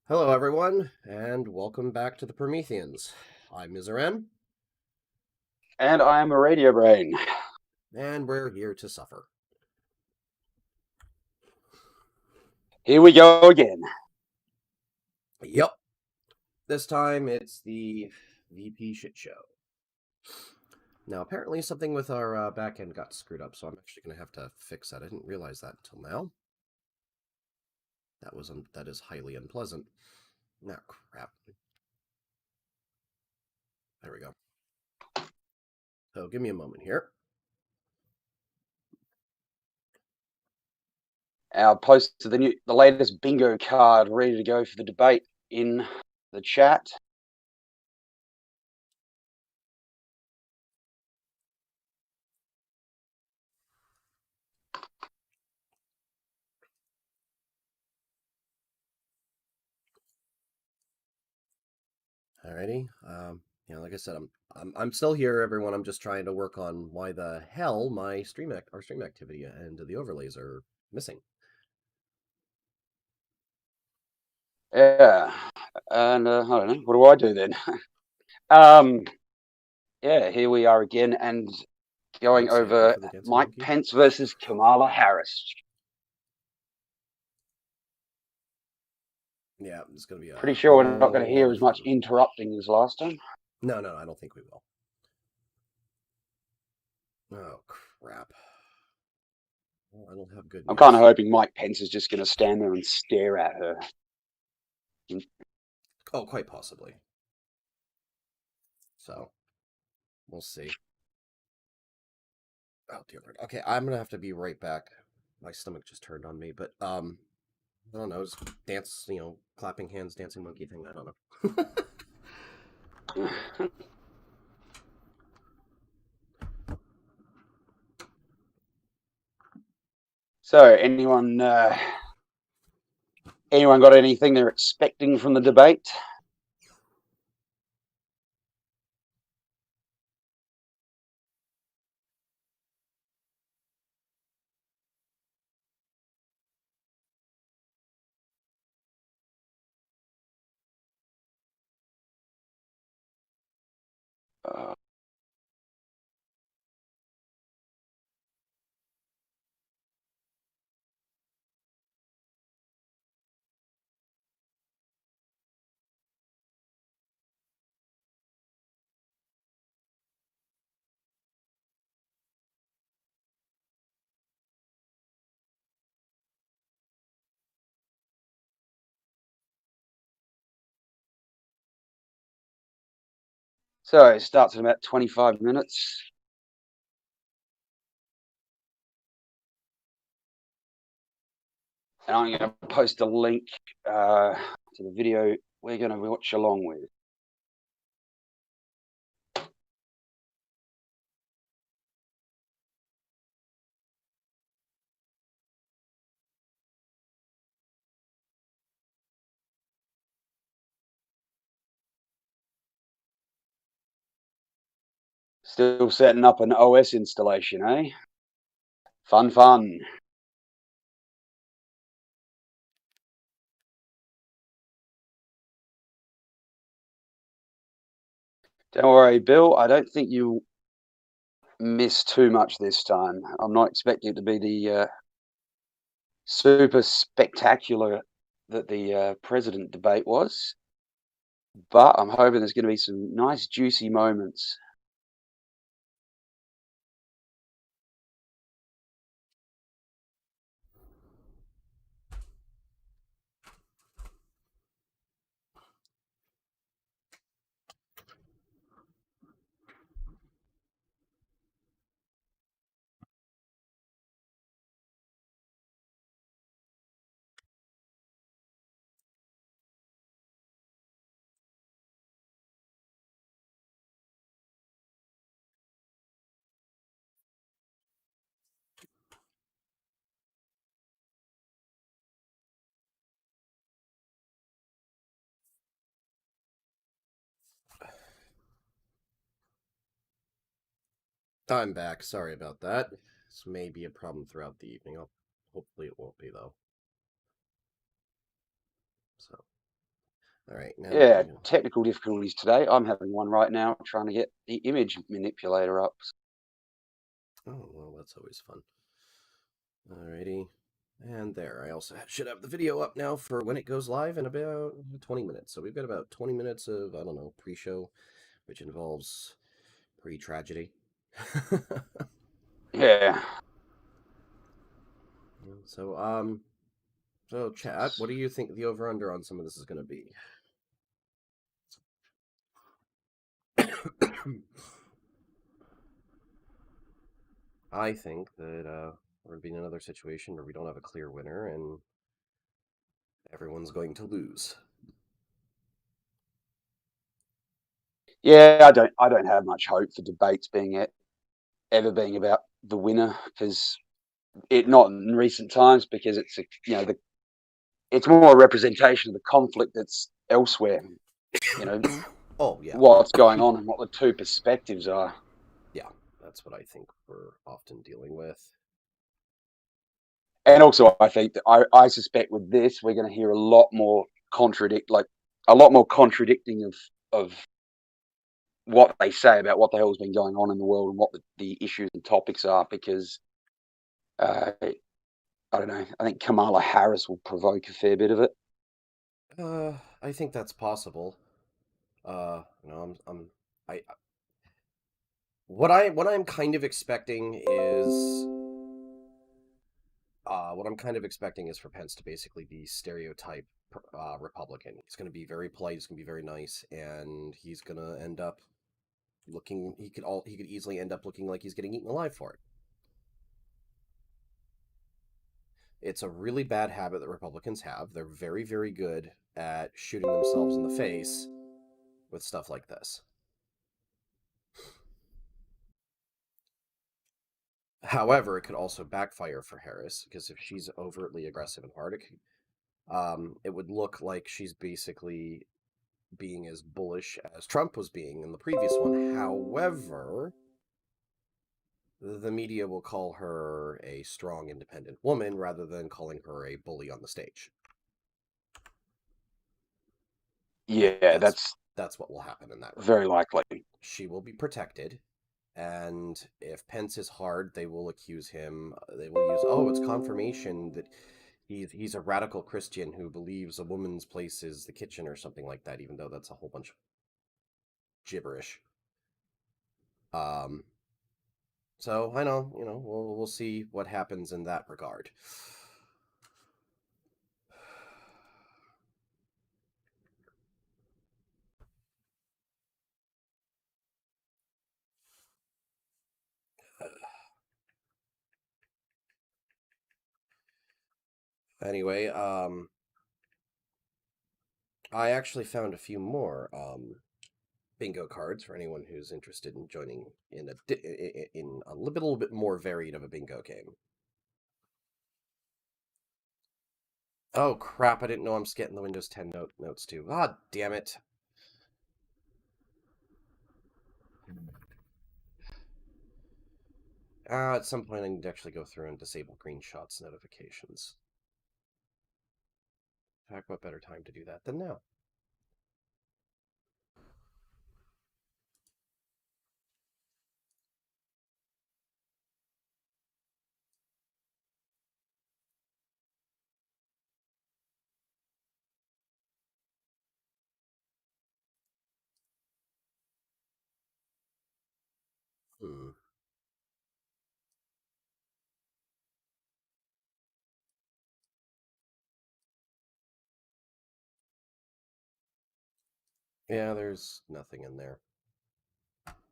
Hello, everyone, and welcome back to the Prometheans. I'm Mizaren, And I am a radio brain. and we're here to suffer. Here we go again. Yep. This time it's the VP shit show. Now, apparently, something with our back end got screwed up, so I'm actually going to have to fix that. I didn't realize that until now. That is highly unpleasant. Now, crap. There we go. So, give me a moment here. Our posted the latest bingo card ready to go for the debate in the chat. Alrighty. Like I said, I'm still here, everyone. I'm just trying to work on why the hell our stream activity and the overlays are missing. Yeah, and I don't know. What do I do then? Yeah, here we are again, and going Let's see, go over for the dancing Mike monkey. Pence versus Kamala Harris. Yeah, it's gonna be a Pretty sure we're not going to whole lot hear of as much fun. interrupting as last time. No, I don't think we will. Oh crap! Well, I don't have good I'm kind of news. hoping Mike Pence is just going to stand there and stare at her. Oh, quite possibly. So, we'll see. Oh dear Lord. Okay, I'm gonna have to be right back. My stomach just turned on me, but I don't know, just dance, clapping hands, dancing monkey thing. I don't know. So, anyone got anything they're expecting from the debate? Uh, so it starts in about 25 minutes. And I'm going to post a link to the video we're going to watch along with. Still setting up an OS installation, eh? Fun, fun. Don't worry, Bill. I don't think you missed too much this time. I'm not expecting it to be the super spectacular that the president debate was, but I'm hoping there's going to be some nice, juicy moments. I'm back. Sorry about that. This may be a problem throughout the evening. Hopefully it won't be though. So, All right, now that Yeah, we... technical difficulties today. I'm having one right now trying to get the image manipulator up. Oh, well, that's always fun. Alrighty. And there, I also should have the video up now for when it goes live in about 20 minutes. So we've got about 20 minutes of, I don't know, pre-show, which involves pre-tragedy. Yeah. So chat, what do you think the over-under on some of this is going to be? I think that we're going to be in another situation where we don't have a clear winner and everyone's going to lose. Yeah, I don't have much hope for debates ever being about the winner, because not in recent times, because it's more a representation of the conflict that's elsewhere. Oh, yeah. What's going on and what the two perspectives are. Yeah, that's what I think we're often dealing with. And also, I think that I suspect with this, we're going to hear a lot more contradicting of what they say about what the hell's been going on in the world and what the issues and topics are, because I don't know. I think Kamala Harris will provoke a fair bit of it. I think that's possible. You know, I what I'm kind of expecting is what I'm kind of expecting is for Pence to basically be stereotype Republican. He's going to be very polite. He's going to be very nice, and he's going to end up looking. He could easily end up looking like he's getting eaten alive for it. It's a really bad habit that Republicans have. They're very, very good at shooting themselves in the face with stuff like this. However, it could also backfire for Harris, because if she's overtly aggressive and hard, it would look like she's basically being as bullish as Trump was being in the previous one. However, the media will call her a strong, independent woman rather than calling her a bully on the stage. Yeah, That's what will happen in that regard. Very likely. She will be protected, and if Pence is hard, they will accuse him. They will use, oh, it's confirmation that he's a radical Christian who believes a woman's place is the kitchen or something like that, even though that's a whole bunch of gibberish. So I know, we'll see what happens in that regard. Anyway, I actually found a few more bingo cards for anyone who's interested in joining in a little bit more varied of a bingo game. Oh crap! I didn't know I'm getting the Windows 10 notes too. Ah, damn it! At some point I need to actually go through and disable Green Shots notifications. In fact, what better time to do that than now? Hmm. Yeah, there's nothing in there.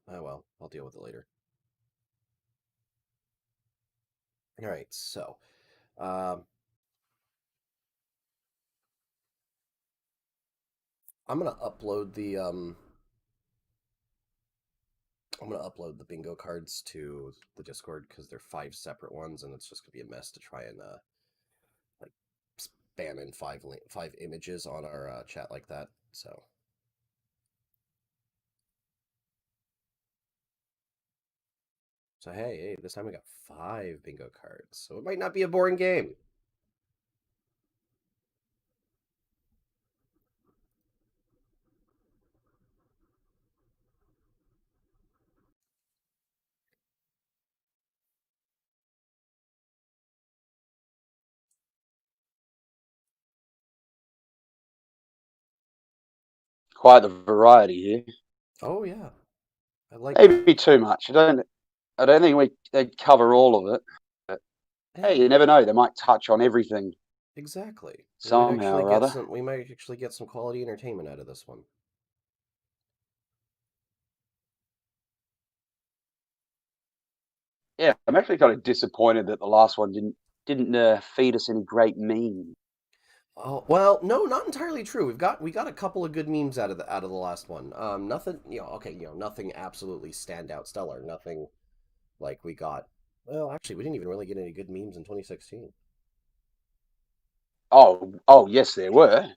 Oh well, I'll deal with it later. Alright, so I'm gonna upload the bingo cards to the Discord because they're 5 separate ones, and it's just gonna be a mess to try and like spam in five images on our chat like that. So hey, this time we got 5 bingo cards, so it might not be a boring game. quite the variety here. Oh yeah, I like that. Maybe too much. I don't think they'd cover all of it. But hey, Hey, you never know. They might touch on everything exactly. somehow or other. We might actually get some quality entertainment out of this one. Yeah, I'm actually kind of disappointed that the last one didn't feed us any great memes. Oh well, no, not entirely true. We got a couple of good memes out of the last one. Nothing, okay, nothing absolutely standout stellar. Nothing like we got. Well, actually, we didn't even really get any good memes in 2016. Oh, yes, there were.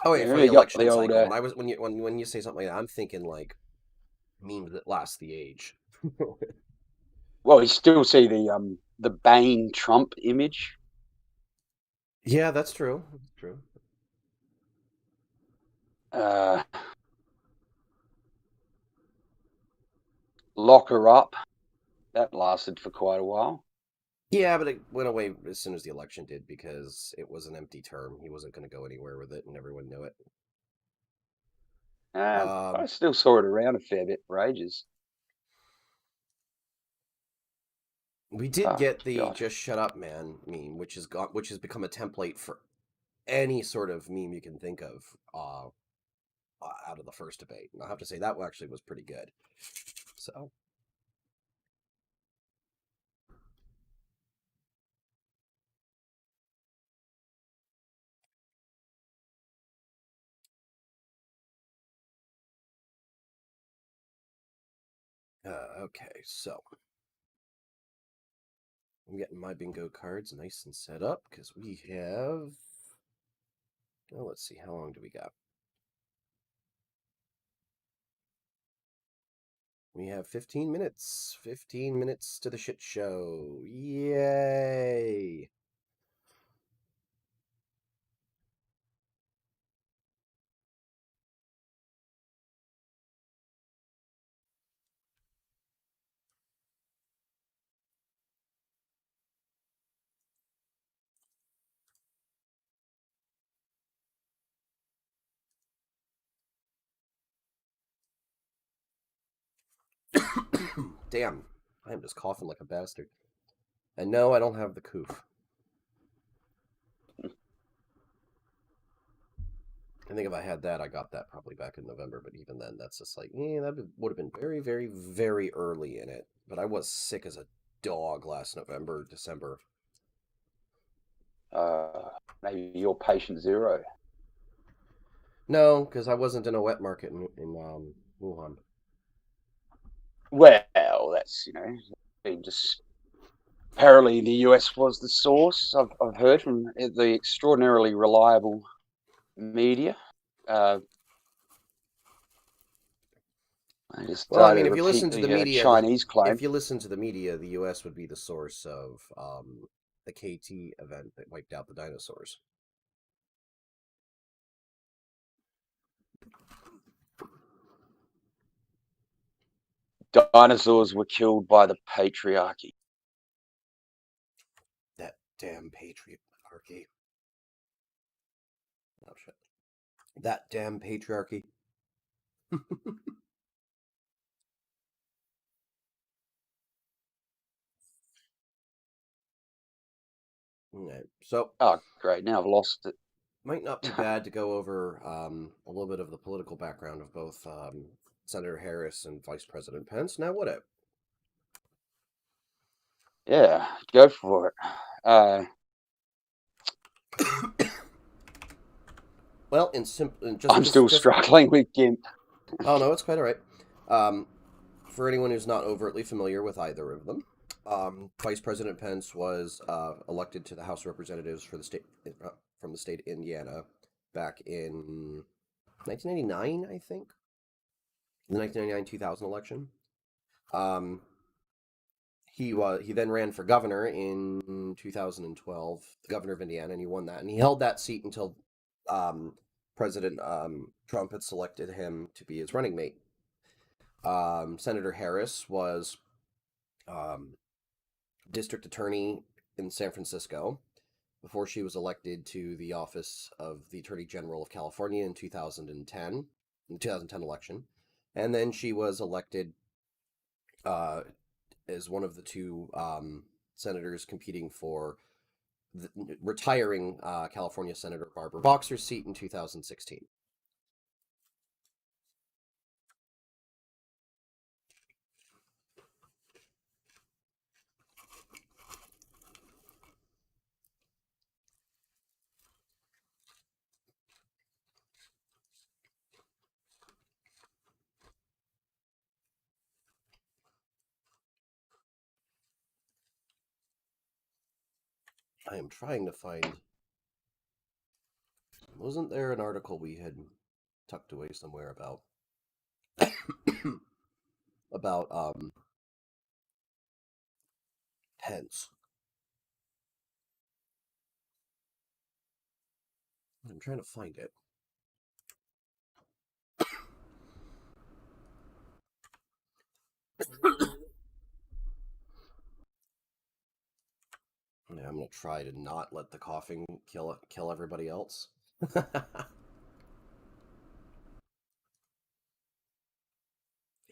Oh wait, for Yeah, the you got election the old. cycle. When I was when you say something like that, I'm thinking like memes that last the age. Well, you still see the Bane Trump image. Yeah, that's true. That's true. Uh, Lock her up. That lasted for quite a while. Yeah, but it went away as soon as the election did because it was an empty term. He wasn't going to go anywhere with it, and everyone knew it. I Um, still saw it around a fair bit for ages. we did Oh get the God. "Just Shut Up, Man" meme, which has become a template for any sort of meme you can think of out of the first debate. And I'll have to say that one actually was pretty good. So, okay, so I'm getting my bingo cards nice and set up because we have. Oh, let's see, how long do we got? We have 15 minutes. 15 minutes to the shit show. Yay! Damn, I am just coughing like a bastard. And no, I don't have the coof. I think if I had that, I got that probably back in November. But even then, that's just like, that would have been very, very, very early in it. But I was sick as a dog last November, December. Uh, Maybe you're patient zero. No, because I wasn't in a wet market in Wuhan. Well, that's been just apparently the US was the source. I've heard from the extraordinarily reliable media. Uh, they just Well, I started mean, to if you repeat listen to the the media, Chinese claim. if you listen to the media, the U.S. would be the source of the KT event that wiped out the dinosaurs. Dinosaurs were killed by the patriarchy. That damn patriarchy. Oh shit. That damn patriarchy. Okay. So Oh, great! Now I've lost it. might not be bad to go over a little bit of the political background of both Senator Harris and Vice President Pence. Now, what? Yeah, go for it. Well, in I'm still just struggling with GIMP. oh no, it's quite all right. Um, for anyone who's not overtly familiar with either of them, Vice President Pence was elected to the House of Representatives for the state from the state of Indiana back in 1999, I think, the 1999-2000 election. Um, he then ran for governor in 2012, the governor of Indiana, and he won that, and he held that seat until um, President Trump had selected him to be his running mate. Senator Harris was um, district attorney in San Francisco. before she was elected to the office of the Attorney General of California in 2010, in the 2010 election. And then she was elected as one of the two senators competing for the retiring California Senator Barbara Boxer's seat in 2016. I am trying to find. Wasn't there an article we had tucked away somewhere about about Pence? I'm trying to find it. Yeah, I'm gonna try to not let the coughing kill everybody else.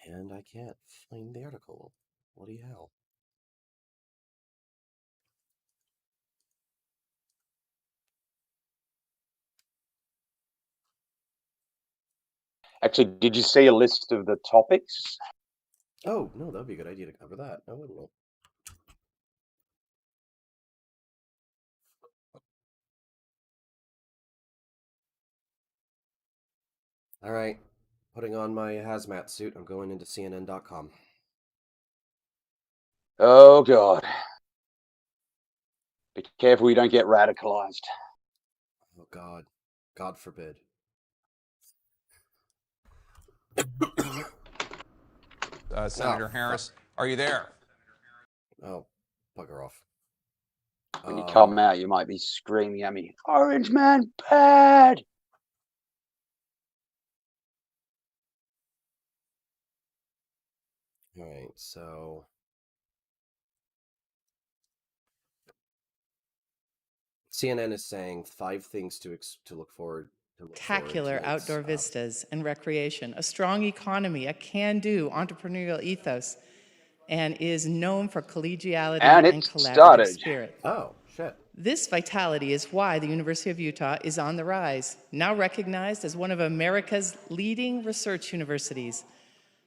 And I can't find the article. Bloody hell. Actually, did you see a list of the topics? Oh, no, that'd be a good idea to cover that. Now, wouldn't it? All right. Putting on my hazmat suit. I'm going into CNN.com. Oh, God. Be careful you don't get radicalized. Oh, God. God forbid. Senator Harris, are you there? Oh, bugger off. When you come out, you might be screaming at me, Orange Man bad! All right, so CNN is saying 5 things to look forward to. Spectacular outdoor vistas and recreation, a strong economy, a can-do entrepreneurial ethos, and is known for collegiality and collaborative spirit. Oh, shit. This vitality is why the University of Utah is on the rise, now recognized as one of America's leading research universities,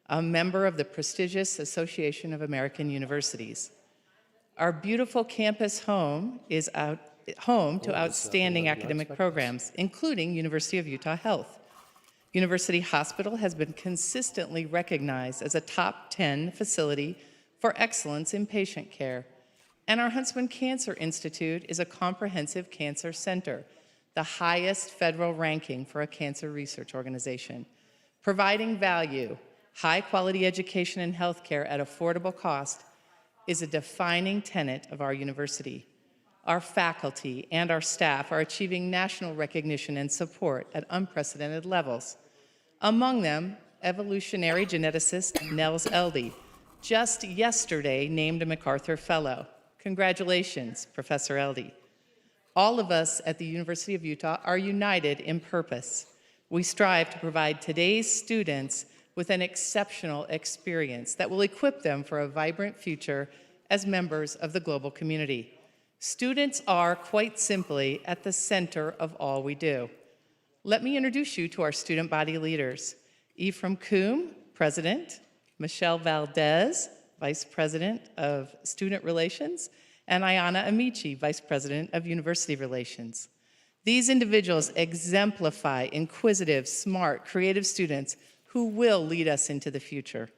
a member of the prestigious Association of American Universities. Our beautiful campus home is home to outstanding academic programs, including University of Utah Health. University Hospital has been consistently recognized as a top 10 facility for excellence in patient care. And our Huntsman Cancer Institute is a comprehensive cancer center, the highest federal ranking for a cancer research organization. Providing value, high-quality education and healthcare at affordable cost is a defining tenet of our university. Our faculty and our staff are achieving national recognition and support at unprecedented levels. Among them, evolutionary geneticist Nels Elde, just yesterday named a MacArthur Fellow. Congratulations, Professor Elde. All of us at the University of Utah are united in purpose. We strive to provide today's students with an exceptional experience that will equip them for a vibrant future as members of the global community. Students are, quite simply, at the center of all we do. Let me introduce you to our student body leaders. Ephraim Coombe, President, Michelle Valdez, Vice President of Student Relations, and Ayana Amici, Vice President of University Relations. These individuals exemplify inquisitive, smart, creative students who will lead us into the future.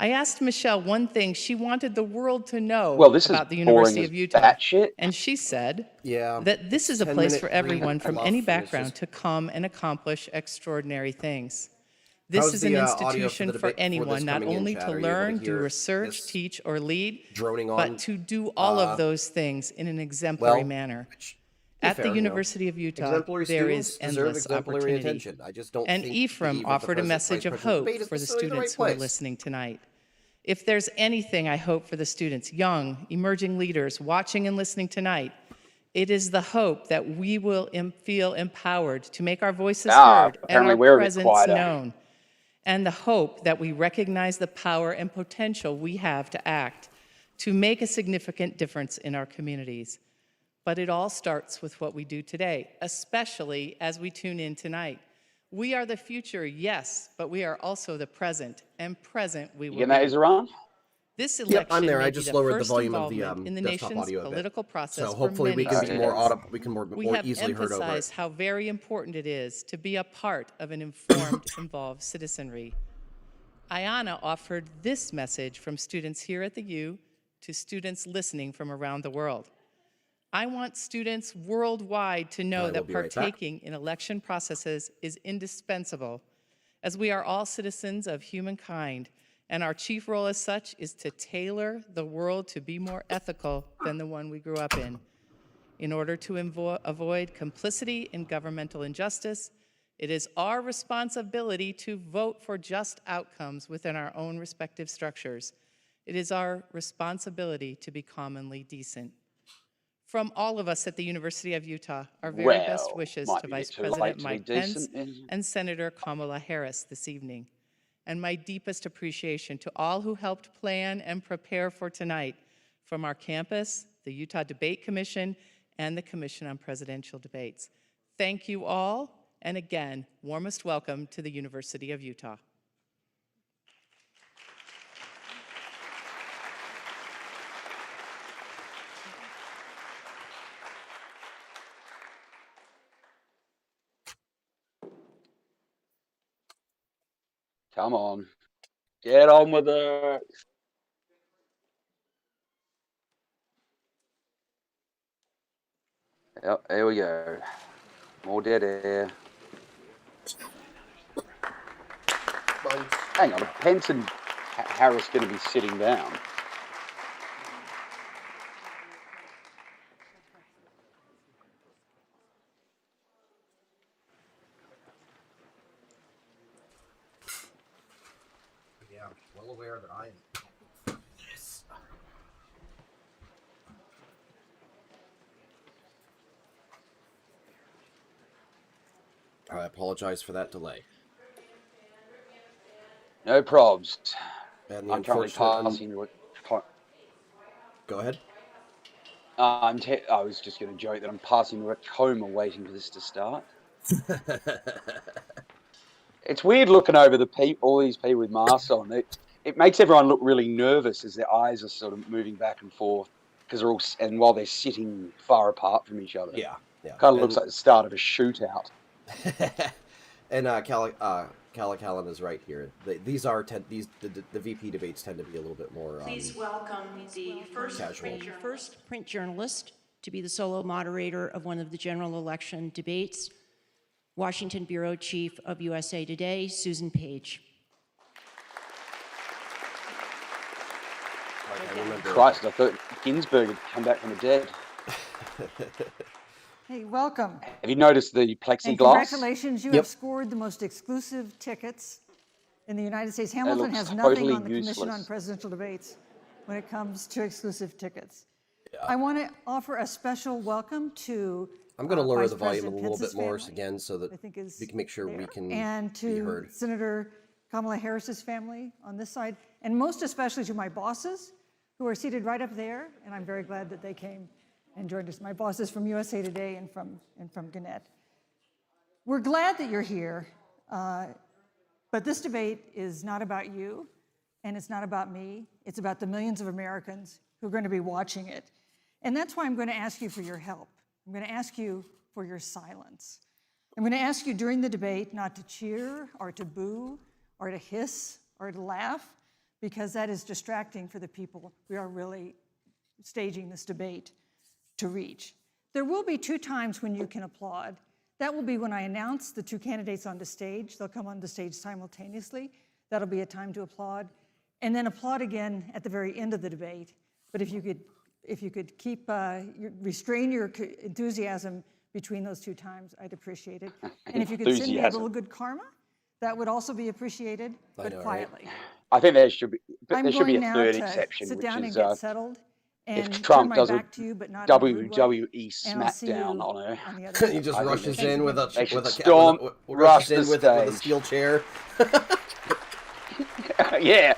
I asked Michelle one thing she wanted the world to know about the University of Utah, and she said that this is a place for everyone from any background to come and accomplish extraordinary things. This is an institution for anyone, not only to learn, do research, teach, or lead, but to do all of those things in an exemplary manner. At the University of Utah, there is endless opportunity. And Ephraim offered a message of hope for the students who are listening tonight. If there's anything I hope for the students, young, emerging leaders watching and listening tonight, It is the hope that we will feel empowered to make our voices heard and apparently our we're a bit presence quieter. known, and the hope that we recognize the power and potential we have to act, to make a significant difference in our communities. But it all starts with what we do today, especially as we tune in tonight. We are the future, yes, but we are also the present, and present we You will getting that, be. Isaran? This Yep, election I'm there. may I be just the lowered the first volume of the involvement in the desktop nation's audio a bit. political process So for hopefully we many can be more years. audible. We can more We have easily heard over it. emphasized how very important it is to be a part of an informed, involved citizenry. Ayanna offered this message from students here at the U to students listening from around the world. I want students worldwide to know I will that be right back. partaking in election processes is indispensable, as we are all citizens of humankind, and our chief role as such is to tailor the world to be more ethical than the one we grew up in order to avoid complicity in governmental injustice, it is our responsibility to vote for just outcomes within our own respective structures. It is our responsibility to be commonly decent. From all of us at the University of Utah, our very best wishes might to be a bit Vice too President late to be Mike Pence decent, isn't it? and Senator Kamala Harris this evening. And my deepest appreciation to all who helped plan and prepare for tonight, from our campus, the Utah Debate Commission, and the Commission on Presidential Debates. Thank you all, and again, warmest welcome to the University of Utah. Come on. Get on with it. Yep, here we go. More dead air. Hang on, are Pence and Harris going to be sitting down? Yeah, well aware that I am. Yes. I apologize for that delay. No probs. And the I'm currently unfortunate. passing you. Go ahead. I was just going to joke that I'm passing you a coma waiting for this to start. It's weird looking over all these people with masks on. It makes everyone look really nervous as their eyes are sort of moving back and forth because they're all, and while they're sitting far apart from each other. Yeah. Kind of looks like the start of a shootout. And Callan is right here. The VP debates tend to be a little bit more. Please welcome the casual. first print journalist to be the solo moderator of one of the general election debates, Washington Bureau Chief of USA Today, Susan Page. I remember. Christ, I thought Ginsburg had come back from the dead. Hey, welcome. Have you noticed the And plexiglass? congratulations, you Yep. have scored the most exclusive tickets in the United States. Hamilton looks has nothing totally on the Commission useless. on Presidential Debates when it comes to exclusive tickets. Yeah. I want to offer a special welcome to I'm going to lower Vice the volume President a little Pence's bit more family, again so that I think is we can make sure we there, can and be to heard. Senator Kamala Harris's family on this side, and most especially to my bosses who are seated right up there, and I'm very glad that they came and joined us. My bosses from USA Today and from Gannett. We're glad that you're here, but this debate is not about you, and it's not about me. It's about the millions of Americans who are going to be watching it. And that's why I'm going to ask you for your help. I'm going to ask you for your silence. I'm going to ask you during the debate not to cheer or to boo or to hiss or to laugh, because that is distracting for the people we are really staging this debate to reach. There will be 2 times when you can applaud. That will be when I announce the 2 candidates on the stage. They'll come on the stage simultaneously. That'll be a time to applaud. And then applaud again at the very end of the debate. But if you could keep, restrain your enthusiasm between those 2 times, I'd appreciate it. And if you could send me a little good karma, that would also be appreciated, but know, right? quietly. I think there should be I'm a going now third to exception, sit which down and is get settled and turn Trump my does a back to you, but not in a rude way. WWE And I'll see you smackdown on her, on the other side. He just I think rushes they in with a they should with a storm rush rushes in the with a stage. steel chair. Yeah.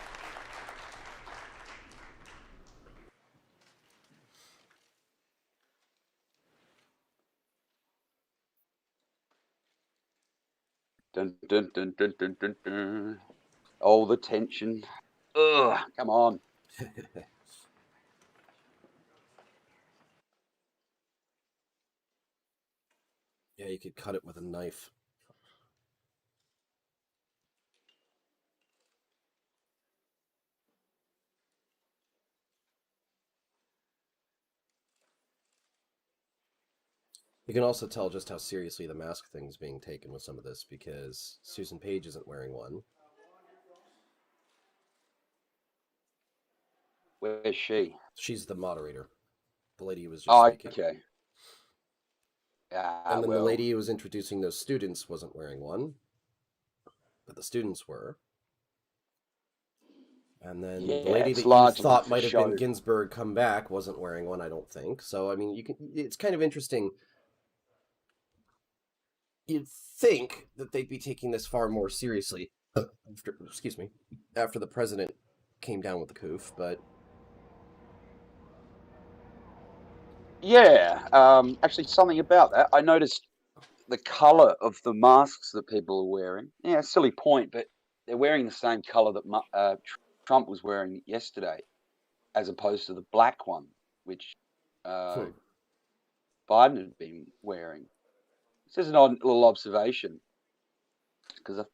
Dun, dun, dun, dun, dun, dun, dun. Oh, the tension. Ugh, come on. Yeah, you could cut it with a knife. You can also tell just how seriously the mask thing's being taken with some of this, because Susan Page isn't wearing one. Where's she? She's the moderator. The lady who was just Oh, speaking. okay. Ah, And then the well. lady who was introducing those students wasn't wearing one, but the students were. And then Yeah, the lady it's that you largely thought for might have been show. Ginsburg come back wasn't wearing one, I don't think. So I mean, you can. It's kind of interesting. You'd think that they'd be taking this far more seriously. After the president came down with the coof, but Yeah, actually, something about that. I noticed the color of the masks that people are wearing. Yeah, silly point, but they're wearing the same color that Trump was wearing yesterday, as opposed to the black one, which Biden had been wearing. It's just an odd little observation, because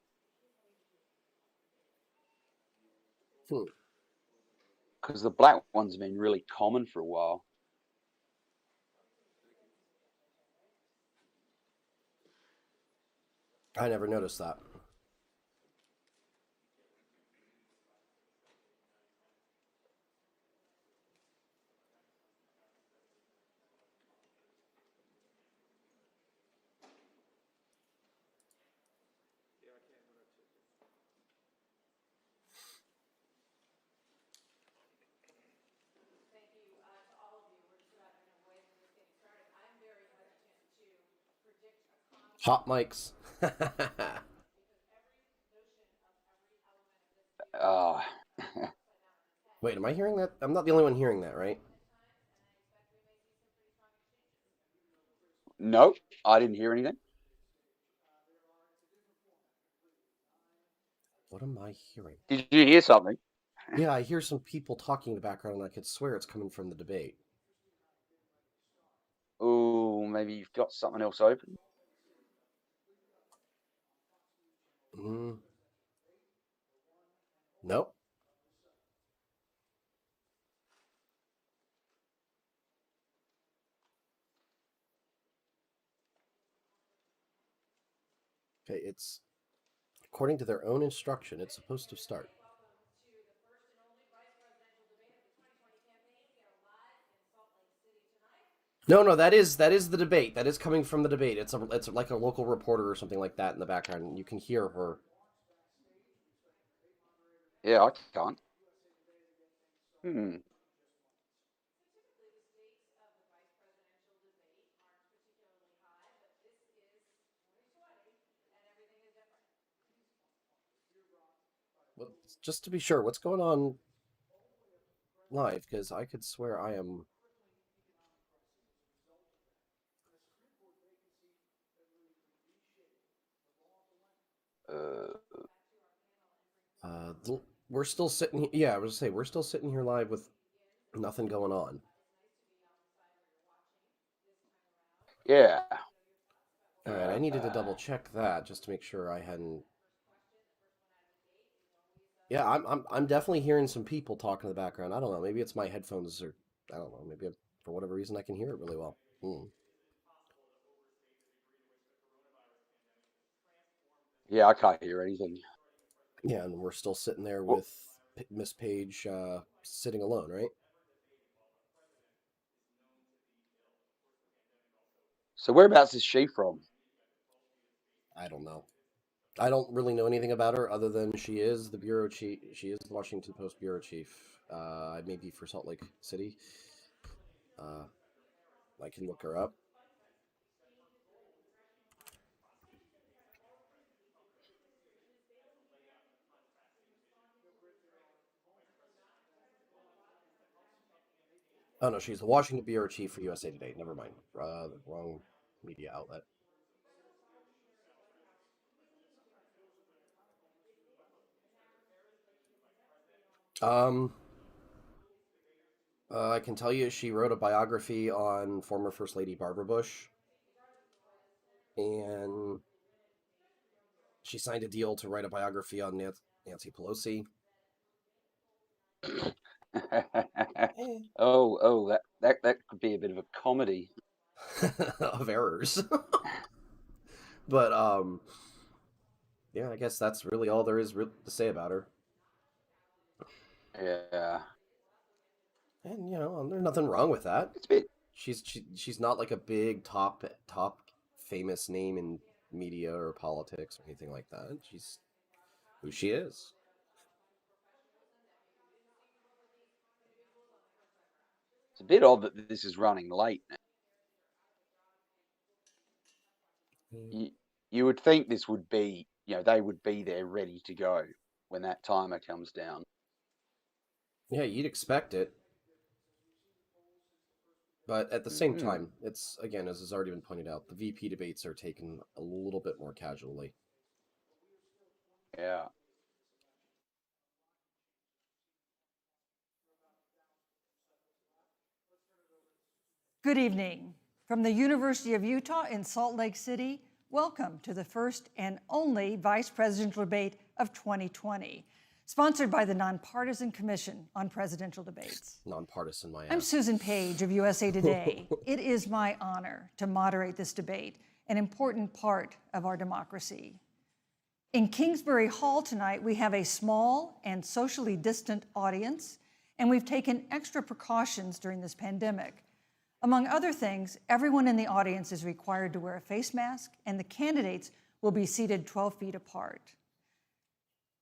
the black one's been really common for a while. I never noticed that. Hot mics. Wait, am I hearing that? I'm not the only one hearing that, right? No, I didn't hear anything. What am I hearing? Did you hear something? Yeah, I hear some people talking in the background, and I could swear it's coming from the debate. Oh, maybe you've got something else open. Nope. Okay, it's according to their own instruction, it's supposed to start. No, that is the debate. That is coming from the debate. It's like a local reporter or something like that in the background, and you can hear her. Yeah, I can't. Well, just to be sure, what's going on live? Because I could swear I am. We're still sitting. Yeah, I was gonna say we're still sitting here live with nothing going on. Yeah. All right, I needed to double check that just to make sure I hadn't. Yeah, I'm definitely hearing some people talking in the background. I don't know. Maybe it's my headphones, or I don't know. Maybe for whatever reason I can hear it really well. Yeah, I can't hear anything. Yeah, and we're still sitting there with Miss Page sitting alone, right? So whereabouts is she from? I don't know. I don't really know anything about her other than she is the bureau chief. She is the Washington Post bureau chief. Maybe for Salt Lake City. I can look her up. Oh no, she's the Washington bureau chief for USA Today. Never mind, the wrong media outlet. I can tell you she wrote a biography on former First Lady Barbara Bush, and she signed a deal to write a biography on Nancy Pelosi. That could be a bit of a comedy. Of errors. But yeah, I guess that's really all there is to say about her. Yeah, And there's nothing wrong with that. it's a bit. She's not like a big top famous name in media or politics or anything like that. She's who she is. It's a bit odd that this is running late now. You would think this would be, they would be there ready to go when that timer comes down. Yeah, you'd expect it. But at the same time, it's, again, as has already been pointed out, the VP debates are taken a little bit more casually. Yeah. Good evening. From the University of Utah in Salt Lake City, welcome to the first and only Vice Presidential Debate of 2020, sponsored by the Nonpartisan Commission on Presidential Debates. Nonpartisan, my ass. I'm Susan Page of USA Today. It is my honor to moderate this debate, an important part of our democracy. In Kingsbury Hall tonight, we have a small and socially distant audience, and we've taken extra precautions during this pandemic. Among other things, everyone in the audience is required to wear a face mask, and the candidates will be seated 12 feet apart.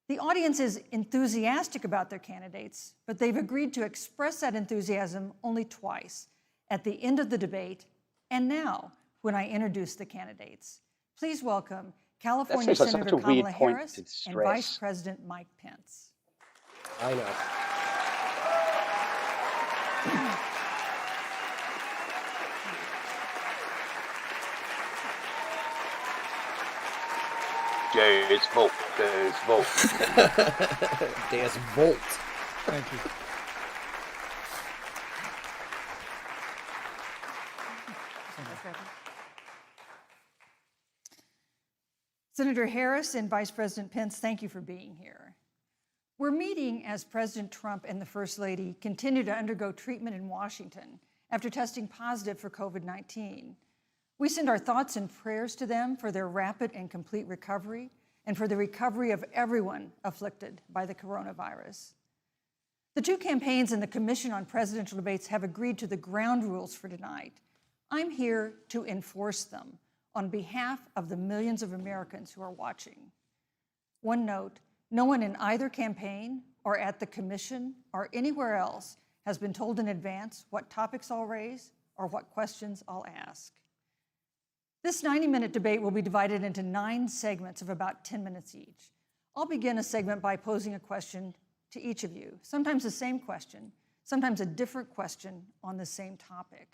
The audience is enthusiastic about their candidates, but they've agreed to express that enthusiasm only twice, at the end of the debate and now when I introduce the candidates. Please welcome California That seems like Senator such a weird Kamala point Harris to and stress. Vice President Mike Pence. I know. There's vote. Das Volt. Thank you. Senator Harris and Vice President Pence, thank you for being here. We're meeting as President Trump and the First Lady continue to undergo treatment in Washington after testing positive for COVID-19. We send our thoughts and prayers to them for their rapid and complete recovery and for the recovery of everyone afflicted by the coronavirus. The two campaigns and the Commission on Presidential Debates have agreed to the ground rules for tonight. I'm here to enforce them on behalf of the millions of Americans who are watching. One note, no one in either campaign or at the Commission or anywhere else has been told in advance what topics I'll raise or what questions I'll ask. This 90-minute debate will be divided into 9 segments of about 10 minutes each. I'll begin a segment by posing a question to each of you, sometimes the same question, sometimes a different question on the same topic.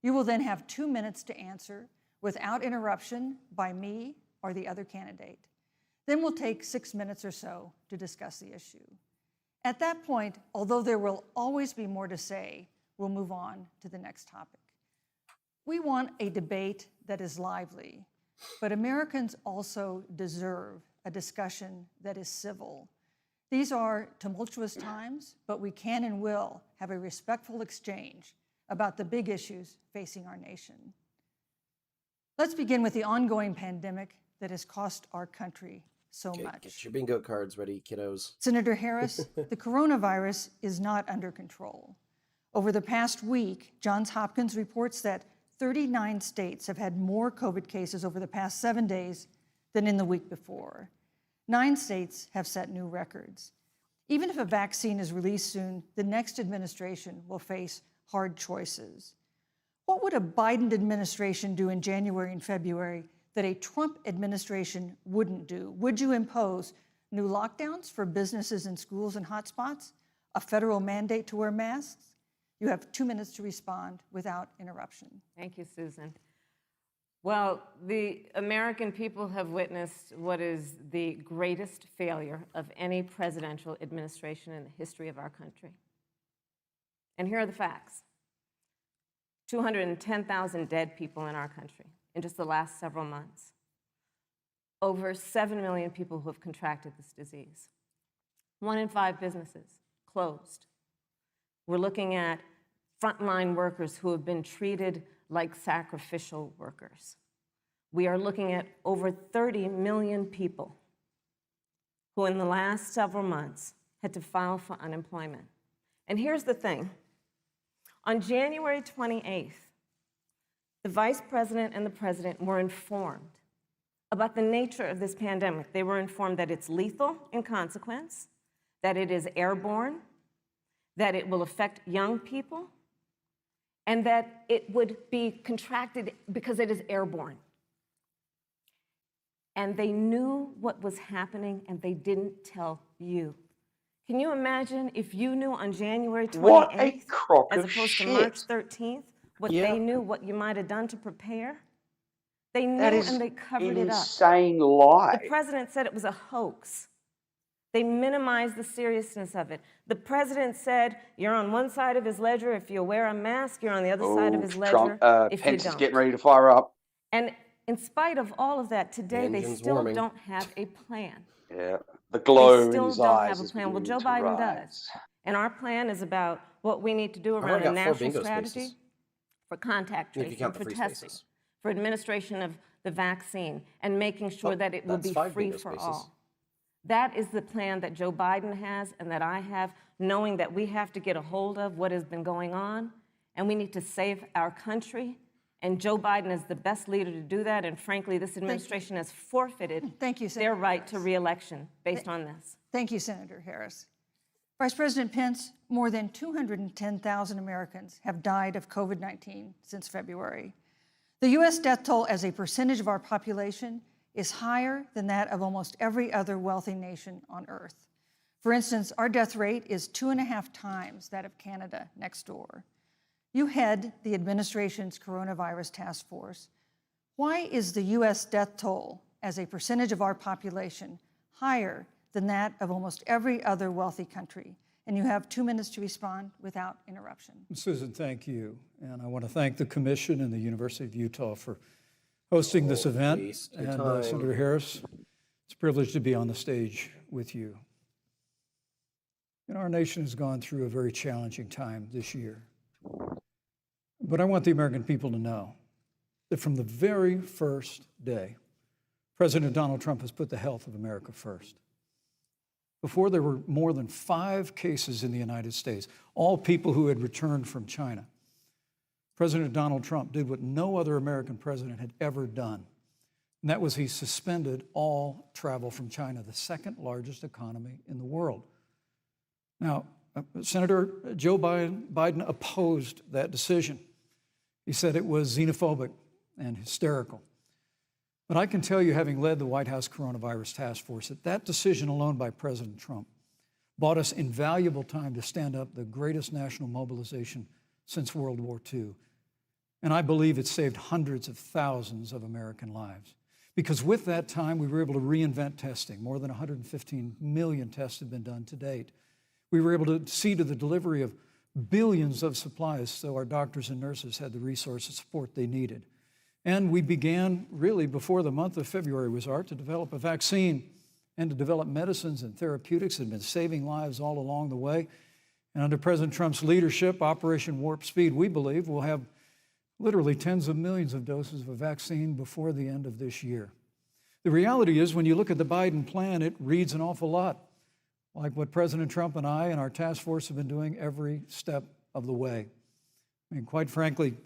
You will then have 2 minutes to answer without interruption by me or the other candidate. Then we'll take 6 minutes or so to discuss the issue. At that point, although there will always be more to say, we'll move on to the next topic. We want a debate that is lively, but Americans also deserve a discussion that is civil. These are tumultuous times, but we can and will have a respectful exchange about the big issues facing our nation. Let's begin with the ongoing pandemic that has cost our country so much. Get your bingo cards ready, kiddos. Senator Harris, the coronavirus is not under control. Over the past week, Johns Hopkins reports that 39 states have had more COVID cases over the past 7 days than in the week before. 9 states have set new records. Even if a vaccine is released soon, the next administration will face hard choices. What would a Biden administration do in January and February that a Trump administration wouldn't do? Would you impose new lockdowns for businesses and schools and hotspots? A federal mandate to wear masks? You have 2 minutes to respond without interruption. Thank you, Susan. Well, the American people have witnessed what is the greatest failure of any presidential administration in the history of our country. And here are the facts. 210,000 dead people in our country in just the last several months. Over 7 million people who have contracted this disease. 1 in 5 businesses closed. We're looking at frontline workers who have been treated like sacrificial workers. We are looking at over 30 million people who in the last several months had to file for unemployment. And here's the thing. On January 28th, the Vice President and the President were informed about the nature of this pandemic. They were informed that it's lethal in consequence, that it is airborne, that it will affect young people, and that it would be contracted because it is airborne. And they knew what was happening, and they didn't tell you. Can you imagine if you knew on January 28th, What a crock as of opposed to shit. March 13th, what Yeah. they knew, what you might have done to prepare? They knew That is and they an covered it up. insane lie. The president said it was a hoax. They minimized the seriousness of it. The president said, you're on one side of his ledger if you wear a mask, you're on the other side of his ledger if you Pence is don't. getting ready to fire up. And in spite of all of that, today they engine's still warming. don't have a plan. Yeah, the glow They still in his don't eyes have a is plan. Well, beginning Joe to Biden rise. does. And our plan is about what we need to do I've around already a got 4 national bingo strategy spaces. for contact If you tracing, count the for free testing, spaces. for administration of the vaccine, and making sure that it will that's be 5 free bingo for spaces. all. That is the plan that Joe Biden has and that I have, knowing that we have to get a hold of what has been going on, and we need to save our country. And Joe Biden is the best leader to do that, and frankly, this administration has forfeited Thank you, their Senator right to Harris. re-election based on this. Thank you, Senator Harris. Vice President Pence, more than 210,000 Americans have died of COVID-19 since February. The U.S. death toll as a percentage of our population is higher than that of almost every other wealthy nation on earth. For instance, our death rate is 2.5 times that of Canada next door. You head the administration's coronavirus task force. Why is the U.S. death toll as a percentage of our population higher than that of almost every other wealthy country? And you have 2 minutes to respond without interruption. Susan, thank you. And I want to thank the Commission and the University of Utah for hosting this event. waste of And time. Senator Harris, it's a privilege to be on the stage with you. Our nation has gone through a very challenging time this year. But I want the American people to know that from the very first day, President Donald Trump has put the health of America first. Before there were more than 5 cases in the United States, all people who had returned from China, President Donald Trump did what no other American president had ever done. And that was he suspended all travel from China, the second largest economy in the world. Now, Senator Joe Biden opposed that decision. He said it was xenophobic and hysterical. But I can tell you, having led the White House Coronavirus Task Force, that that decision alone by President Trump bought us invaluable time to stand up the greatest national mobilization since World War II. And I believe it saved hundreds of thousands of American lives. Because with that time, we were able to reinvent testing. More than 115 million tests have been done to date. We were able to see to the delivery of billions of supplies so our doctors and nurses had the resource and support they needed. And we began, really before the month of February was out, to develop a vaccine and to develop medicines and therapeutics that have been saving lives all along the way. And under President Trump's leadership, Operation Warp Speed, we believe we'll have literally tens of millions of doses of a vaccine before the end of this year. The reality is, when you look at the Biden plan, it reads an awful lot like what President Trump and I and our task force have been doing every step of the way. I mean, quite frankly,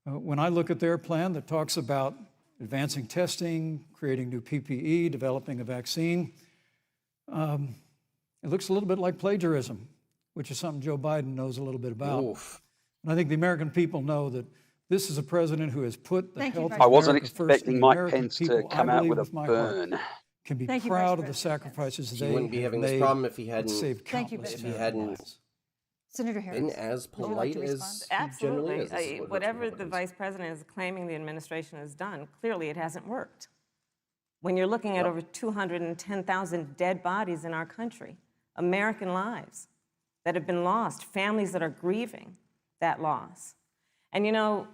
when I look at their plan that talks about advancing testing, creating new PPE, developing a vaccine, it looks a little bit like plagiarism, which is something Joe Biden knows a little bit about. Oof. And I think the American people know that This is a president who has put the Thank you, health Vice of I wasn't America first, and expecting the Mike American Pence people, to come I out believe with a with my heart, burn. can be Thank you, Vice proud of the President Pence. sacrifices He they wouldn't be have having made this problem if he that hadn't saved Thank you, countless Vice if he President American hadn't lives. Senator Harris. been as would you like polite to respond? as he generally Absolutely. is. This is what hurts Whatever the Republicans. vice president is claiming the administration has done, clearly it hasn't worked. When you're looking at over 210,000 dead bodies in our country, American lives that have been lost, families that are grieving that loss. And you know,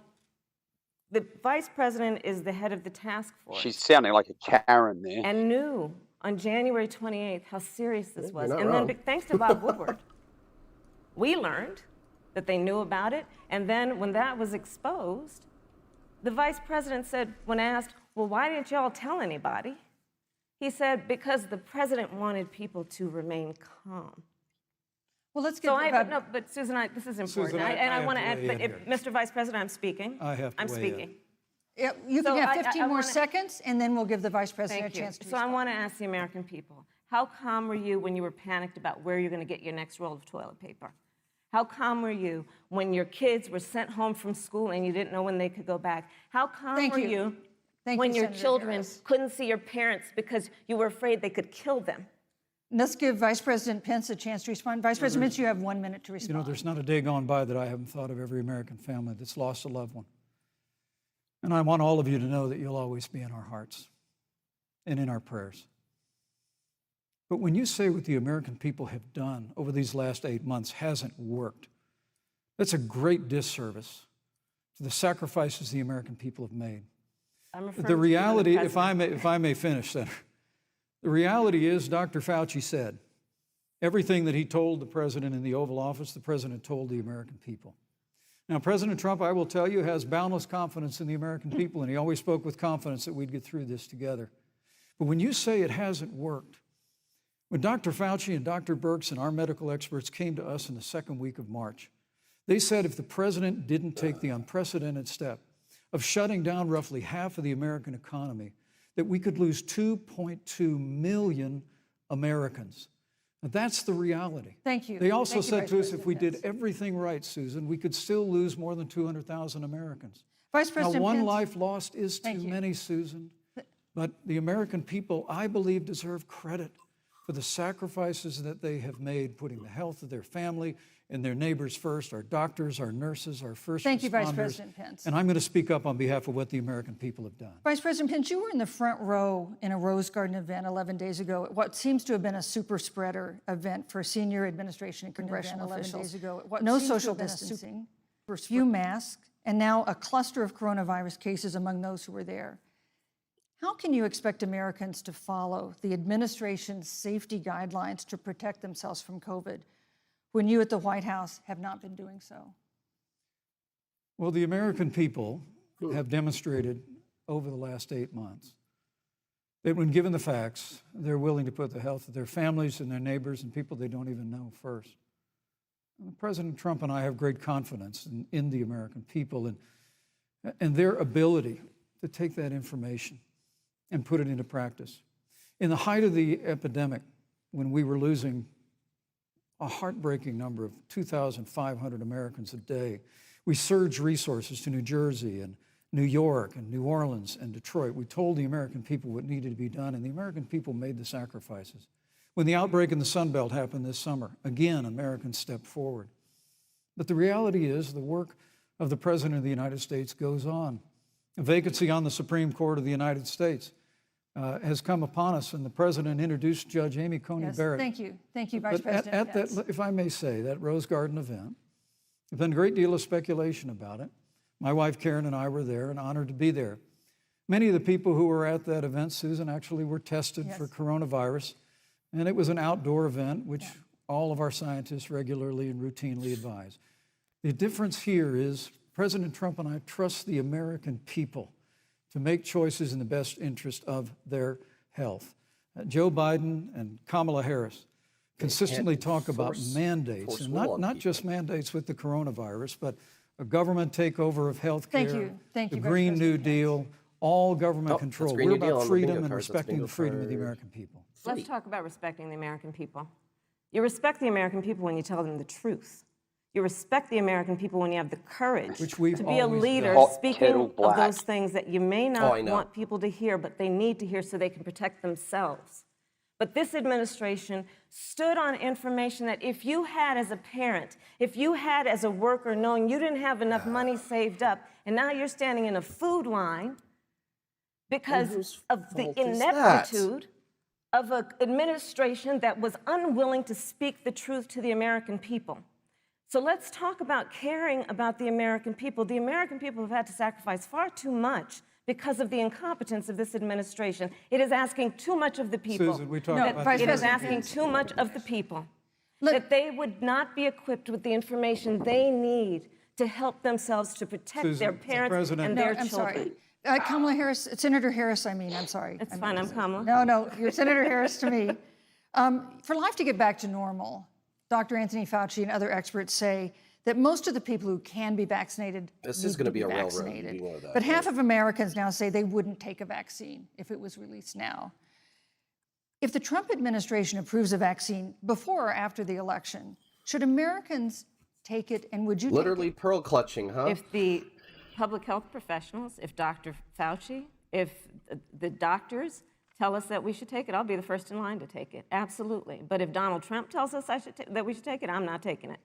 the vice president is the head of the task force She's sounding like a Karen there. and knew on January 28th how serious this You're was. not And wrong. then thanks to Bob Woodward, we learned that they knew about it. And then when that was exposed, the vice president said, when asked, well, why didn't y'all tell anybody? He said, because the president wanted people to remain calm. Well, let's get So to Susan, this is important. Susan, I and I have want to to add, weigh but in if, here. Mr. Vice President, I'm speaking. I have to I'm weigh speaking. in. Yeah, you So can have I 15 more wanna- seconds, and then we'll give the Vice President Thank a you. chance to So I respond. want to ask the American people, how calm were you when you were panicked about where you're going to get your next roll of toilet paper? How calm were you when your kids were sent home from school and you didn't know when they could go back? How calm Thank were you. you Thank when you, your Senator children Harris. couldn't see your parents because you were afraid they could kill them? Let's give Vice President Pence a chance to respond. Vice President Pence, you have 1 minute to You respond. know, there's not a day gone by that I haven't thought of every American family that's lost a loved one. And I want all of you to know that you'll always be in our hearts and in our prayers. But when you say what the American people have done over these last 8 months hasn't worked, that's a great disservice to the sacrifices the American people have made. I'm referring The to you and reality, President. if I may finish, Senator, the reality is Dr. Fauci said everything that he told the president in the Oval Office, the president told the American people. Now, President Trump, I will tell you, has boundless confidence in the American people, and he always spoke with confidence that we'd get through this together. But when you say it hasn't worked, when Dr. Fauci and Dr. Birx and our medical experts came to us in the second week of March, they said if the president didn't take the unprecedented step of shutting down roughly half of the American economy, that we could lose 2.2 million Americans. Now, that's the reality. Thank you. They also Thank you, said Vice to us, if President we Pence. did everything right, Susan, we could still lose more than 200,000 Americans. Vice Now, President one Pence. life lost is Thank too you. many, Susan. But the American people, I believe, deserve credit for the sacrifices that they have made, putting the health of their family and their neighbors first, our doctors, our nurses, our first Thank you, Vice responders. President Pence. And I'm going to speak up on behalf of what the American people have done. Vice President Pence, you were in the front row in a Rose Garden event 11 days ago at what seems to have been a super spreader event for senior administration and congressional officials. No social distancing, few masks, and now a cluster of coronavirus cases among those who were there. How can you expect Americans to follow the administration's safety guidelines to protect themselves from COVID when you at the White House have not been doing so? Well, the American people have demonstrated over the last 8 months that when given the facts, they're willing to put the health of their families and their neighbors and people they don't even know first. President Trump and I have great confidence in the American people and their ability to take that information and put it into practice. In the height of the epidemic, when we were losing a heartbreaking number of 2,500 Americans a day, we surged resources to New Jersey and New York and New Orleans and Detroit. We told the American people what needed to be done, and the American people made the sacrifices. When the outbreak in the Sun Belt happened this summer, again, Americans stepped forward. But the reality is the work of the President of the United States goes on. A vacancy on the Supreme Court of the United States has come upon us, and the President introduced Judge Amy Coney Yes, Barrett. thank you. Thank you, Vice But President at Pence. that, if I may say, that Rose Garden event, there's been a great deal of speculation about it. My wife Karen and I were there and honored to be there. Many of the people who were at that event, Susan, actually were tested for coronavirus, and it was an outdoor event, which all of our scientists regularly and routinely advise. The difference here is President Trump and I trust the American people to make choices in the best interest of their health. Joe Biden and Kamala Harris consistently talk about mandates, force and will on not just mandates with the coronavirus, but a government takeover of health care, Thank you, the Vice Green New President Pence. Deal, all government Oh, that's control. Green We're New Deal about on the bingo freedom and cards. That's respecting bingo the freedom of the card. American people. Let's talk about respecting the American people. You respect the American people when you tell them the truth. You respect the American people when you have the courage Which we've to be a always leader done. Hot speaking kettle of black. those things that you may I not know. want people to hear, but they need to hear so they can protect themselves. But this administration stood on information that if you had as a parent, if you had as a worker, knowing you didn't have enough money saved up, and now you're standing in a food line because whose of the fault is ineptitude of an administration that was unwilling to speak the truth to the American people. So let's talk about caring about the American people. The American people have had to sacrifice far too much because of the incompetence of this administration. It is asking too much of the people. Susan, we talked No, about Vice It is President asking Pence. too much of the people. Look- That they would not be equipped with the information they need to help themselves to protect Susan, their parents President- and No, their I'm children. sorry. Kamala Harris, Senator Harris, I'm sorry. It's I mean, fine, I'm Kamala. No, you're Senator Harris to me. For life to get back to normal, Dr. Anthony Fauci and other experts say that most of the people who can be vaccinated This need is gonna to be a railroad, vaccinated. you know that, But half right? of Americans now say they wouldn't take a vaccine if it was released now. If the Trump administration approves a vaccine before or after the election, should Americans take it, and would you Literally take pearl clutching, huh? If the public health professionals, if Dr. Fauci, if the doctors tell us that we should take it, I'll be the first in line to take it, absolutely. But if Donald Trump tells us that we should take it, I'm not taking it.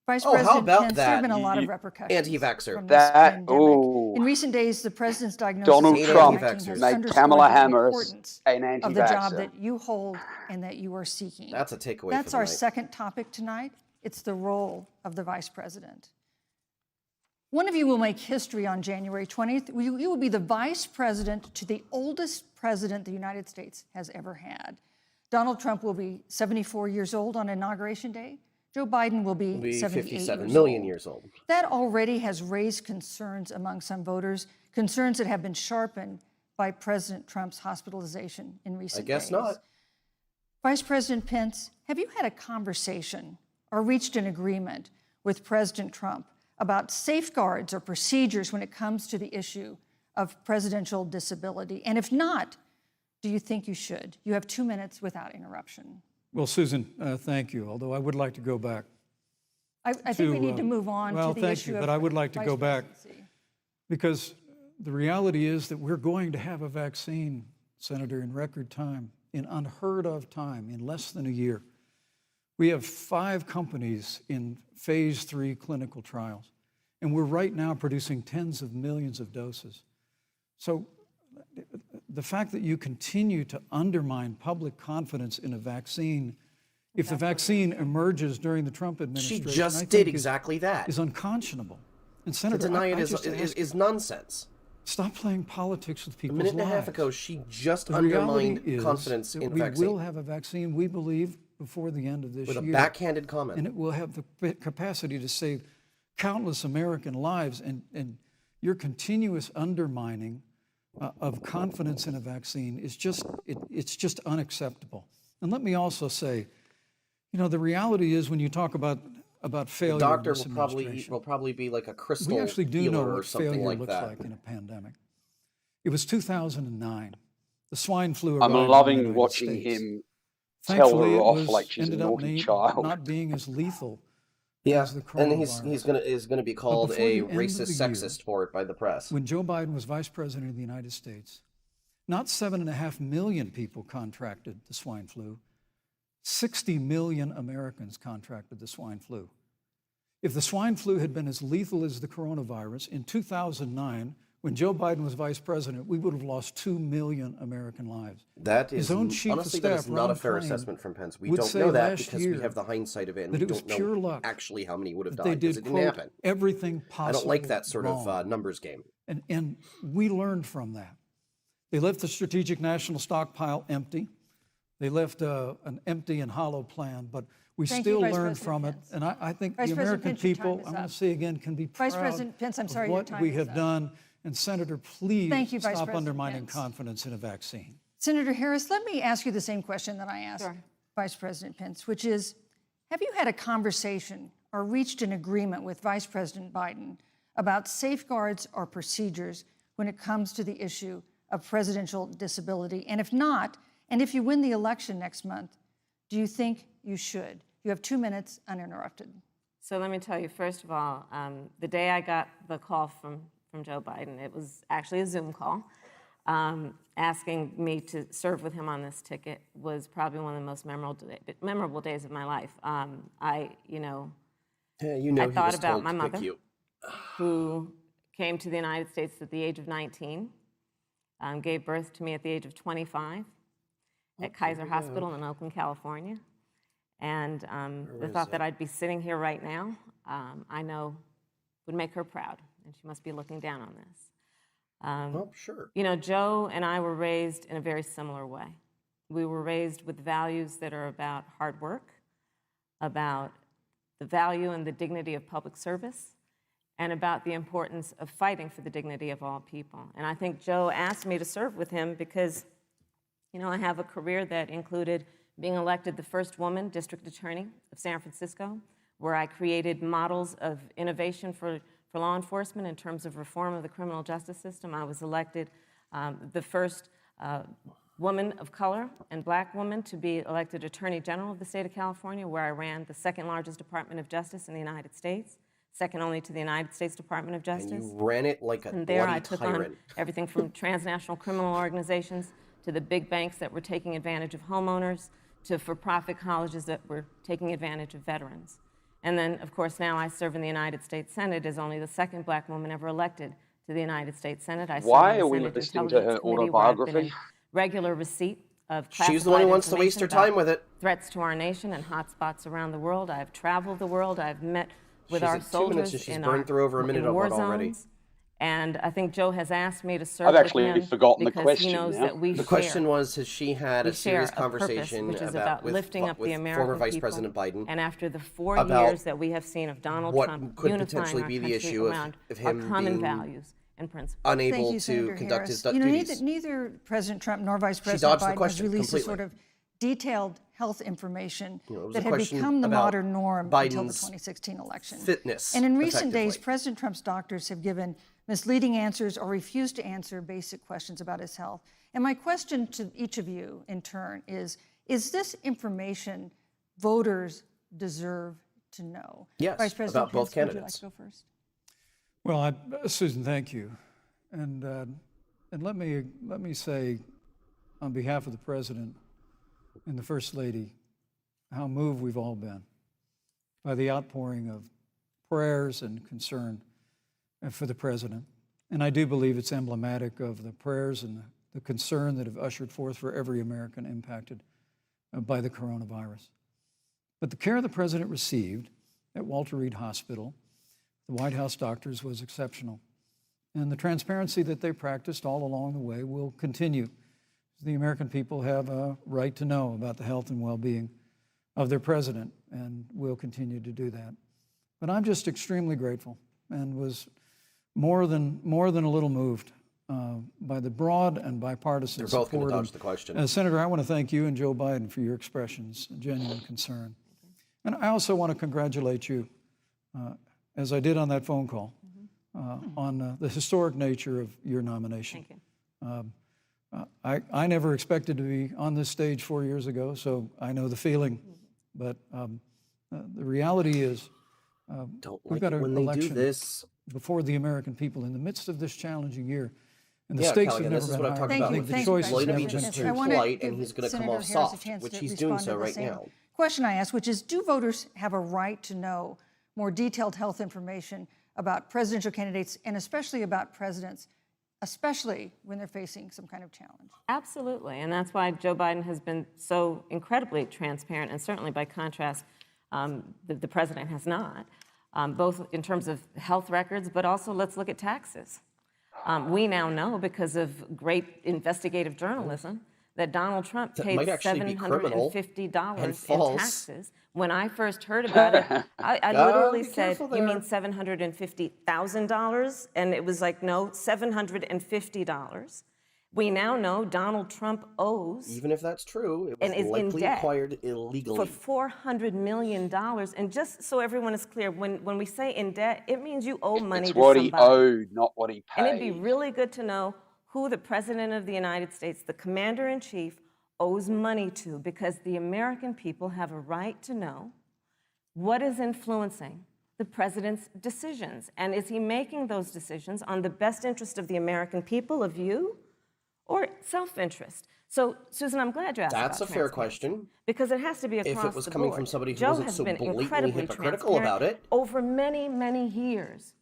Vice Oh, how President about Pence, there have that, been a lot of you repercussions anti-vaxxer? from this That- pandemic. ooh. In recent days, the president's diagnosis Donald of Trump COVID-19 has made underscored Kamala the Harris importance an of the job anti-vaxxer. that you hold and that you are seeking. That's a takeaway That's for our the night. second topic tonight. It's the role of the vice president. One of you will make history on January 20th. You will be the vice president to the oldest president the United States has ever had. Donald Trump will be 74 years old on Inauguration Day. Joe Biden will be, We'll be 78 57 years million old. years old. That already has raised concerns among some voters, concerns that have been sharpened by President Trump's hospitalization in recent days. I guess not. Vice President Pence, have you had a conversation or reached an agreement with President Trump about safeguards or procedures when it comes to the issue of presidential disability? And if not, do you think you should? You have 2 minutes without interruption. Well, Susan, thank you, although I would like to go back. I think we need to move on well, to the thank issue you, of but I would like to vice go back presidency. because the reality is that we're going to have a vaccine, Senator, in record time, in unheard of time, in less than a year. We have 5 companies in phase 3 clinical trials, and we're right now producing tens of millions of doses. So the fact that you continue to undermine public confidence in a vaccine, if the vaccine emerges during the Trump She administration, I just think did exactly that. is unconscionable. And To Senator, deny it I is, just ask you, is nonsense. stop playing politics with A people's minute and a half lives. ago, she just The reality undermined is confidence that in we vaccine will have a vaccine, we believe, before the end of this with a year. backhanded And comment. it will have the capacity to save countless American lives. And your continuous undermining of confidence in a vaccine is just, it's just unacceptable. And let me also say, you know, the reality is when you talk about failure The in doctor this will probably be like a crystal we actually do know healer or what something failure like looks that. like in a pandemic. It was 2009. The swine flu I'm arrived in the loving United watching States. him tell Thankfully, her it off was, like she's a ended up naughty child. not being as lethal Yeah, as the and coronavirus. he's gonna be called before a the end of racist the year, sexist for it by the press. When Joe Biden was vice president of the United States, not 7.5 million people contracted the swine flu. 60 million Americans contracted the swine flu. If the swine flu had been as lethal as the coronavirus, in 2009, when Joe Biden was vice president, we would have lost 2 million American lives. That His is own chief of honestly that is staff, not a Ron fair Klain, assessment from Pence. We would don't say know that last because we year have the hindsight of it, and that we it was don't know pure luck, actually how many would have that died they because did, it didn't quote, happen. everything possible I don't like that sort wrong. of numbers game. And we learned from that. They left the Strategic National Stockpile empty. They left an empty and hollow plan, but we Thank you, still Vice learned President from it. Pence. And I think Vice the President American Pence, your people, time is I'm going up. to say again, can be proud Vice President Pence, I'm sorry, of your what time we is have up. done. And Senator, please Thank you, Vice stop President undermining Pence. confidence in a vaccine. Senator Harris, let me ask you the same question that I asked Sure. Vice President Pence, which is, have you had a conversation or reached an agreement with Vice President Biden about safeguards or procedures when it comes to the issue of presidential disability? And if not, and if you win the election next month, do you think you should? You have 2 minutes uninterrupted. So let me tell you, first of all, the day I got the call from Joe Biden, it was actually a Zoom call, asking me to serve with him on this ticket was probably one of the most memorable days of my life. Yeah, you know I he thought was about told my to pick mother, you. who came to the United States at the age of 19, gave birth to me at the age of 25 at Kaiser Hospital in Oakland, California. And the thought that I'd be sitting here right now, I know would make her proud, and she must be looking down on this. Well, sure. You know, Joe and I were raised in a very similar way. We were raised with values that are about hard work, about the value and the dignity of public service, and about the importance of fighting for the dignity of all people. And I think Joe asked me to serve with him because, you know, I have a career that included being elected the first woman district attorney of San Francisco, where I created models of innovation for law enforcement in terms of reform of the criminal justice system. I was elected the first woman of color and black woman to be elected Attorney General of the state of California, where I ran the second largest Department of Justice in the United States, second only to the United States Department of Justice. And you ran it like a And there bloody I took tyrant. on everything from transnational criminal organizations to the big banks that were taking advantage of homeowners to for-profit colleges that were taking advantage of veterans. And then, of course, now I serve in the United States Senate as only the second black woman ever elected to the United States Senate. I serve Why on the are we Senate listening to her Intelligence Committee, where I've been autobiography? in regular receipt of classified She's the one who wants to waste her information time with about it. threats to our nation and hotspots around the world. I've traveled the world. I've met with She's our at 2 minutes soldiers and she's in burned through over a in minute of war it already. zones. And I think Joe has asked me to serve I've with actually him forgotten the because question he knows now. that we The share. question was, has she had We a share serious a purpose, conversation which is about about with, lifting up with the American former Vice people. President Biden? And after the 4 about years that we have seen of Donald what Trump could unifying potentially our be the country issue of around him our common being values and principles. unable Thank you, to Senator conduct his Harris. duties. Neither President Trump nor Vice President dodged the Biden has question released completely. a sort of detailed health information You know, it was that a had question become the about modern norm until the Biden's 2016 election. fitness, And in recent days, effectively. President Trump's doctors have given misleading answers or refused to answer basic questions about his health. And my question to each of you in turn is this information voters deserve to know? Yes, Vice President about both Pence, would you like candidates. to go first? Well, Susan, thank you. And let me say, on behalf of the President and the First Lady, how moved we've all been by the outpouring of prayers and concern for the President. And I do believe it's emblematic of the prayers and the concern that have ushered forth for every American impacted by the coronavirus. But the care the President received at Walter Reed Hospital, the White House doctors, was exceptional. And the transparency that they practiced all along the way will continue. The American people have a right to know about the health and well-being of their president, and will continue to do that. But I'm just extremely grateful and was more than a little moved by the broad and bipartisan They're both going support. to dodge the question. Senator, I want to thank you and Joe Biden for your expressions, genuine concern. And I also want to congratulate you, as I did on that phone call, on the historic nature of your nomination. Thank you. I never expected to be on this stage 4 years ago, so I know the feeling. But the reality is, Don't we've like got it an when they do election this. before the American people in the midst of this challenging year. And the Yeah, stakes Callaghan, have this never is been what I'm higher. talking about. I think the Thank you, choice Vice has Lloyd to be never President been just Pence. too I wanna polite, and give he's going to come Senator off Harris a soft, chance which to he's doing respond so to the right same now. question I asked, which is, do voters have a right to know more detailed health information about presidential candidates, and especially about presidents, especially when they're facing some kind of challenge? Absolutely, and that's why Joe Biden has been so incredibly transparent, and certainly by contrast, the president has not, both in terms of health records, but also let's look at taxes. We now know, because of great investigative journalism, that Donald Trump That paid might actually be criminal $750 and in false. taxes. When I first heard about it, I literally be said, careful "You there." mean $750,000?" And it was like, no, $750. We now know Donald Trump owes Even if that's true, it was And is in likely debt acquired illegally. for $400 million. And just so everyone is clear, when we say in debt, it means you owe money It's to what somebody. he owed, not what he And paid. it'd be really good to know who the President of the United States, the Commander-in-Chief, owes money to, because the American people have a right to know what is influencing the president's decisions? And is he making those decisions on the best interest of the American people, of you, or self-interest? So, Susan, I'm glad you asked That's a about fair transparency, question. because it has to be across the board. If it was coming from somebody who Joe wasn't has so been blatantly incredibly hypocritical transparent about it. over many, many years.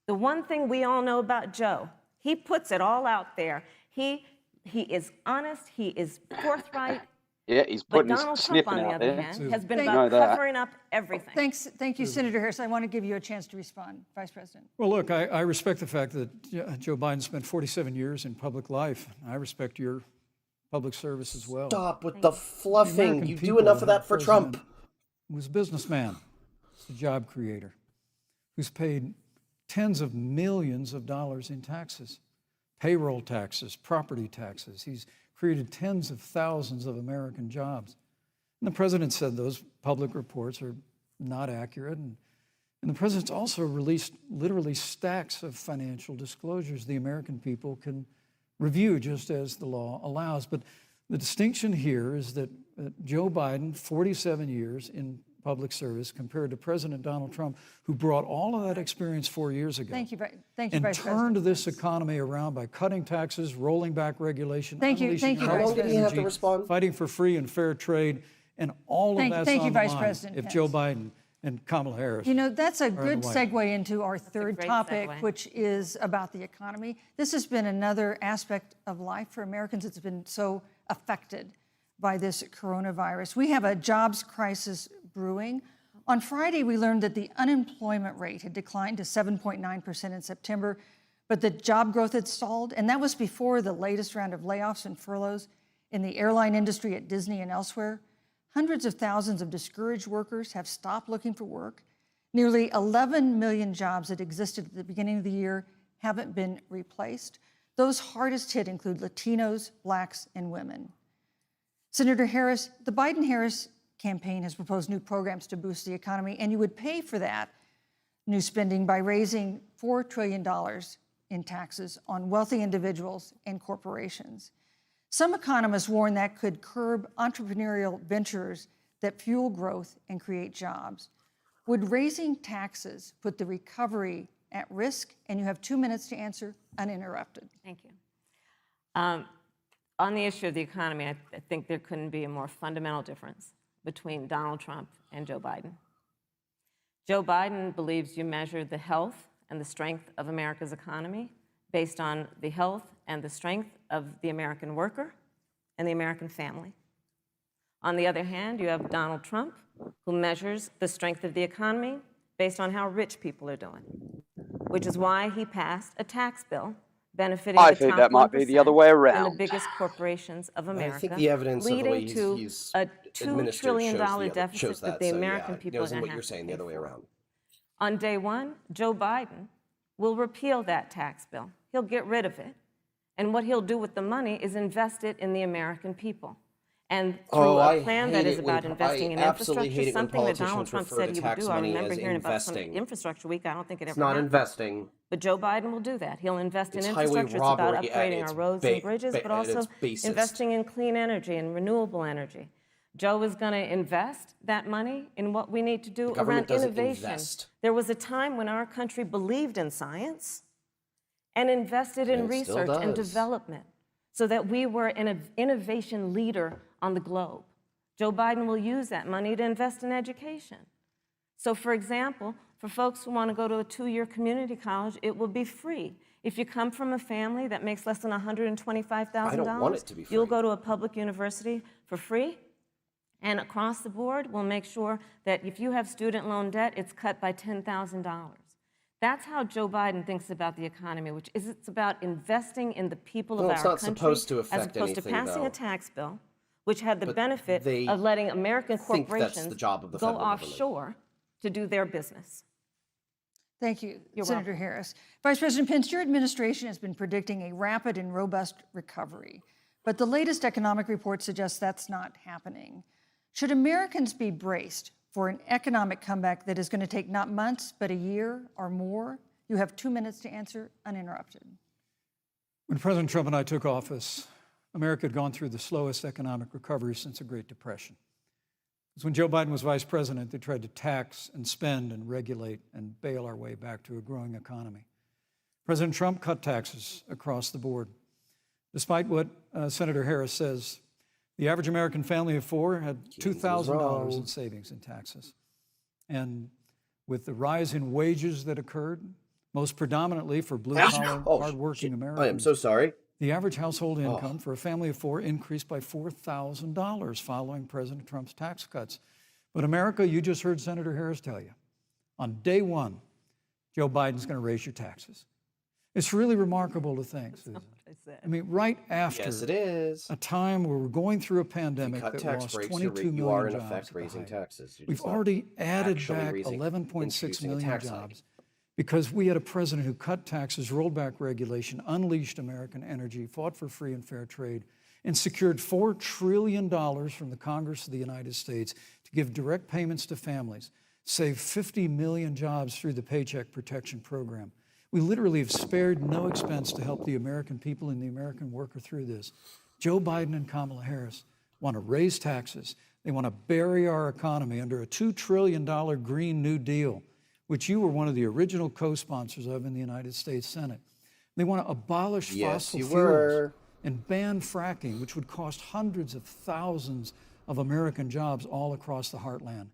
The one thing we all know about Joe, he puts it all out there. He is honest, he is forthright, Yeah, he's but putting his Donald Trump, sniffing on the out other there. hand, has been Thank- about Know that. covering up everything. Thank you, Senator Harris. I want to give you a chance to respond, Vice President. Well, look, I respect the fact that Joe Biden spent 47 years in public life. I respect your public service as well. Stop with the fluffing. American You do people enough of have that for president Trump. Who's a businessman, who's a job creator, who's paid tens of millions of dollars in taxes, payroll taxes, property taxes. He's created tens of thousands of American jobs. And the president said those public reports are not accurate. And the president's also released literally stacks of financial disclosures the American people can review just as the law allows. But the distinction here is that Joe Biden, 47 years in public service, compared to President Donald Trump, who brought all of that experience 4 years ago. Thank you, And Vice turned President. this economy around by cutting taxes, rolling back regulation, Thank you, unleashing Vice How long did he have to energy, respond? fighting for free and fair trade, and all of that's Thank you, on the Vice line President if Pence. Joe Biden and Kamala Harris. You know, that's a the good White segue into our third great topic, segue. which is about the economy. This has been another aspect of life for Americans that's been so affected by this coronavirus. We have a jobs crisis brewing. On Friday, we learned that the unemployment rate had declined to 7.9% in September, but the job growth had stalled, and that was before the latest round of layoffs and furloughs in the airline industry at Disney and elsewhere. Hundreds of thousands of discouraged workers have stopped looking for work. Nearly 11 million jobs that existed at the beginning of the year haven't been replaced. Those hardest hit include Latinos, Blacks, and women. Senator Harris, the Biden-Harris campaign has proposed new programs to boost the economy, and you would pay for that new spending by raising $4 trillion in taxes on wealthy individuals and corporations. Some economists warn that could curb entrepreneurial ventures that fuel growth and create jobs. Would raising taxes put the recovery at risk? And you have 2 minutes to answer uninterrupted. Thank you. On the issue of the economy, I think there couldn't be a more fundamental difference between Donald Trump and Joe Biden. Joe Biden believes you measure the health and the strength of America's economy based on the health and the strength of the American worker and the American family. On the other hand, you have Donald Trump, who measures the strength of the economy based on how rich people are doing, which is why he passed a tax bill benefiting I the think top that might be the other 1% way and around. the biggest corporations of America, I think the evidence of the way leading to he's a $2 administered trillion shows deficit that the so, American yeah, people it are wasn't going what to you're have to saying the pay other way for. around. On day one, Joe Biden will repeal that tax bill. He'll get rid of it. And what he'll do with the money is invest it in the American people. And through a plan that is about investing in infrastructure, something that Donald Trump said he would do. I remember hearing about some infrastructure week. I don't think it ever It's not happened. investing. But Joe Biden will do that. He'll invest in It's highway infrastructure. It's about robbery at upgrading its our roads and bridges, but at also its basest. investing in clean energy and renewable energy. Joe is going to invest that money in what we need to do government around doesn't innovation. invest. There was a time when our country believed in science and invested in And it still research and does. development so that we were an innovation leader on the globe. Joe Biden will use that money to invest in education. So, for example, for folks who want to go to a 2-year community college, it will be free. If you come from a family that makes less than $125,000, I don't want it to be you'll free. go to a public university for free. And across the board, we'll make sure that if you have student loan debt, it's cut by $10,000. That's how Joe Biden thinks about the economy, which is it's about investing in the people of Well, our it's not country supposed to as affect opposed to anything, passing though. a tax bill, which had the But benefit they of letting American think that's corporations the job of the go federal government. offshore to do their business. Thank you, You're Senator welcome. Harris. Vice President Pence, your administration has been predicting a rapid and robust recovery, but the latest economic report suggests that's not happening. Should Americans be braced for an economic comeback that is going to take not months, but a year or more? You have 2 minutes to answer uninterrupted. When President Trump and I took office, America had gone through the slowest economic recovery since the Great Depression. Because when Joe Biden was vice president, they tried to tax and spend and regulate and bail our way back to a growing economy. President Trump cut taxes across the board. Despite what Senator Harris says, the average American family of four had $2,000 in savings in taxes. And with the rise in wages that occurred, most predominantly for blue-collar, hardworking Americans, I am so sorry. the average household income for a family of four increased by $4,000 following President Trump's tax cuts. But America, you just heard Senator Harris tell you, on day one, Joe Biden's going to raise your taxes. It's really remarkable to think, Susan. I mean, right after Yes, it is. a time where we're going through a If you pandemic cut that tax lost breaks, 22 you million are in jobs effect at the raising height. taxes. You're We've just not already added actually back raising- 11.6 introducing a million tax hike. jobs because we had a president who cut taxes, rolled back regulation, unleashed American energy, fought for free and fair trade, and secured $4 trillion from the Congress of the United States to give direct payments to families, save 50 million jobs through the Paycheck Protection Program. We literally have spared no expense to help the American people and the American worker through this. Joe Biden and Kamala Harris want to raise taxes. They want to bury our economy under a $2 trillion Green New Deal, which you were one of the original co-sponsors of in the United States Senate. They want to abolish Yes, fossil you fuels were. and ban fracking, which would cost hundreds of thousands of American jobs all across the heartland.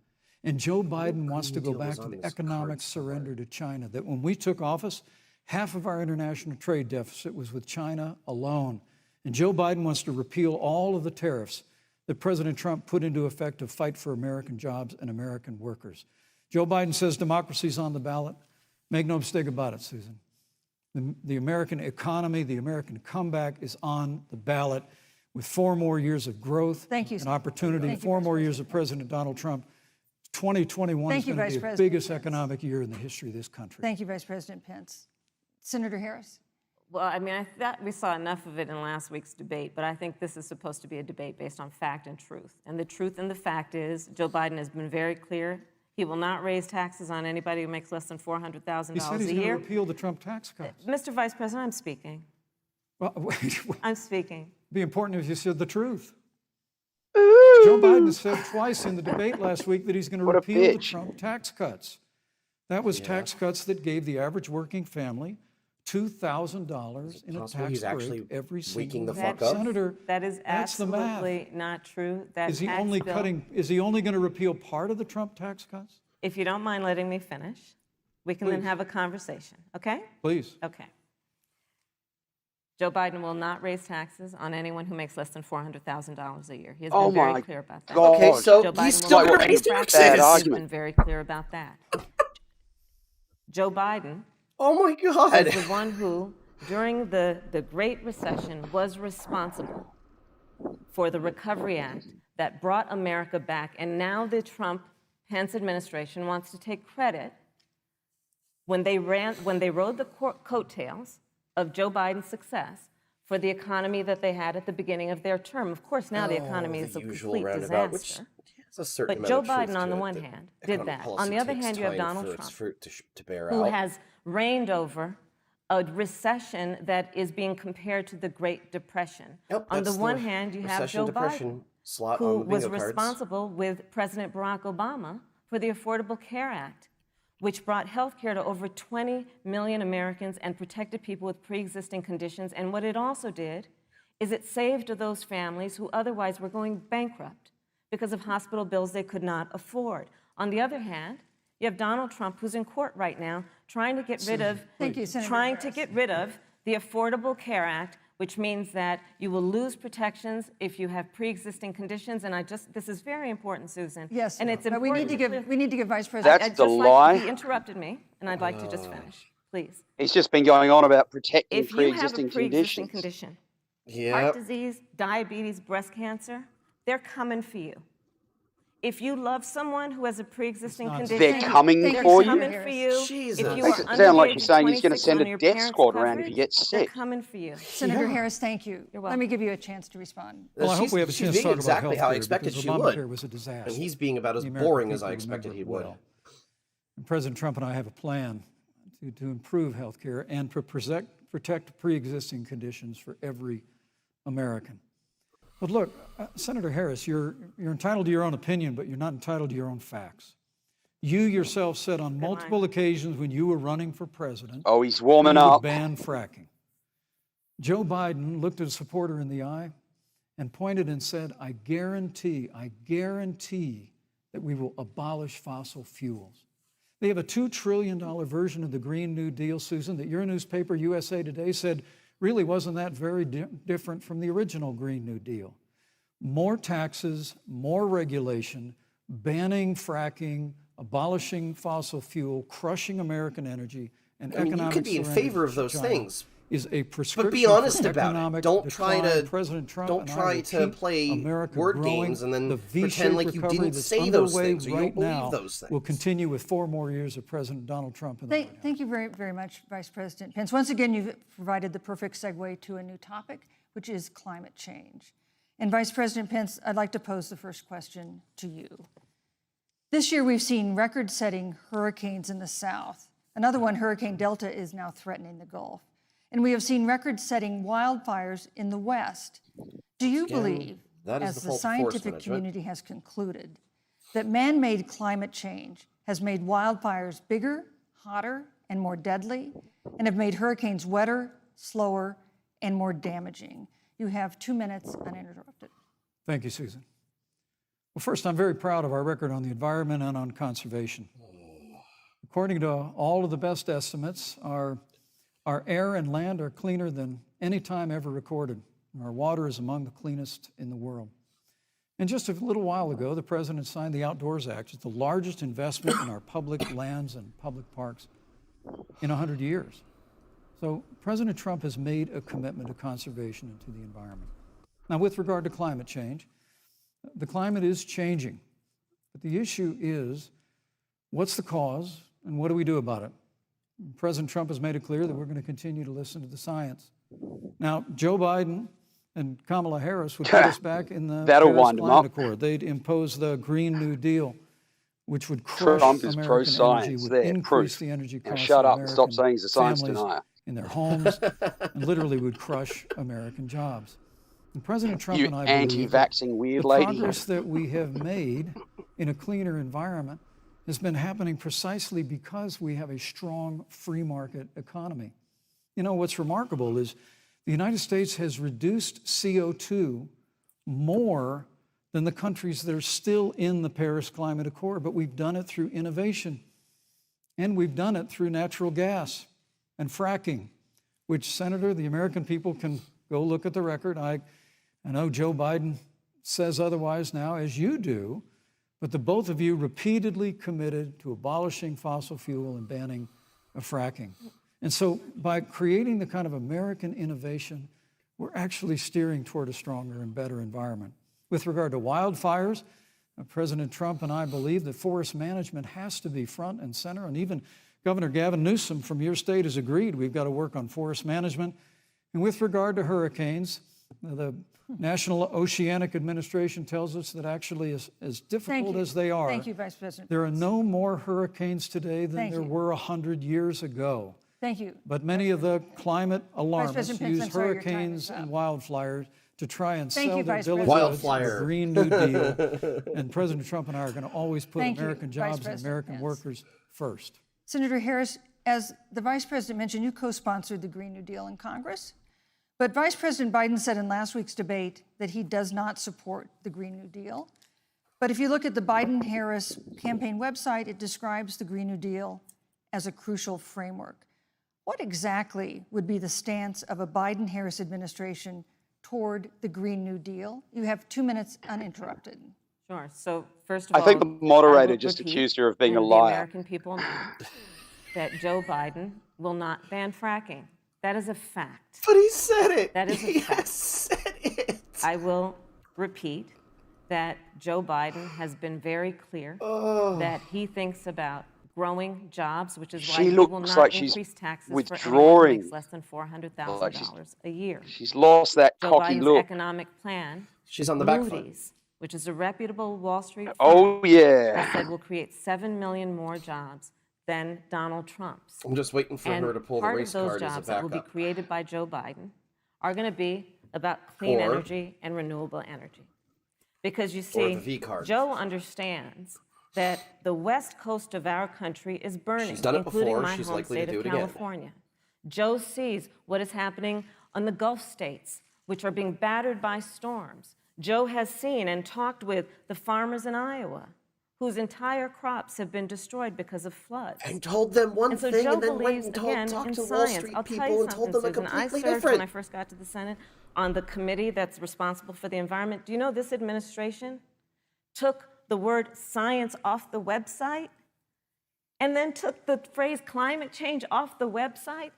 And Joe Biden wants to go Deal back was to on the this economic card somewhere. surrender to China, that when we took office, half of our international trade deficit was with China alone. And Joe Biden wants to repeal all of the tariffs that President Trump put into effect to fight for American jobs and American workers. Joe Biden says democracy's on the ballot. Make no mistake about it, Susan. The American economy, the American comeback is on the ballot with 4 more years of growth Thank you, and sir. opportunity, Thank you, 4 Vice more years of President Donald Trump. 2021 Thank is you, going to Vice be the President biggest Pence. economic year in the history of this country. Thank you, Vice President Pence. Senator Harris. Well, I mean, I thought we saw enough of it in last week's debate, but I think this is supposed to be a debate based on fact and truth. And the truth and the fact is, Joe Biden has been very clear. He will not raise taxes on anybody who makes less than $400,000 He said a he's going to year. repeal the Trump tax cuts. Mr. Vice President, I'm speaking. Well, wait, it'd I'm speaking. be important if you said the truth. Joe Biden said twice in the debate last week that he's going to What a repeal the bitch. Trump tax cuts. That was tax cuts that gave the average working family $2,000 in a possible tax he's actually break every waking single the month. fuck up? Senator, That is that's the math. absolutely not true. That Is he tax only bill- cutting? Is he only going to repeal part of the Trump tax cuts? If you don't mind letting me finish, we can then Please. have a conversation, okay? Please. Okay. Joe Biden will not raise taxes on anyone who makes less than $400,000 a year. He has Oh been very my clear about that. God. Okay, so Joe Biden he's will still not going to raise raise taxes. taxes. Bad He's argument. been very clear about that. Joe Biden Oh my God. is the one who, during the Great Recession, was responsible for the Recovery Act that brought America back. And now the Trump-Pence administration wants to take credit when they rode the coattails of Joe Biden's success for the economy that they had at the beginning of their term. Of course, now the economy is a complete roundabout, which disaster. has a certain But Joe amount of truth Biden, on to the it, one that hand, did economic that. policy On the other takes hand, you have time Donald for its Trump, fruit to bear who out. has reigned over a recession that is being compared to the Great Depression. Yep, On the that's one hand, you have recession, Joe depression Biden, slot who on the was bingo cards. responsible with President Barack Obama for the Affordable Care Act, which brought health care to over 20 million Americans and protected people with pre-existing conditions. And what it also did is it saved those families who otherwise were going bankrupt because of hospital bills they could not afford. On the other hand, you have Donald Trump, who's in court right now, trying to get rid of Thank you, Senator Harris. the Affordable Care Act, which means that you will lose protections if you have pre-existing conditions. And this is very important, Susan. Yes, and it's but we important need to clear- give Vice President. That's I'd the just lie. Like, he interrupted me, and I'd like to just finish, please. He's just been going on about protecting If you have a pre-existing pre-existing conditions. condition, heart Yep. disease, diabetes, breast cancer, they're coming for you. If you love someone who has a pre-existing It's not- condition, They're coming Thank you, for Senator you? coming for Harris. you. Jesus. If you Makes are it under sound like the you're age of saying he's gonna 26 send on a your death parents' squad around if he coverage, gets they're sick. coming for you. Senator Harris, thank you. You're Let me welcome. give you a chance to respond. Well, I hope She's- we have a she's chance to being talk exactly about how I healthcare expected because she Obamacare would. was a disaster. And he's being about as The American boring as I people expected remember he it would. well. And President Trump and I have a plan to improve health care and to protect pre-existing conditions for every American. But look, Senator Harris, you're entitled to your own opinion, but you're not entitled to your own facts. You yourself said on multiple occasions when you were running for president, Oh, he's warming you would up. ban fracking. Joe Biden looked at a supporter in the eye and pointed and said, I guarantee that we will abolish fossil fuels. They have a $2 trillion version of the Green New Deal, Susan, that your newspaper, USA Today, said really wasn't that very different from the original Green New Deal. More taxes, more regulation, banning fracking, abolishing fossil fuel, crushing American energy, and I mean, economic you could be in surrender favor of to those China things, is a prescription but be honest for about it. economic Don't try decline. to President Trump don't and I try will to keep play America word growing. games and then The pretend V-shaped like you recovery didn't that's say those underway things or you right don't believe now those things. will continue with 4 more years of President Donald Trump in the White House. Thank you very, very much, Vice President Pence. Once again, you've provided the perfect segue to a new topic, which is climate change. And Vice President Pence, I'd like to pose the first question to you. This year, we've seen record-setting hurricanes in the South. Another one, Hurricane Delta, is now threatening the Gulf. And we have seen record-setting wildfires in the West. Do you believe, that is as the the fault of forest scientific management. community has concluded, that man-made climate change has made wildfires bigger, hotter, and more deadly, and have made hurricanes wetter, slower, and more damaging? You have 2 minutes uninterrupted. Thank you, Susan. Well, first, I'm very proud of our record on the environment and on conservation. According to all of the best estimates, our air and land are cleaner than any time ever recorded. Our water is among the cleanest in the world. And just a little while ago, the President signed the Outdoors Act. It's the largest investment in our public lands and public parks in 100 years. So President Trump has made a commitment to conservation and to the environment. Now, with regard to climate change, the climate is changing. But the issue is, what's the cause and what do we do about it? President Trump has made it clear that we're going to continue to listen to the science. Now, Joe Biden and Kamala Harris would put us back in the That'll Paris wind 'em Climate up. Accord. They'd impose the Green New Deal, which would crush Trump is American pro-science. energy, would There, increase proof. the energy Now costs shut of up and stop American saying he's a science families denier. in their homes, and literally would crush American jobs. And President Trump You and I believe anti-vaxxing weird the lady. progress that we have made in a cleaner environment has been happening precisely because we have a strong free market economy. You know, what's remarkable is the United States has reduced CO2 more than the countries that are still in the Paris Climate Accord, but we've done it through innovation. And we've done it through natural gas and fracking, which, Senator, the American people can go look at the record. I know Joe Biden says otherwise now, as you do, but the both of you repeatedly committed to abolishing fossil fuel and banning fracking. And so by creating the kind of American innovation, we're actually steering toward a stronger and better environment. With regard to wildfires, President Trump and I believe that forest management has to be front and center, and even Governor Gavin Newsom from your state has agreed we've got to work on forest management. And with regard to hurricanes, the National Oceanic Administration tells us that actually as difficult as they are, Thank you, Vice President. there are no more hurricanes today than Thank there you. were 100 years ago. Thank you. But many of the climate alarmists President Pence, use I'm sorry, your time hurricanes is up. and wildfires to try and Thank sell you, their Vice bill of President. goods, Wildfire. the Green New Deal. And President Trump and I are going to always put Thank you, American Vice jobs and President American Pence. workers first. Senator Harris, as the Vice President mentioned, you co-sponsored the Green New Deal in Congress. But Vice President Biden said in last week's debate that he does not support the Green New Deal. But if you look at the Biden-Harris campaign website, it describes the Green New Deal as a crucial framework. What exactly would be the stance of a Biden-Harris administration toward the Green New Deal? You have 2 minutes uninterrupted. Sure. So first of I all, think the moderator will just repeat, accused her of being a and liar. The American people know that Joe Biden will not ban fracking. That is a fact. But he said it. That is a He fact. has said it. I will repeat that Joe Biden has been very clear that he thinks about growing jobs, which is why She he will looks not like she's increase taxes for anyone who withdrawing. makes less than $400,000 Like she's- a year. She's lost that Joe cocky Biden's look. economic plan, She's on the back foot. Moody's, which is a reputable Wall Street firm, Oh, has yeah. said will create 7 million more jobs than Donald Trump's. I'm just waiting for And her to pull the part race of those card as a jobs that will be backup. created by Joe Biden are going to be about clean Or- energy and renewable energy. Because you Or see, the V card. Joe understands that the west coast of our country is burning, She's done it including before. my She's home likely to state do of it again. California. Joe sees what is happening on the Gulf states, which are being battered by storms. Joe has seen and talked with the farmers in Iowa, whose entire crops have been destroyed because of floods. And told them one And so thing Joe and then went believes, and again, talked in to Wall science. Street I'll tell people you and told something, them a Susan. I completely served, different. when I first got to the Senate, on the committee that's responsible for the environment. Do you know this administration took the word science off the website and then took the phrase climate change off the website?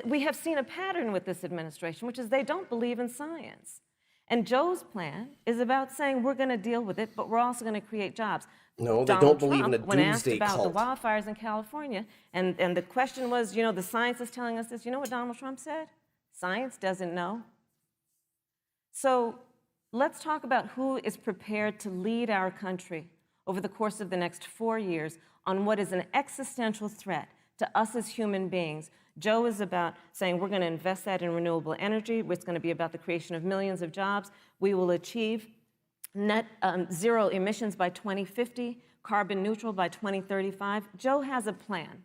We have seen a pattern with this administration, which is they don't believe in science. And Joe's plan is about saying we're going to deal with it, but we're also going to create jobs. No, they Donald don't believe in a Trump, when asked doomsday about cult. the wildfires in California, and the question was, the science is telling us this. You know what Donald Trump said? Science doesn't know. So let's talk about who is prepared to lead our country over the course of the next 4 years on what is an existential threat to us as human beings. Joe is about saying we're going to invest that in renewable energy. It's going to be about the creation of millions of jobs. We will achieve net zero emissions by 2050, carbon neutral by 2035. Joe has a plan.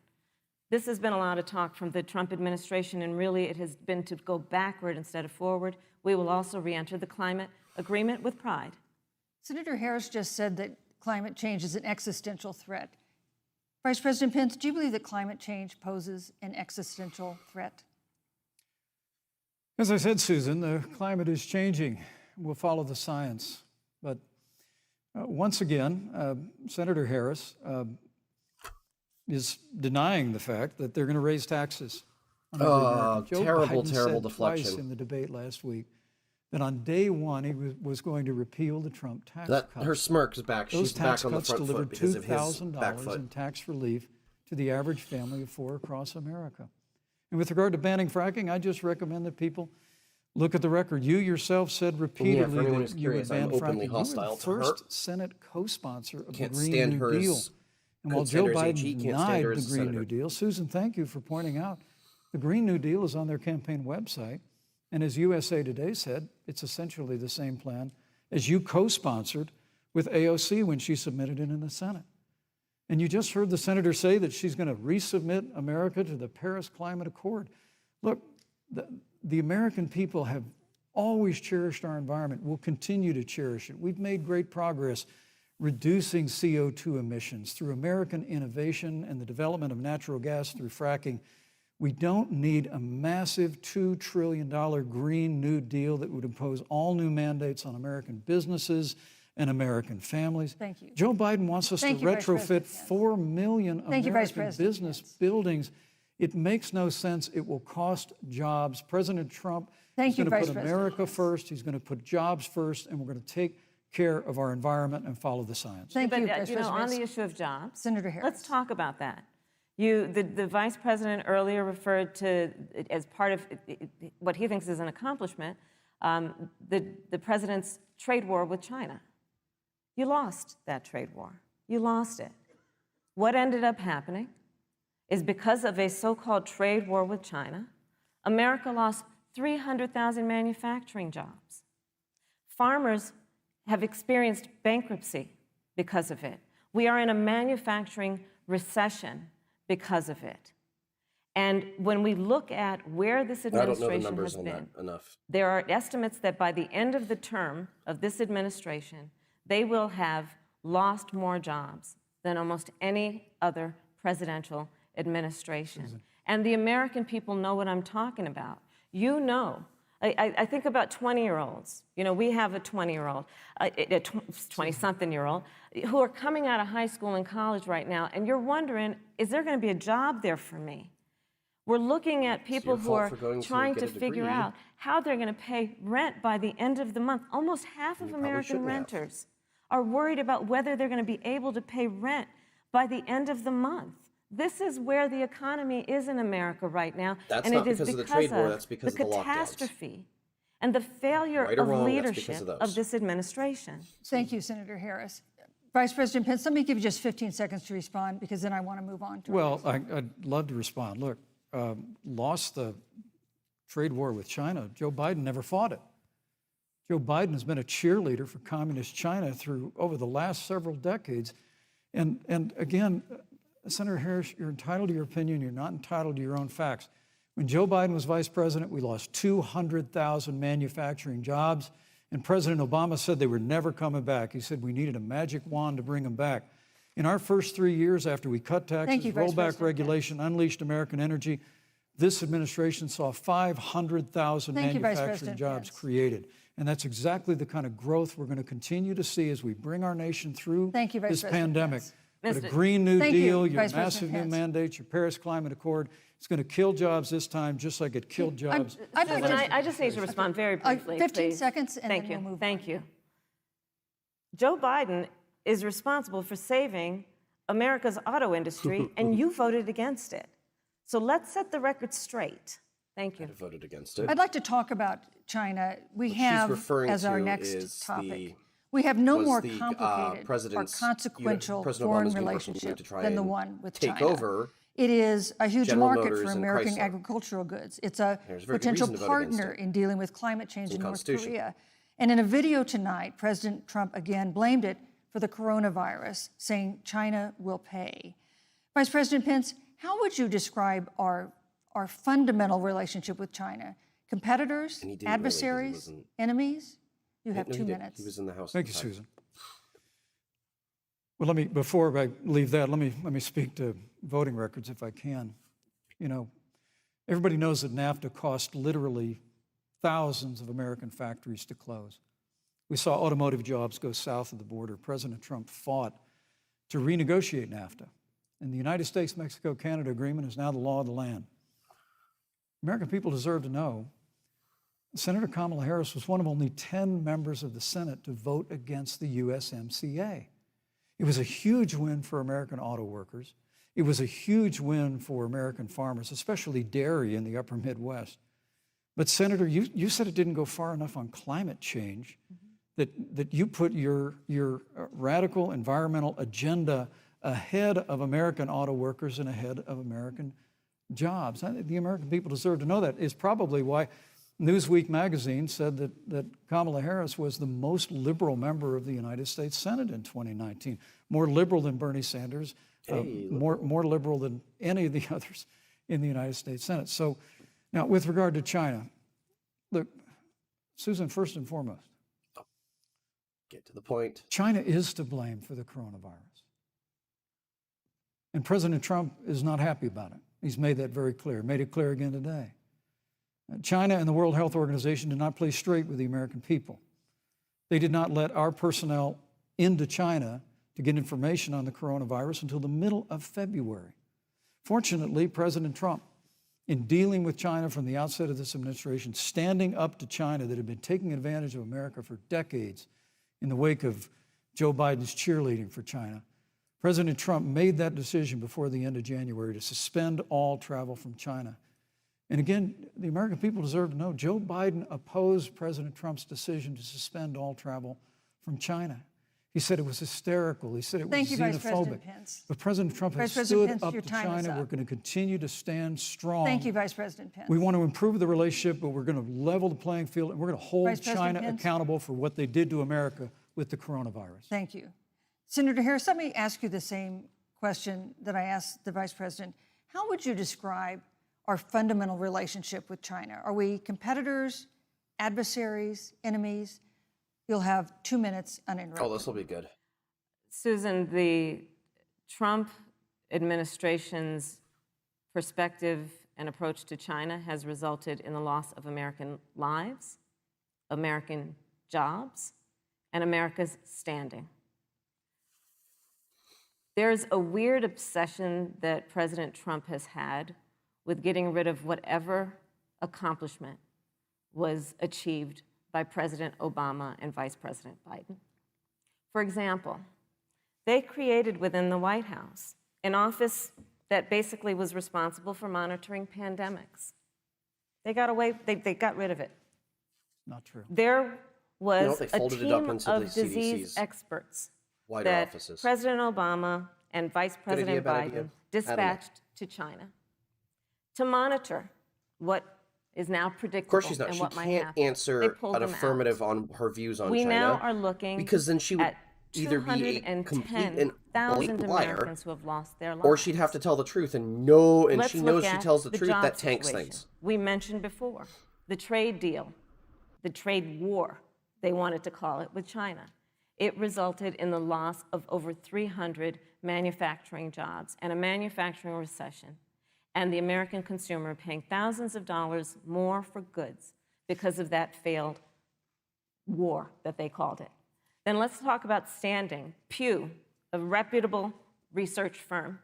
This has been a lot of talk from the Trump administration, and really it has been to go backward instead of forward. We will also re-enter the climate agreement with pride. Senator Harris just said that climate change is an existential threat. Vice President Pence, do you believe that climate change poses an existential threat? As I said, Susan, the climate is changing. We'll follow the science. But once again, Senator Harris is denying the fact that they're going to raise taxes on every American. Joe terrible, Biden terrible said deflection. twice in the debate last week that on day one he was going to repeal the Trump tax That cuts. her smirk is back. Those She's tax back on the cuts front foot delivered because of his back $2,000 foot. in tax relief to the average family of 4 across America. And with regard to banning fracking, I just recommend that people look at the record. You yourself said repeatedly anyone that who's you would curious, I'm ban openly fracking. You were hostile the to her. first Senate co-sponsor of Can't the Green stand New her Deal. as- And while couldn't Joe stand her as Biden HE, can't stand denied her the as a Green senator. New Deal, Susan, thank you for pointing out the Green New Deal is on their campaign website. And as USA Today said, it's essentially the same plan as you co-sponsored with AOC when she submitted it in the Senate. And you just heard the senator say that she's going to resubmit America to the Paris Climate Accord. Look, the American people have always cherished our environment. We'll continue to cherish it. We've made great progress reducing CO2 emissions through American innovation and the development of natural gas through fracking. We don't need a massive $2 trillion Green New Deal that would impose all new mandates on American businesses and American families. Thank you. Joe Biden wants us Thank to you, Vice retrofit President Pence. 4 million Thank you, Vice American President business Pence. buildings. It makes no sense. It will cost jobs. President Trump Thank is you, going to Vice put President America Pence. first. He's going to put jobs first, and we're going to take care of our environment and follow the science. Thank But you, Vice on President the Pence. issue of jobs, Senator Harris. let's talk about that. The vice president earlier referred to, as part of what he thinks is an accomplishment, the president's trade war with China. You lost that trade war. You lost it. What ended up happening is because of a so-called trade war with China, America lost 300,000 manufacturing jobs. Farmers have experienced bankruptcy because of it. We are in a manufacturing recession because of it. And when we look at where this I don't know the administration numbers has on been, that enough. there are estimates that by the end of the term of this administration, they will have lost more jobs than almost any other presidential administration. And the American people know what I'm talking about. You know, I think about 20-year-olds. You know, we have a 20-year-old, a 20-something-year-old, who are coming out of high school and college right now, and you're wondering, is there going to be a job there for me? We're looking at people who fault are for going to trying get to a figure degree. out how they're going to pay rent by the end of the month. Almost half of probably American shouldn't have. renters are worried about whether they're going to be able to pay rent by the end of the month. This is where the economy is in America right now. That's and not it is because of the because trade war, of that's because the of the lockdowns. catastrophe and the failure Right or of wrong, that's leadership because of of those. this administration. Thank you, Senator Harris. Vice President Pence, let me give you just 15 seconds to respond, because then I want to move on to Well, I'd love to respond. Look, lost the trade war with China, Joe Biden never fought it. Joe Biden has been a cheerleader for communist China through over the last several decades. And again, Senator Harris, you're entitled to your opinion. You're not entitled to your own facts. When Joe Biden was vice president, we lost 200,000 manufacturing jobs, and President Obama said they were never coming back. He said we needed a magic wand to bring them back. In our first 3 years after we cut taxes, rolled back regulation, unleashed American energy, this administration saw 500,000 manufacturing jobs created. And that's exactly the kind of growth we're going to continue to see as we bring our nation through this pandemic. But a Green New Deal, your massive new mandates, your Paris Climate Accord, it's going to kill jobs this time, just like it killed jobs. I just need to respond very briefly. 15 please. seconds, and Thank then we'll move on. Thank you. Joe Biden is responsible for saving America's auto industry, and you voted against it. So let's set the record straight. Thank you. I voted against it. I'd like to talk about China. We What she's have, referring as our to next is topic, we have no was more the, complicated or president's- consequential President foreign Obama's universal move relationship to try than the and one with take China. over It is a huge General market Motors for and American Chrysler. agricultural goods. It's a There's a very good potential reason to vote against partner it. in dealing with climate change in North Constitution. Korea. And in a video tonight, President Trump again blamed it for the coronavirus, saying China will pay. Vice President Pence, how would you describe our fundamental relationship with China? Competitors, And he didn't really, 'cause he adversaries, wasn't- enemies? You have No, he 2 did. minutes. He was in the House. Thank at you, the time. Susan. Well, before I leave that, let me speak to voting records if I can. You know, everybody knows that NAFTA cost literally thousands of American factories to close. We saw automotive jobs go south of the border. President Trump fought to renegotiate NAFTA. And the United States-Mexico-Canada agreement is now the law of the land. American people deserve to know Senator Kamala Harris was one of only 10 members of the Senate to vote against the USMCA. It was a huge win for American auto workers. It was a huge win for American farmers, especially dairy in the upper Midwest. But Senator, you said it didn't go far enough on climate change, that you put your radical environmental agenda ahead of American auto workers and ahead of American jobs. The American people deserve to know that. Is probably why Newsweek magazine said that Kamala Harris was the most liberal member of the United States Senate in 2019, more liberal than Bernie Sanders, more liberal than any of the others in the United States Senate. So now, with regard to China, look, Susan, first and foremost, Get to the point. China is to blame for the coronavirus. And President Trump is not happy about it. He's made that very clear, made it clear again today. China and the World Health Organization did not play straight with the American people. They did not let our personnel into China to get information on the coronavirus until the middle of February. Fortunately, President Trump, in dealing with China from the outset of this administration, standing up to China that had been taking advantage of America for decades in the wake of Joe Biden's cheerleading for China, President Trump made that decision before the end of January to suspend all travel from China. And again, the American people deserve to know Joe Biden opposed President Trump's decision to suspend all travel from China. He said it was hysterical. He said it was Thank you, Vice xenophobic. President Pence. But President Trump has Vice stood President Pence, up your to time is China. up. We're going to continue to stand strong. Thank you, Vice President Pence. We want to improve the relationship, but we're going to level the playing field, and we're going to hold Vice President China Pence. accountable for what they did to America with the coronavirus. Thank you. Senator Harris, let me ask you the same question that I asked the Vice President. How would you describe our fundamental relationship with China? Are we competitors, adversaries, enemies? You'll have 2 minutes uninterrupted. Oh, this will be good. Susan, the Trump administration's perspective and approach to China has resulted in the loss of American lives, American jobs, and America's standing. There's a weird obsession that President Trump has had with getting rid of whatever accomplishment was achieved by President Obama and Vice President Biden. For example, they created within the White House an office that basically was responsible for monitoring pandemics. They got rid of it. Not true. There was they a folded it up team into of the disease CDC's experts wider that offices. President Obama and Vice Good idea, President bad idea? I Biden don't know. dispatched to China to monitor what is now Of predictable course she's not. and She what might can't happen. They answer pulled an them out. affirmative on her views on We China now are looking because then she would at either be a complete and 210,000 blatant liar, Americans who have lost their lives. or she'd have to tell the truth and know, and Let's she look knows she at tells the truth. job That tanks situation. things. We mentioned before the trade deal, the trade war, they wanted to call it, with China. It resulted in the loss of over 300 manufacturing jobs and a manufacturing recession, and the American consumer paying thousands of dollars more for goods because of that failed war that they called it. Then let's talk about standing. Pew, a reputable research firm,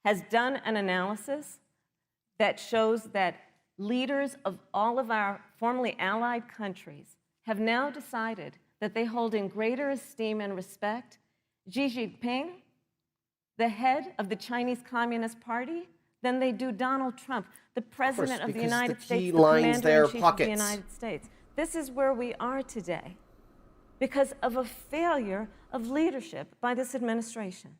has done an analysis that shows that leaders of all of our formerly allied countries have now decided that they hold in greater esteem and respect Xi Jinping, the head of the Chinese Communist Party, than they do Donald Trump, the President of the because United the States, key the lines there are Commander-in-Chief of the pockets. United States. This is where we are today because of a failure of leadership by this administration.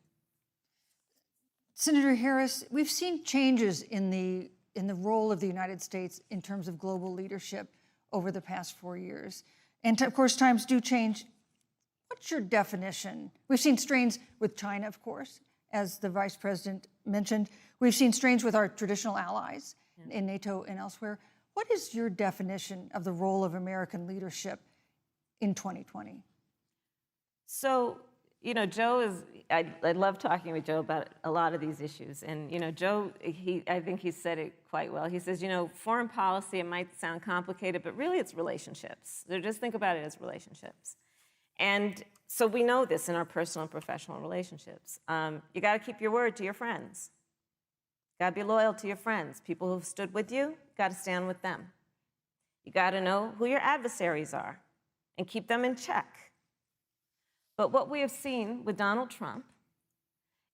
Senator Harris, we've seen changes in the role of the United States in terms of global leadership over the past 4 years. And of course, times do change. What's your definition? We've seen strains with China, of course, as the Vice President mentioned. We've seen strains with our traditional allies in NATO and elsewhere. What is your definition of the role of American leadership in 2020? So, you know, Joe is, I love talking with Joe about a lot of these issues. And, you know, Joe, I think he said it quite well. He says, you know, foreign policy, it might sound complicated, but really it's relationships. So just think about it as relationships. And so we know this in our personal and professional relationships. You got to keep your word to your friends. Got to be loyal to your friends. People who've stood with you, got to stand with them. You got to know who your adversaries are and keep them in check. But what we have seen with Donald Trump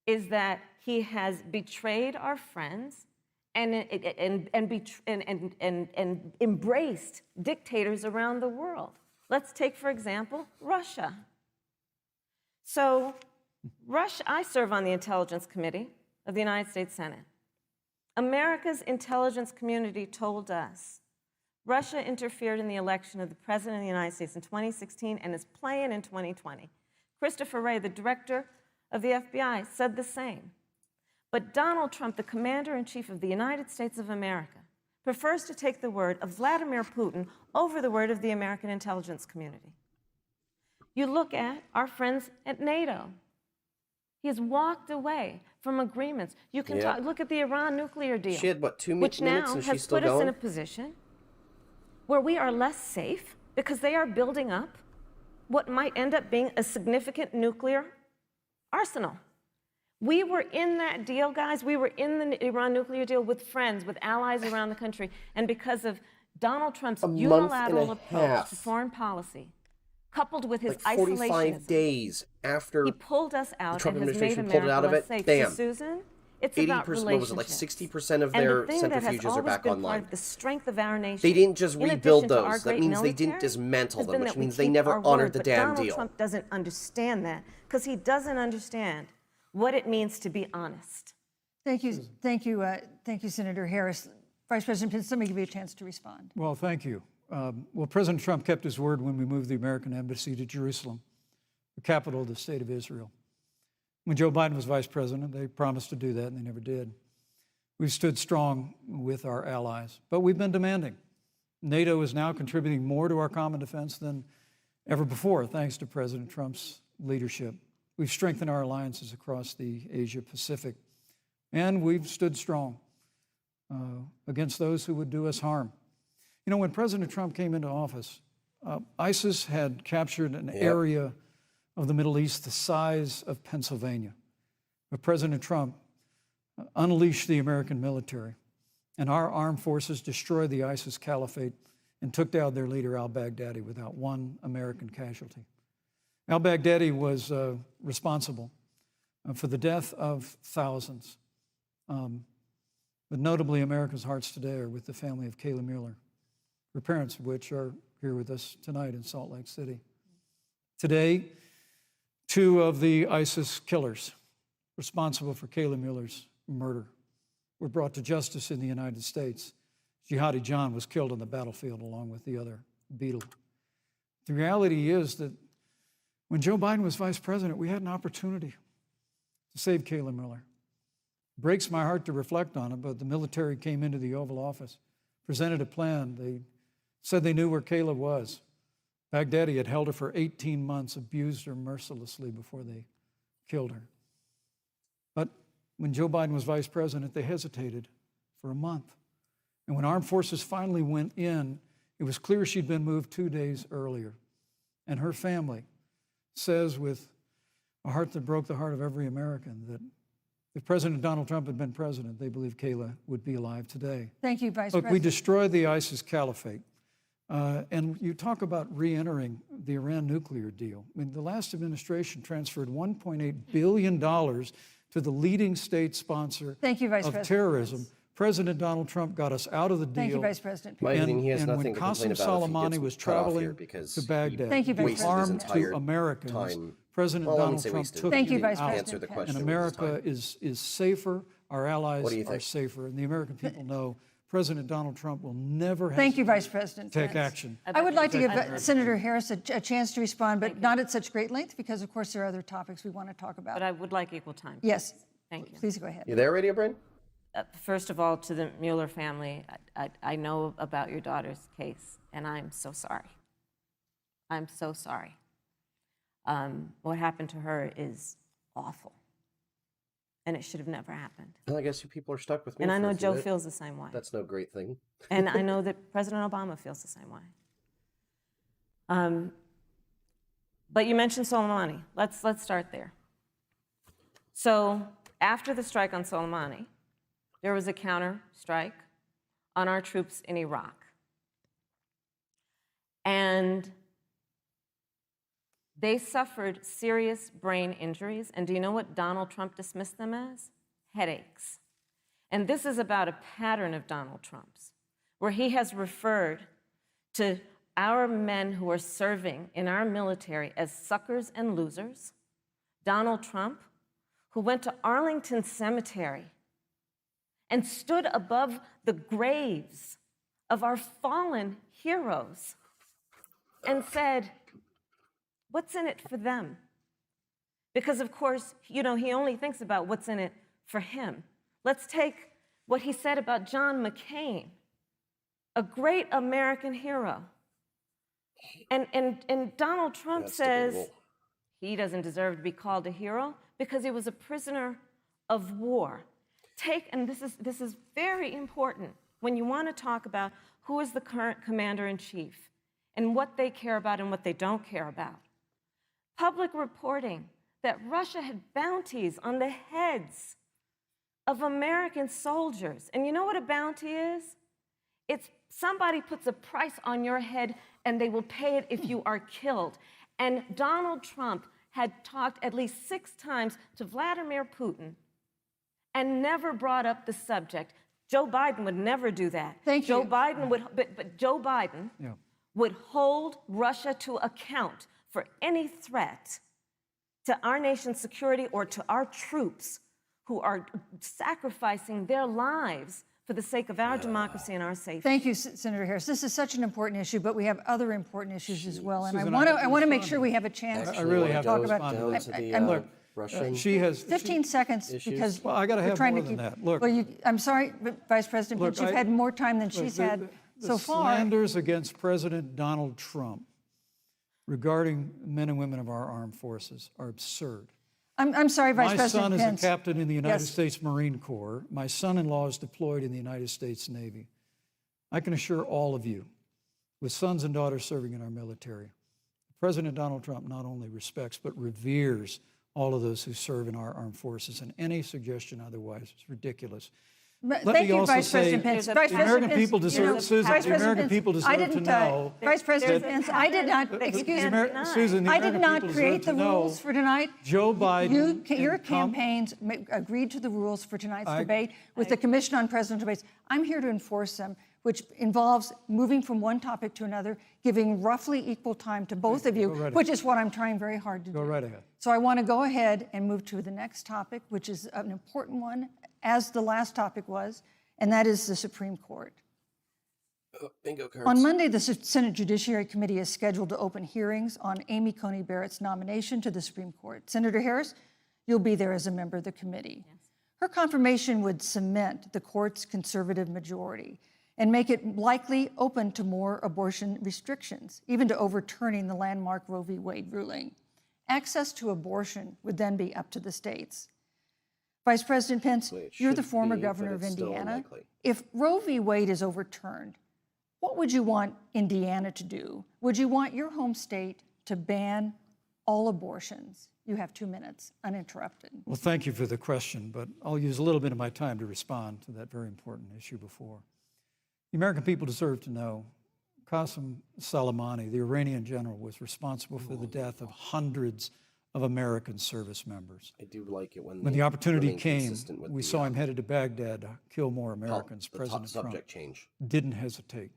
is that he has betrayed our friends and embraced dictators around the world. Let's take, for example, Russia. So, I serve on the Intelligence Committee of the United States Senate. America's intelligence community told us Russia interfered in the election of the President of the United States in 2016 and is playing in 2020. Christopher Wray, the director of the FBI, said the same. But Donald Trump, the Commander-in-Chief of the United States of America, prefers to take the word of Vladimir Putin over the word of the American intelligence community. You look at our friends at NATO. He has walked away from agreements. You can look at the Iran nuclear deal, She had, what, 2 which minutes now and she's has still put us in going? a position where we are less safe because they are building up what might end up being a significant nuclear arsenal. We were in that deal, guys. We were in the Iran nuclear deal with friends, with allies around the country. And because of Donald Trump's unilateral approach to foreign policy, coupled with his like 45 isolationism, days after he pulled us out the Trump and has made administration pulled it America out of less it, safe. bam. So, Susan, it's 80%, about what relationships. was it, like 60% of And their the thing that has centrifuges are always back been online. part of the strength of our nation, They didn't just in rebuild addition to our those. That great means they didn't military, dismantle has them, been which that we means they keep never our honored word. the But damn Donald deal. Trump doesn't understand that because he doesn't understand what it means to be honest. Thank you, Senator Harris. Vice President Pence, let me give you a chance to respond. Well, thank you. Well, President Trump kept his word when we moved the American embassy to Jerusalem, the capital of the state of Israel. When Joe Biden was vice president, they promised to do that, and they never did. We've stood strong with our allies, but we've been demanding. NATO is now contributing more to our common defense than ever before, thanks to President Trump's leadership. We've strengthened our alliances across the Asia-Pacific, and we've stood strong against those who would do us harm. You know, when President Trump came into office, ISIS had captured an area of the Middle East the size of Pennsylvania. But President Trump unleashed the American military, and our armed forces destroyed the ISIS caliphate and took down their leader, al-Baghdadi, without one American casualty. Al-Baghdadi was responsible for the death of thousands. But notably, America's hearts today are with the family of Kayla Mueller, her parents of which are here with us tonight in Salt Lake City. Today, 2 of the ISIS killers responsible for Kayla Mueller's murder were brought to justice in the United States. Jihadi John was killed on the battlefield along with the other Beatle. The reality is that when Joe Biden was vice president, we had an opportunity to save Kayla Miller. It breaks my heart to reflect on it, but the military came into the Oval Office, presented a plan. They said they knew where Kayla was. Baghdadi had held her for 18 months, abused her mercilessly before they killed her. But when Joe Biden was vice president, they hesitated for a month. And when armed forces finally went in, it was clear she'd been moved 2 days earlier. And her family says with a heart that broke the heart of every American that if President Donald Trump had been president, they believe Kayla would be alive today. Thank you, Vice Look, we President. destroyed the ISIS caliphate. And you talk about re-entering the Iran nuclear deal. I mean, the last administration transferred $1.8 billion to the leading state sponsor Thank you, Vice of President. terrorism. President Donald Trump got us out of the deal. Thank you, Vice President. My opinion, he has and nothing when to complain Qasem about if he Soleimani gets was cut off here traveling because to he Baghdad, Thank you, Vice wasted his armed to entire Americans, time. President Well, I wouldn't Donald say Trump wasted. took Thank you, him Vice out. President. Answer the Harris. question. And with his America time. is safer, our allies What do you are think? safer, and the American people know President Donald Trump will never Thank you, hesitate Vice President. to take Pence. action. I would like to give Senator Harris a chance to respond, but not at such great length, because of course there are other topics we want to talk about. But I would like equal time. Yes, Thank you. please go ahead. You there, Radio Brain? First of all, to the Mueller family, I know about your daughter's case, and I'm so sorry. I'm so sorry. What happened to her is awful, and it should have never happened. Well, I guess you people are stuck with me. And I for know a few Joe minutes. feels the same way. That's no great thing. And I know that President Obama feels the same way. But you mentioned Soleimani. Let's start there. So after the strike on Soleimani, there was a counter strike on our troops in Iraq. And they suffered serious brain injuries. And do you know what Donald Trump dismissed them as? Headaches. And this is about a pattern of Donald Trump's, where he has referred to our men who are serving in our military as suckers and losers. Donald Trump, who went to Arlington Cemetery and stood above the graves of our fallen heroes and said, what's in it for them? Because of course, he only thinks about what's in it for him. Let's take what he said about John McCain, a great American hero. And Donald Trump That's says debatable. he doesn't deserve to be called a hero because he was a prisoner of war. And this is very important when you want to talk about who is the current commander-in-chief and what they care about and what they don't care about. Public reporting that Russia had bounties on the heads of American soldiers. And you know what a bounty is? It's somebody puts a price on your head and they will pay it if you are killed. And Donald Trump had talked at least 6 times to Vladimir Putin and never brought up the subject. Joe Biden would never do that. Thank you. Joe Biden would, but Joe Biden would hold Russia to account for any threat to our nation's security or to our troops who are sacrificing their lives for the sake of our democracy and our safety. Thank you, Senator Harris. This is such an important issue, but we have other important issues as well, and Susan, I want to make respond sure we have a chance I really have to talk respond about. to Down that. to the I'm- Look, Russian. She has 15 seconds, issues? because Well, I gotta we're have trying more to than keep. that. Look. Well, I'm sorry, but Vice President Look, Pence, you've I- had more time than Look, she's the- had the so far. slanders against President Donald Trump regarding men and women of our armed forces are absurd. I'm sorry, Vice My President son is Pence. a captain in the United Yes. States Marine Corps. My son-in-law is deployed in the United States Navy. I can assure all of you, with sons and daughters serving in our military, President Donald Trump not only respects but reveres all of those who serve in our armed forces, and any suggestion otherwise is ridiculous. But Let Thank me you, also Vice say President Pence. the Vice the President American Pence, people you deserve, know, Susan, Vice the President American Pence, people I deserve to didn't, know. Vice President that- Pence, I did not, excuse The me, Amer- Susan, the I did American not people create deserve the to know rules for tonight. Joe Biden Your and Trump- campaigns agreed to the rules for tonight's I- debate with the Commission on Presidential Debates. I'm here to enforce them, which involves moving from one topic to another, giving roughly equal time to both of you, Go right which is what I'm trying very hard to do. Go right ahead. So I want to go ahead and move to the next topic, which is an important one, as the last topic was, and that is the Supreme Court. Bingo cards. On Monday, the Senate Judiciary Committee is scheduled to open hearings on Amy Coney Barrett's nomination to the Supreme Court. Senator Harris, you'll be there as a member of the committee. Yes. Her confirmation would cement the court's conservative majority and make it likely open to more abortion restrictions, even to overturning the landmark Roe v. Wade ruling. Access to abortion would then be up to the states. Vice President Pence, you're the former governor of Indiana. If Roe v. Wade is overturned, what would you want Indiana to do? Would you want your home state to ban all abortions? You have 2 minutes, uninterrupted. Well, thank you for the question, but I'll use a little bit of my time to respond to that very important issue before. The American people deserve to know Qasem Soleimani, the Iranian general, was responsible for the death of hundreds of American service members. I do like it when the opportunity remain came, consistent with we the, saw him headed to Baghdad to kill more the Americans. top President Trump subject change. didn't hesitate.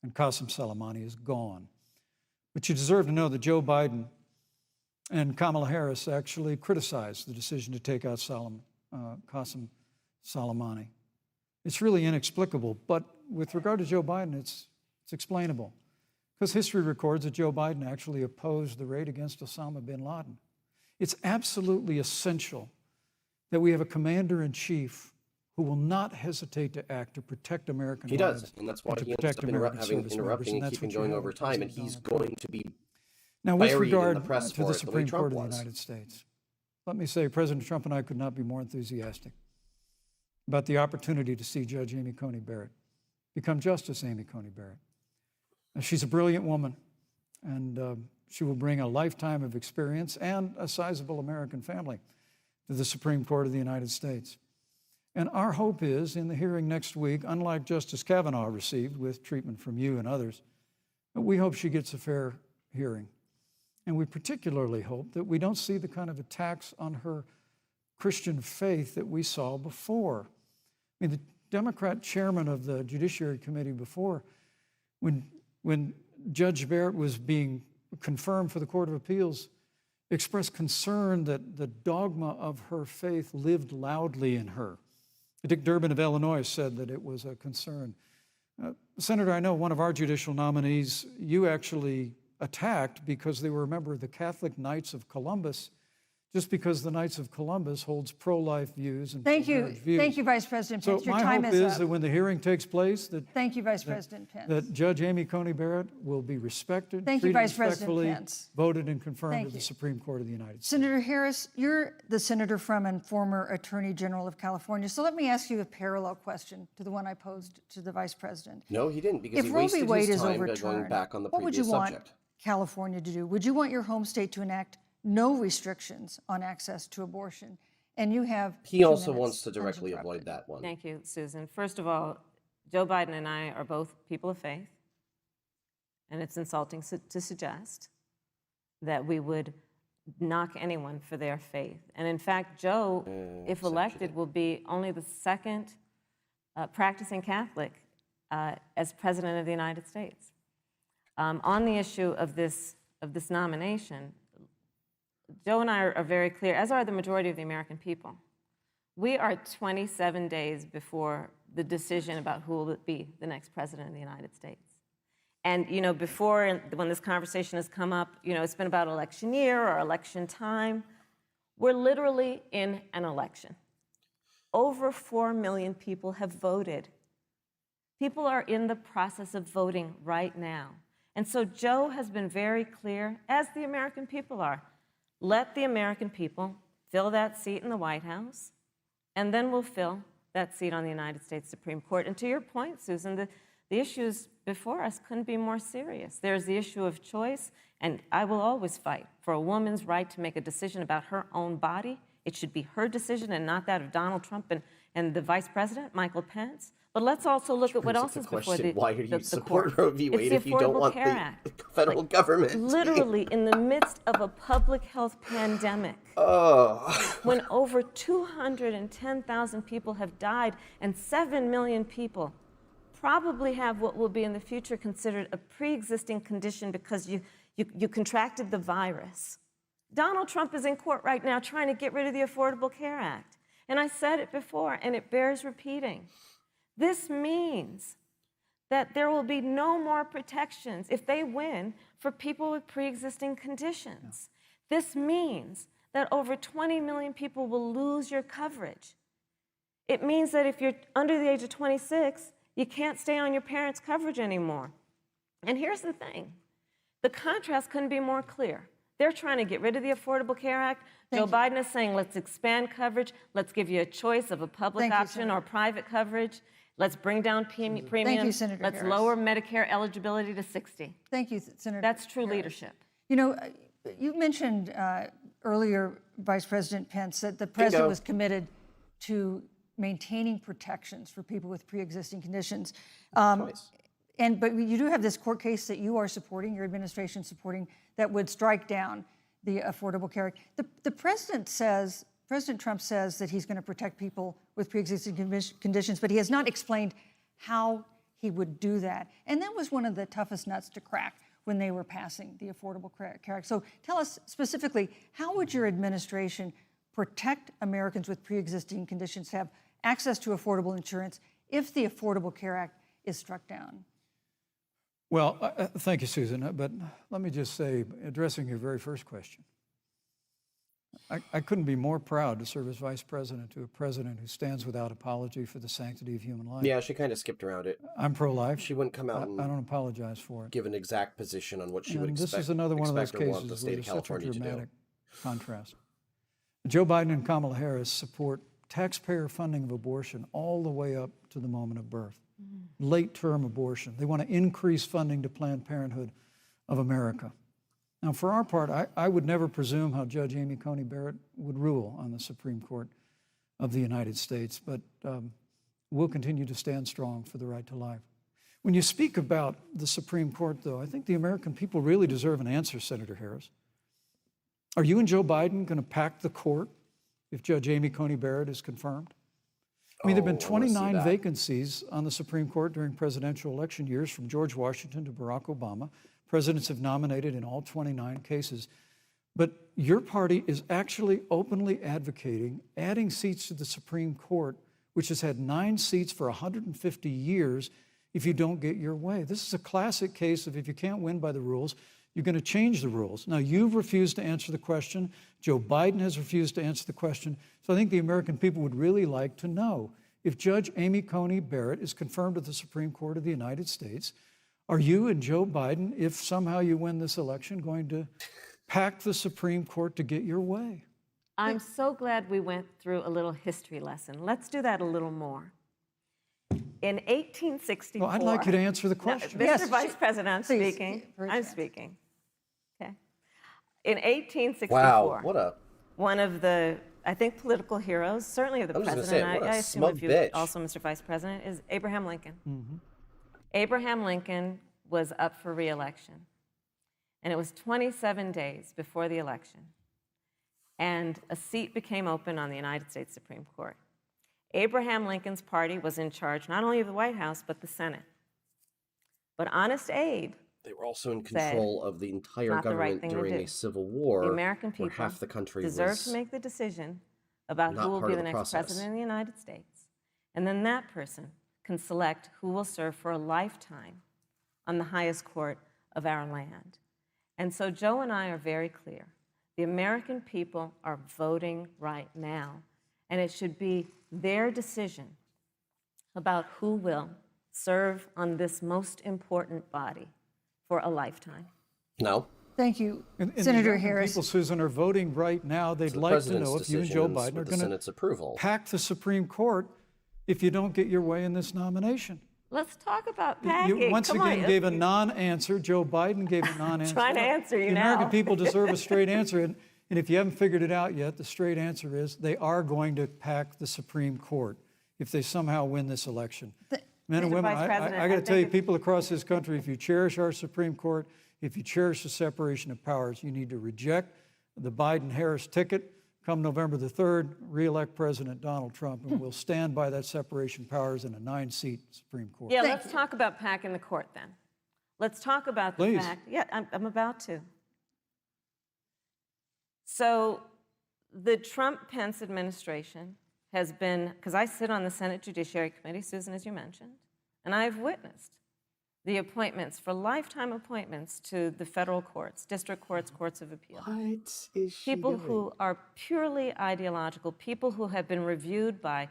And Qasem Soleimani is gone. But you deserve to know that Joe Biden and Kamala Harris actually criticized the decision to take out Qasem Soleimani. It's really inexplicable, but with regard to Joe Biden, it's explainable. Because history records that Joe Biden actually opposed the raid against Osama bin Laden. It's absolutely essential that we have a commander-in-chief who will not hesitate to act to protect American lives. He does, and that's why he ends up interrupting and keeping going over time, and he's going to be now, with buried regard in the press to for the it the way Supreme Trump Court of the was. United States, let me say President Trump and I could not be more enthusiastic about the opportunity to see Judge Amy Coney Barrett become Justice Amy Coney Barrett. Now, she's a brilliant woman, and she will bring a lifetime of experience and a sizable American family to the Supreme Court of the United States. And our hope is, in the hearing next week, unlike Justice Kavanaugh received with treatment from you and others, we hope she gets a fair hearing. And we particularly hope that we don't see the kind of attacks on her Christian faith that we saw before. I mean, the Democrat chairman of the Judiciary Committee before, when Judge Barrett was being confirmed for the Court of Appeals, expressed concern that the dogma of her faith lived loudly in her. Dick Durbin of Illinois said that it was a concern. Senator, I know one of our judicial nominees you actually attacked because they were a member of the Catholic Knights of Columbus, just because the Knights of Columbus holds pro-life views and pro-marriage views. Thank you, Vice President Pence. So Your my time hope is is up. that when the hearing takes place, Thank you, Vice President Pence. that Judge Amy Coney Barrett will be respected, Thank you, treated Vice President respectfully, Pence. voted and confirmed Thank to the you. Supreme Court of the United States. Senator Harris, you're the senator from and former Attorney General of California. So let me ask you a parallel question to the one I posed to the Vice President. No, he didn't, because If he Roe v. wasted Wade his is time overturned, going back on the what would you previous want subject. California to do? Would you want your home state to enact no restrictions on access to abortion? And you have He 2 also minutes wants to directly uninterrupted. avoid that one. Thank you, Susan. First of all, Joe Biden and I are both people of faith, and it's insulting to suggest that we would knock anyone for their faith. And in fact, Joe, if elected, will be only the second practicing Catholic as President of the United States. On the issue of this nomination, Joe and I are very clear, as are the majority of the American people. We are 27 days before the decision about who will be the next president of the United States. And, you know, before, when this conversation has come up, you know, it's been about election year or election time. We're literally in an election. Over 4 million people have voted. People are in the process of voting right now. And so Joe has been very clear, as the American people are. Let the American people fill that seat in the White House, and then we'll fill that seat on the United States Supreme Court. And to your point, Susan, the issues before us couldn't be more serious. There's the issue of choice, and I will always fight for a woman's right to make a decision about her own body. It should be her decision and not that of Donald Trump and the Vice President, Michael Pence. But let's also look at what else is before the Why do you the support court. Roe v. It's Wade the if you don't Affordable want Care the Act. federal government? Literally in the midst of a public health pandemic, when over 210,000 people have died and 7 million people probably have what will be in the future considered a pre-existing condition because you contracted the virus. Donald Trump is in court right now trying to get rid of the Affordable Care Act. And I said it before, and it bears repeating. This means that there will be no more protections if they win for people with pre-existing conditions. This means that over 20 million people will lose your coverage. It means that if you're under the age of 26, you can't stay on your parents' coverage anymore. And here's the thing. The contrast couldn't be more clear. They're trying to get rid of the Affordable Care Act. Joe Biden is saying, let's expand coverage. Let's give you a choice of a public option or private coverage. Let's bring down premiums. Thank you, Senator Let's Harris. lower Medicare eligibility to 60. Thank you, Senator. That's true Harris. leadership. You know, you mentioned earlier, Vice President Pence, that the president was committed to maintaining protections for people with pre-existing conditions. But you do have this court case that you are supporting, your administration supporting, that would strike down the Affordable Care Act. The president says, President Trump says that he's going to protect people with pre-existing conditions, but he has not explained how he would do that. And that was one of the toughest nuts to crack when they were passing the Affordable Care Act. So tell us specifically, how would your administration protect Americans with pre-existing conditions to have access to affordable insurance if the Affordable Care Act is struck down? Well, thank you, Susan. But let me just say, addressing your very first question, I couldn't be more proud to serve as vice president to a president who stands without apology for the sanctity of human life. Yeah, she kind of skipped around it. I'm pro-life. She wouldn't come out and I don't apologize for it. give an exact position on what she would And expect. this is another one of those expect or want the cases state where of there's such a California to do. dramatic contrast. Joe Biden and Kamala Harris support taxpayer funding of abortion all the way up to the moment of birth. Late-term abortion. They want to increase funding to Planned Parenthood of America. Now, for our part, I would never presume how Judge Amy Coney Barrett would rule on the Supreme Court of the United States, but we'll continue to stand strong for the right to life. When you speak about the Supreme Court, though, I think the American people really deserve an answer, Senator Harris. Are you and Joe Biden going to pack the court if Judge Amy Coney Barrett is confirmed? I mean, there have been I wanna see 29 that. vacancies on the Supreme Court during presidential election years, from George Washington to Barack Obama. Presidents have nominated in all 29 cases. But your party is actually openly advocating adding seats to the Supreme Court, which has had 9 seats for 150 years, if you don't get your way. This is a classic case of if you can't win by the rules, you're going to change the rules. Now, you've refused to answer the question. Joe Biden has refused to answer the question. So I think the American people would really like to know, if Judge Amy Coney Barrett is confirmed to the Supreme Court of the United States, are you and Joe Biden, if somehow you win this election, going to pack the Supreme Court to get your way? I'm so glad we went through a little history lesson. Let's do that a little more. In 1864... Well, I'd like you to answer the question. Mr. Vice President, I'm please, speaking. for a I'm chance. speaking. Okay. In 1864... Wow, what a... one of the, I think, political heroes, certainly of the I was gonna president, say, what a I assume smug of you bitch. also, Mr. Vice President, is Abraham Lincoln. Abraham Lincoln was up for re-election, and it was 27 days before the election, and a seat became open on the United States Supreme Court. Abraham Lincoln's party was in charge not only of the White House, but the Senate. But Honest Abe, They were also in said, control of the entire not the right government thing to during do. a civil war, the American where people half the country deserve was to make the decision about not who will part be of the the next process. president of the United States. And then that person can select who will serve for a lifetime on the highest court of our land. And so Joe and I are very clear. The American people are voting right now, and it should be their decision about who will serve on this most important body for a lifetime. No. Thank you, And the Senator American Harris. people, Susan, are voting right now. They'd It's the like to president's know if you and decision Joe Biden are with the going to Senate's approval. pack the Supreme Court if you don't get your way in this nomination. Let's talk about You packing. once Come again on. gave a non-answer. Joe Biden gave a non-answer. trying to answer you The now. American people deserve a straight answer. And if you haven't figured it out yet, the straight answer is they are going to pack the Supreme Court if they somehow win this election. Men and Mr. women, Vice President, I got to I tell you, think people across this country, if you cherish our Supreme Court, if you cherish the separation of powers, you need to reject the Biden-Harris ticket. Come November the 3rd, re-elect President Donald Trump, and we'll stand by that separation of powers in a 9-seat Supreme Court. Yeah, let's talk about packing the court then. Let's talk about the Please. fact. Yeah, I'm about to. So the Trump-Pence administration has been, because I sit on the Senate Judiciary Committee, Susan, as you mentioned, and I've witnessed the appointments for lifetime appointments to the federal courts, district courts, courts of appeal. What is she People doing? who are purely ideological, people who have been reviewed by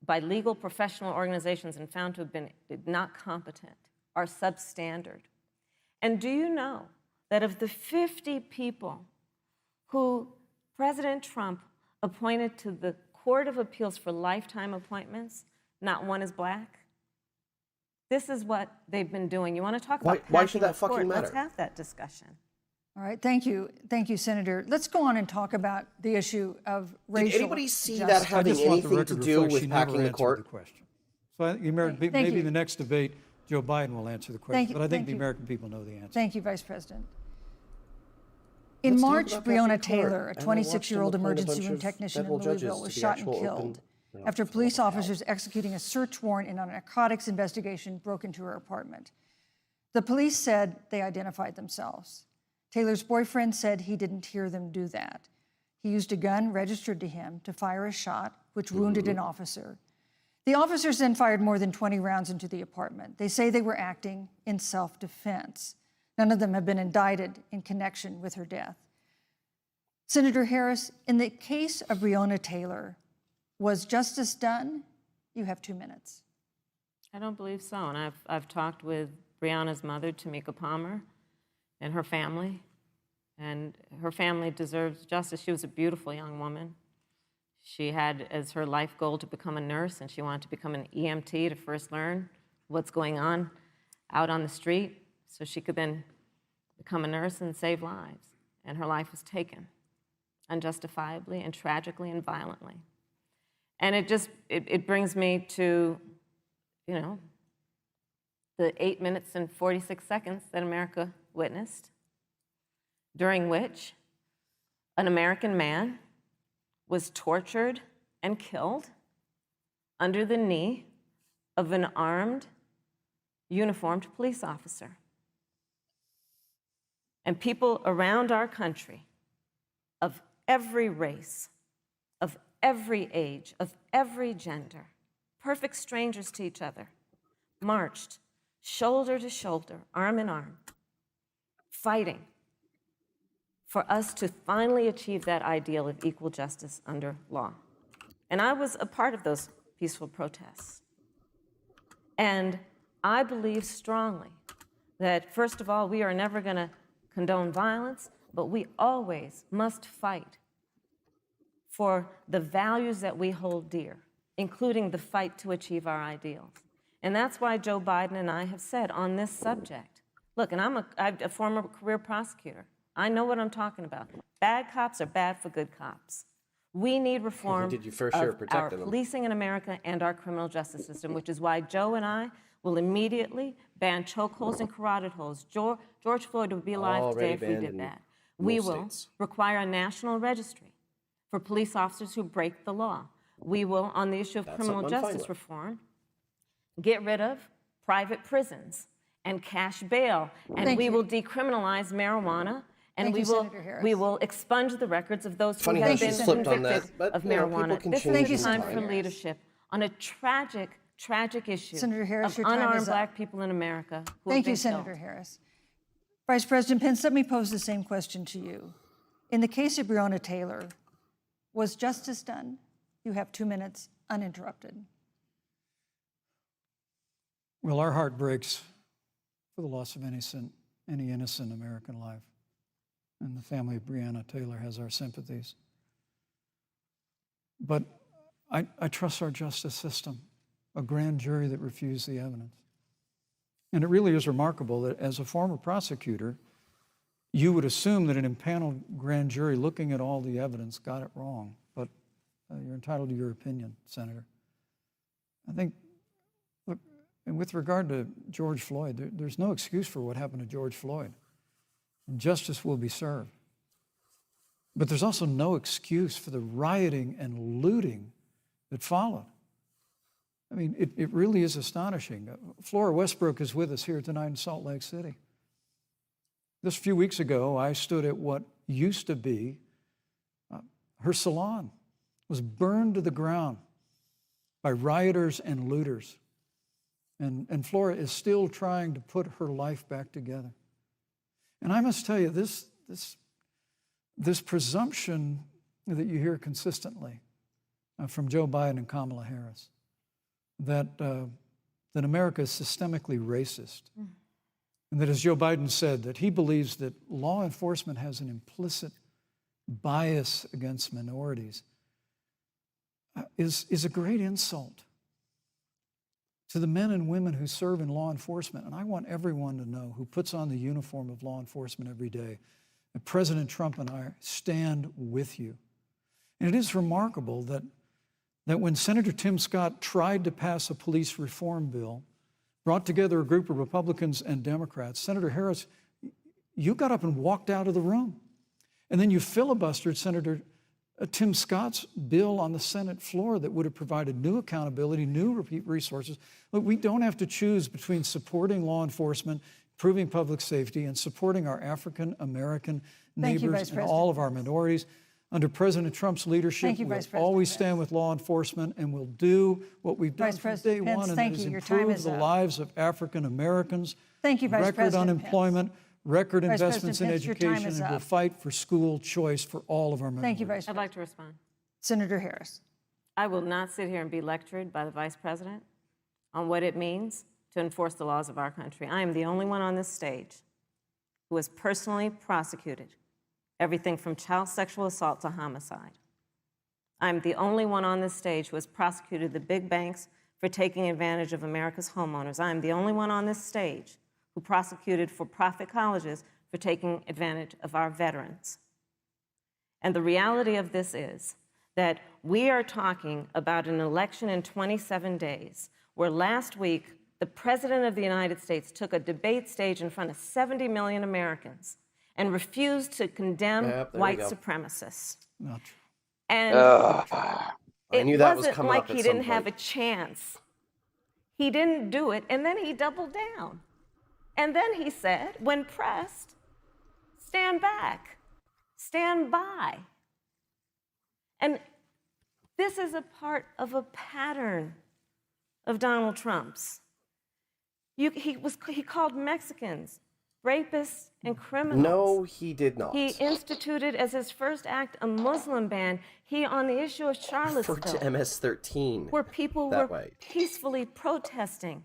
legal professional organizations and found to have been not competent, are substandard. And do you know that of the 50 people who President Trump appointed to the Court of Appeals for lifetime appointments, not one is black? This is what they've been doing. You want to talk about Why should packing that the court? fucking Let's matter? have that discussion. All right, thank you, Senator. Let's go on and talk about the issue of racial Did anybody see that justice. I having just want the anything record to to do reflect she with never packing the answered court? the question. So Thank maybe you. the next debate, Joe Biden will answer the question, Thank you- but I think thank the you. American people know the answer. Thank you, Vice President. In Let's talk March, about packing Breonna the court. Taylor, a And I watched 26-year-old him appoint a emergency bunch room of technician in federal judges Louisville, was to the shot and actual killed open- after police officers executing a search warrant in a narcotics investigation broke into her apartment. The police said they identified themselves. Taylor's boyfriend said he didn't hear them do that. He used a gun registered to him to fire a shot, which wounded an officer. The officers then fired more than 20 rounds into the apartment. They say they were acting in self-defense. None of them have been indicted in connection with her death. Senator Harris, in the case of Breonna Taylor, was justice done? You have 2 minutes. I don't believe so. And I've talked with Breonna's mother, Tamika Palmer, and her family. And her family deserves justice. She was a beautiful young woman. She had as her life goal to become a nurse, and she wanted to become an EMT to first learn what's going on out on the street so she could then become a nurse and save lives. And her life was taken unjustifiably and tragically and violently. And it brings me to, the 8 minutes and 46 seconds that America witnessed, during which an American man was tortured and killed under the knee of an armed, uniformed police officer. And people around our country of every race, of every age, of every gender, perfect strangers to each other, marched shoulder to shoulder, arm in arm, fighting for us to finally achieve that ideal of equal justice under law. And I was a part of those peaceful protests. And I believe strongly that, first of all, we are never going to condone violence, but we always must fight for the values that we hold dear, including the fight to achieve our ideals. And that's why Joe Biden and I have said on this subject, look, and I'm a former career prosecutor. I know what I'm talking about. Bad cops are bad for good cops. We need reform Did your fair share of of our protecting them. policing in America and our criminal justice system, which is why Joe and I will immediately ban chokeholds and carotid holds. George Floyd would be alive today Already if we banned did in that. We most will states. require a national registry for police officers who break the law. We will, on the issue of That's criminal something I'm fine justice with. reform, get rid of private prisons and cash bail, and Thank we you. will decriminalize marijuana, and Thank we you, will Senator Harris. we will expunge the records of those Funny who how have she been slipped on convicted that, but, of you know, people marijuana. can This change is in a time time. for leadership on a tragic issue Senator Harris, of your time is unarmed up. black people in America who Thank have you, been Senator killed. Harris. Vice President Pence, let me pose the same question to you. In the case of Breonna Taylor, was justice done? You have 2 minutes, uninterrupted. Well, our heart breaks for the loss of any innocent American life. And the family of Breonna Taylor has our sympathies. But I trust our justice system, a grand jury that refused the evidence. And it really is remarkable that as a former prosecutor, you would assume that an impaneled grand jury looking at all the evidence got it wrong. But you're entitled to your opinion, Senator. I think, look, and with regard to George Floyd, there's no excuse for what happened to George Floyd. And justice will be served. But there's also no excuse for the rioting and looting that followed. I mean, it really is astonishing. Flora Westbrook is with us here tonight in Salt Lake City. Just a few weeks ago, I stood at what used to be her salon. It was burned to the ground by rioters and looters. And Flora is still trying to put her life back together. And I must tell you, this presumption that you hear consistently from Joe Biden and Kamala Harris, that America is systemically racist, and that, as Joe Biden said, that he believes that law enforcement has an implicit bias against minorities, is a great insult to the men and women who serve in law enforcement. And I want everyone to know who puts on the uniform of law enforcement every day that President Trump and I stand with you. And it is remarkable that when Senator Tim Scott tried to pass a police reform bill, brought together a group of Republicans and Democrats, Senator Harris, you got up and walked out of the room. And then you filibustered Senator Tim Scott's bill on the Senate floor that would have provided new accountability, new resources. Look, we don't have to choose between supporting law enforcement, improving public safety, and supporting our African American neighbors and all of our minorities. Under President Trump's leadership, we'll always stand with law enforcement, and we'll do what we've done from day one, and that is improve the lives of African Americans. Thank you, Vice President Record unemployment, record Vice investments in President Pence, your time education, is and we'll up. fight for school choice for all of our minorities. Thank you, Vice I'd President. like to respond. Senator Harris. I will not sit here and be lectured by the Vice President on what it means to enforce the laws of our country. I am the only one on this stage who has personally prosecuted everything from child sexual assault to homicide. I'm the only one on this stage who has prosecuted the big banks for taking advantage of America's homeowners. I'm the only one on this stage who prosecuted for-profit colleges for taking advantage of our veterans. And the reality of this is that we are talking about an election in 27 days, where last week the President of the United States took a debate stage in front of 70 million Americans and refused to condemn white supremacists. Not true. And I knew that was wasn't coming like up at he some didn't have a point. chance. He didn't do it, and then he doubled down. And then he said, when pressed, stand back, stand by. And this is a part of a pattern of Donald Trump's. He called Mexicans rapists and criminals. No, he did not. He instituted as his first act a Muslim ban. He, on the issue of Referred to Charlottesville, MS-13 where people that were way. peacefully protesting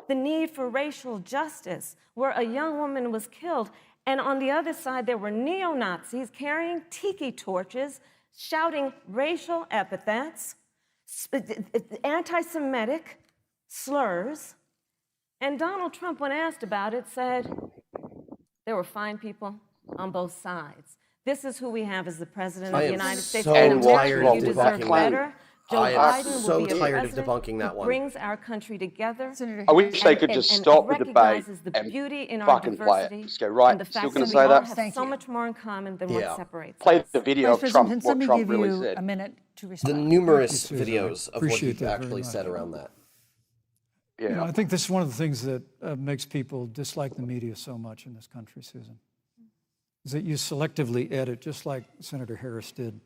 the need for racial justice, where a young woman was killed. And on the other side, there were neo-Nazis carrying tiki torches, shouting racial epithets, anti-Semitic slurs. And Donald Trump, when asked about it, said there were fine people on both sides. This is who we have as the President of the United States. so And tired America, of you deserve debunking better. Joe I am Biden so will be a tired of president debunking that who one. brings our country together. Senator I wish they could and- just and stop the debate recognizes the and beauty in our fucking play it. diversity Just go, right, and the still fact gonna that say we all that? have Thank so you. much more in common than Yeah. what separates Play us. the video Vice of Trump, President Pence, what let me Trump give really you said. a minute to The respond. numerous Thank you, Susan. I videos of what appreciate he that very actually much. said around that. Yeah. You know, I think this is one of the things that makes people dislike the media so much in this country, Susan, is that you selectively edit, just like Senator Harris did,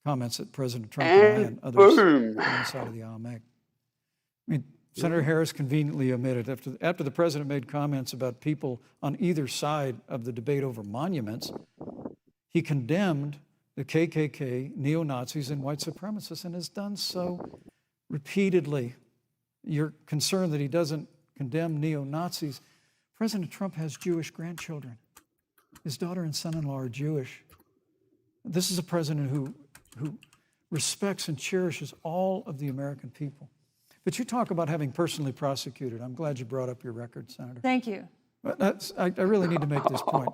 comments that President Trump and I and And others boom. on the side of the aisle make. I mean, Senator Harris conveniently omitted, after the president made comments about people on either side of the debate over monuments, he condemned the KKK, neo-Nazis, and white supremacists, and has done so repeatedly. You're concerned that he doesn't condemn neo-Nazis. President Trump has Jewish grandchildren. His daughter and son-in-law are Jewish. This is a president who respects and cherishes all of the American people. But you talk about having personally prosecuted. I'm glad you brought up your record, Senator. Thank you. But I really need to make this point.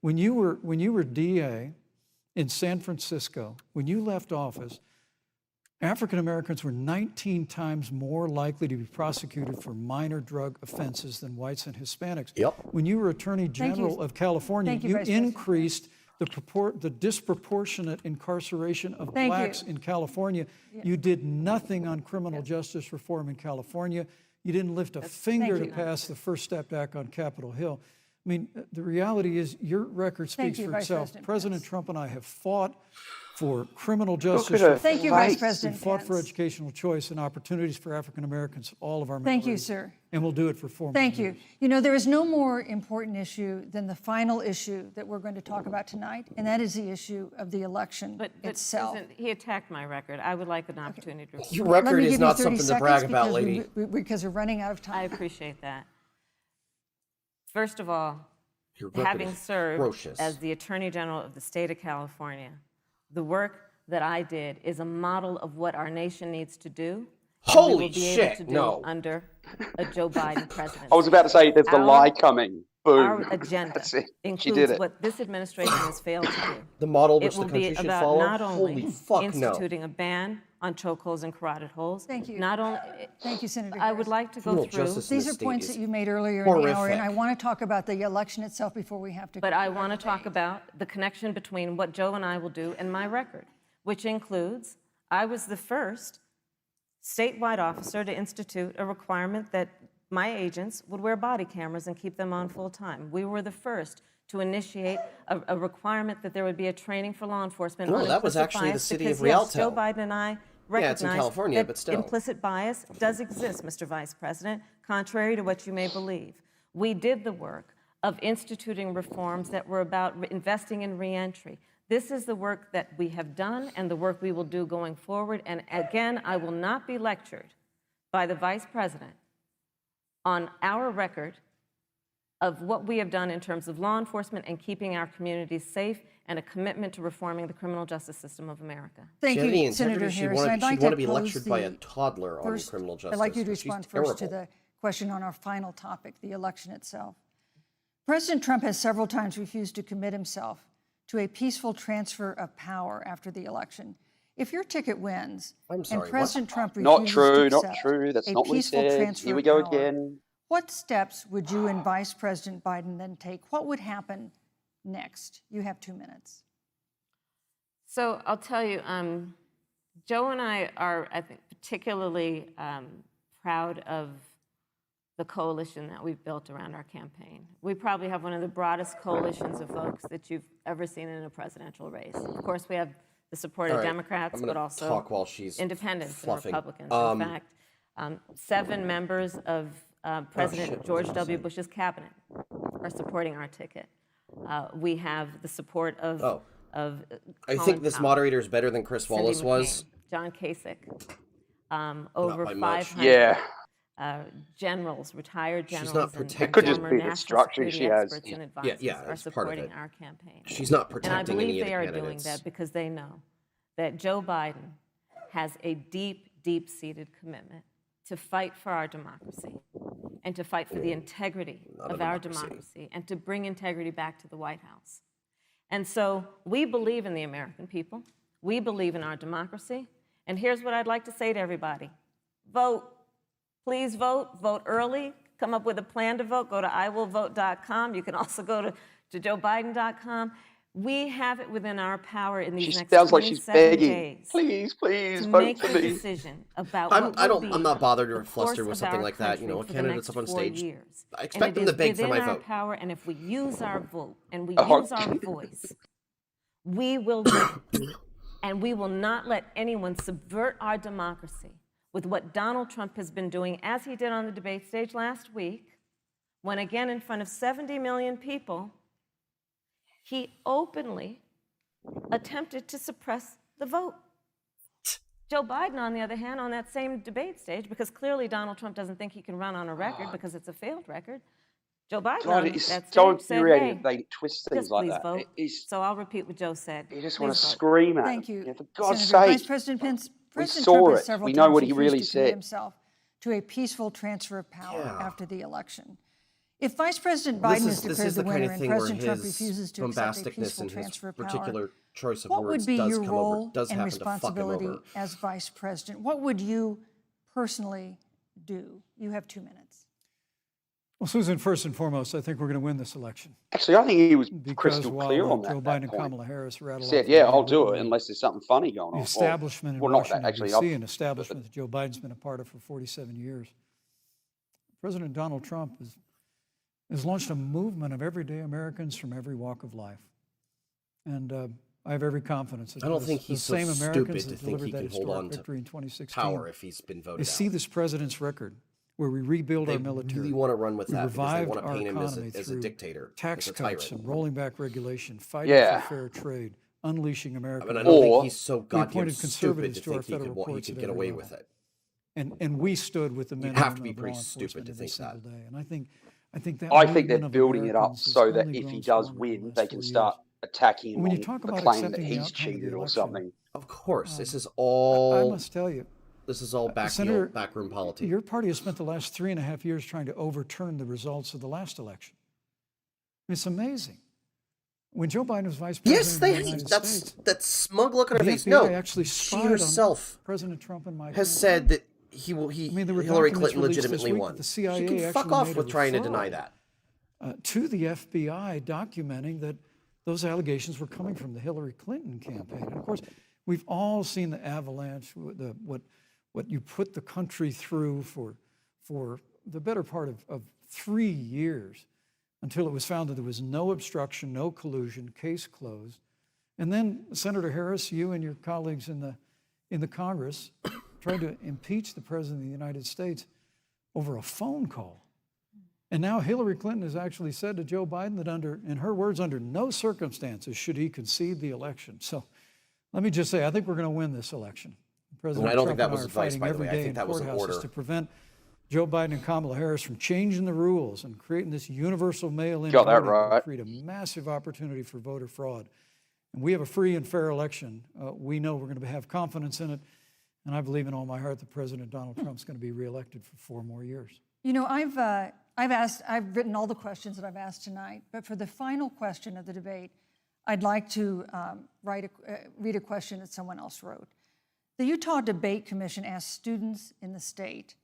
When you were DA in San Francisco, when you left office, African Americans were 19 times more likely to be prosecuted for minor drug offenses than whites and Hispanics. Yep. When you were Attorney General of California, Thank you, you Vice President. increased the disproportionate incarceration of Thank blacks you. in California. You did nothing on criminal justice reform in California. You didn't lift a finger to you. pass the First Step Act on Capitol Hill. I mean, the reality is your record Thank speaks you, for Vice itself. President President Pence. Trump and I have fought for criminal Look justice at her reform. Thank you, Vice face. President We fought for Pence. educational choice and opportunities for African Americans, all of our Thank you, minorities. sir. And we'll do it for 4 more Thank years. you. You know, there is no more important issue than the final issue that we're going to talk about tonight, and that is the issue of the election But itself. Susan, he attacked my record. I would like an opportunity to Your Let record me is give you not 30 something to brag seconds about, because lady. because we're running out of I time. appreciate that. First of all, Your record having is served atrocious. as the Attorney General of the state of California, the work that I did is a model of what our nation needs to do. and we Holy will be able shit, to do no. under a Joe Biden presidency. I was about to say, there's the Our- lie coming. Boom. Our agenda That's it. She did includes it. what this administration has failed to do. The model It which the will be country should about follow? not only Holy fuck no. instituting a ban on chokeholds and carotid holes. Thank you. Not only, Thank you, Senator I would Harris. like to go Criminal through, justice in These the are state points is that you made earlier in the hour, and I horrific. want to talk about the election itself before we have to. but I want to talk about the connection between what Joe and I will do and my record, which includes, I was the first statewide officer to institute a requirement that my agents would wear body cameras and keep them on full time. We were the first to initiate a requirement that there would be a training for law enforcement No, on that was implicit actually the bias, city because, of yes, Joe Rialto. Biden and I Yeah, recognize it's in California, that but still. implicit bias does exist, Mr. Vice President, contrary to what you may believe. We did the work of instituting reforms that were about investing in reentry. This is the work that we have done and the work we will do going forward. And again, I will not be lectured by the Vice President on our record of what we have done in terms of law enforcement and keeping our communities safe and a commitment to reforming the criminal justice system of America. Thank She had any you, Senator integrity, she'd Harris. wanna- I'd like she'd wanna to be pose lectured by a the toddler on first- criminal I'd like you to justice. She's respond first to terrible. the question on our final topic, the election itself. President Trump has several times refused to commit himself to a peaceful transfer of power after the election. If your ticket wins I'm sorry, and what? President Trump Not refuses true, to not accept true. That's a not what he peaceful said. transfer Here we of go power, again. what steps would you and Vice President Biden then take? What would happen next? You have 2 minutes. So I'll tell you, Joe and I are, I think, particularly proud of the coalition that we've built around our campaign. We probably have one of the broadest coalitions of folks that you've ever seen in a presidential race. Of course, we have the support All of right, Democrats, I'm but gonna also talk while she's independents and fluffing. Republicans. In fact, 7 members of President shit, what George was I W. saying? Bush's cabinet are supporting our ticket. We have the support of Oh. of I Colin think this Powell, moderator is better than Chris Cindy Wallace was. McCain, John Kasich, over by much. 500 Yeah. generals, retired She's generals, not and protecting- It could just former be the national structure security she has. experts and advisors yeah, are it's part of supporting it. our campaign. She's not And I protecting any believe of they the are doing candidates. that because they know that Joe Biden has a deep, deep-seated commitment to fight for our democracy and to fight for the integrity Not a of our democracy. democracy and to bring integrity back to the White House. And so we believe in the American people. We believe in our democracy. And here's what I'd like to say to everybody. Vote. Please vote. Vote early. Come up with a plan to vote. Go to iwillvote.com. You can also go to joebiden.com. We have it within our power in these She next sounds like she's 27 begging. days Please, please, to vote make for the me. decision about I'm- what I will don't- be I'm not bothered or the flustered course with of something our like that. You know, a country for the candidate's up next on 4 stage. years. I And expect it them to is beg for my within our vote. power, and if we use our vote and we Oh. use our voice, we will win. And we will not let anyone subvert our democracy with what Donald Trump has been doing, as he did on the debate stage last week, when again in front of 70 million people, he openly attempted to suppress the vote. Joe Biden, on the other hand, on that same debate stage, because clearly Donald Trump doesn't think he can run on a record because it's a failed record, Joe Biden God, on it's that so stage said, infuriating hey, that they twist things just like please that. vote. It's, So I'll repeat what Joe said. you just want to Please vote. scream at Thank them. you, Yeah, for God's Senator. Vice sake. President Pence, President saw Trump has it. several We know times what he refused really to commit said. himself to a peaceful transfer of power Yeah. after the election. If Vice President This Biden is is this declared is the the kind winner of and thing where President Trump his refuses to accept a bombasticness peaceful and his transfer of power, particular choice of what words would be does your come over, role does and happen to fuck him responsibility over. as Vice President? What would you personally do? You have 2 minutes. Well, Susan, first and foremost, I think we're going to win this election. Actually, I think he was Because crystal while clear on Joe that Biden and point. Kamala Harris rattle He off said, the yeah, line I'll do with it unless there's something funny going on. the establishment in well, not Washington, that, actually. D.C., an establishment that Joe Biden's been a part of for 47 years. President Donald Trump is has launched a movement of everyday Americans from every walk of life. And I have every confidence that I don't those- think he's those so same stupid Americans to that think delivered he that can hold historic on to victory in 2016. power if he's been They voted see out. this president's record, where we rebuild They our military. really want to run with we that because they revived want to our paint him economy as a through dictator, tax as a cuts tyrant. and rolling back regulation, fighting Yeah. for fair trade, unleashing I American. mean, I don't think Or- he's so We goddamn appointed stupid conservatives to to our think he federal could courts at get every away level. with it. And we stood with the men have and to women be of pretty law stupid enforcement to every think single that. day. And I think that I think they're movement of building it up Americans has so that only if he grown does stronger over the win, last they 4 can years. start attacking him When you on talk the about claim that accepting the he's outcome of the cheated or election, something. Of course, this is I all must tell you, Senator, backroom politics. your party has spent the last 3.5 years trying to overturn the results of the last election. It's amazing. When Joe Biden was vice president Yes, of they the United that's States, that smug look on her the face. FBI No, actually she spied herself on President Trump and my has campaign. said that there were documents Hillary Clinton released this legitimately week won. that the CIA She can fuck actually off made a with trying to deny referral that. To the FBI documenting that those allegations were coming from the Hillary Clinton campaign. And of course, we've all seen the avalanche, what you put the country through for the better part of 3 years until it was found that there was no obstruction, no collusion, case closed. And then, Senator Harris, you and your colleagues in the Congress tried to impeach the President of the United States over a phone call. And now Hillary Clinton has actually said to Joe Biden that in her words, under no circumstances should he concede the election. So let me just say, I think we're going to win this election. President I don't Trump think that and I was are advice, fighting by the every way. I day think in that was an courthouses order. to prevent Joe Biden and Kamala Harris from changing the rules and creating this universal mail-in Got that voting that will right. create a massive opportunity for voter fraud. And we have a free and fair election. We know we're going to have confidence in it. And I believe in all my heart that President Donald Trump's going to be reelected for 4 more years. You know, I've written all the questions that I've asked tonight, but for the final question of the debate, I'd like to read a question that someone else wrote. The Utah Debate Commission asked students in the state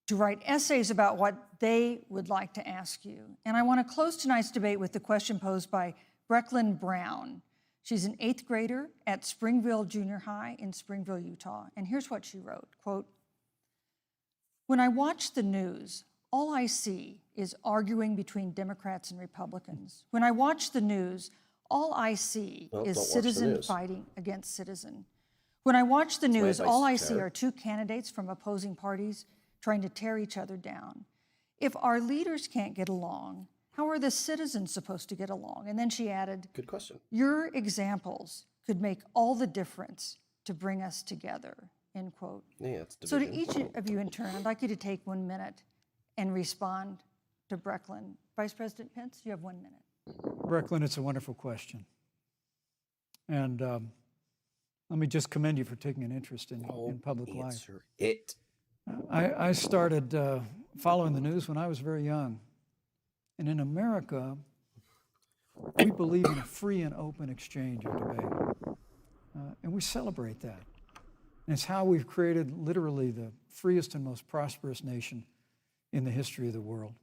to write essays about what they would like to ask you. And I want to close tonight's debate with the question posed by Brecklin Brown. She's an 8th grader at Springville Junior High in Springville, Utah. And here's what she wrote, quote, "When I watch the news, all I see is arguing between Democrats and Republicans. When I watch the news, all I see Well, is don't watch the citizen news. fighting against citizen. When I watch the news, advice, all I see Tara. are 2 candidates from opposing parties trying to tear each other down. If our leaders can't get along, how are the citizens supposed to get along?" And then she added, Good question. "Your examples could make all the difference to bring us together," end quote. Yeah, it's So to division. each of you in turn, I'd like you to take 1 minute and respond to Brecklin. Vice President Pence, you have 1 minute. Brecklin, it's a wonderful question. And let me just commend you for taking an interest in public life. Answer it. I started following the news when I was very young. And in America, we believe in a free and open exchange of debate. And we celebrate that. And it's how we've created literally the freest and most prosperous nation in the history of the world.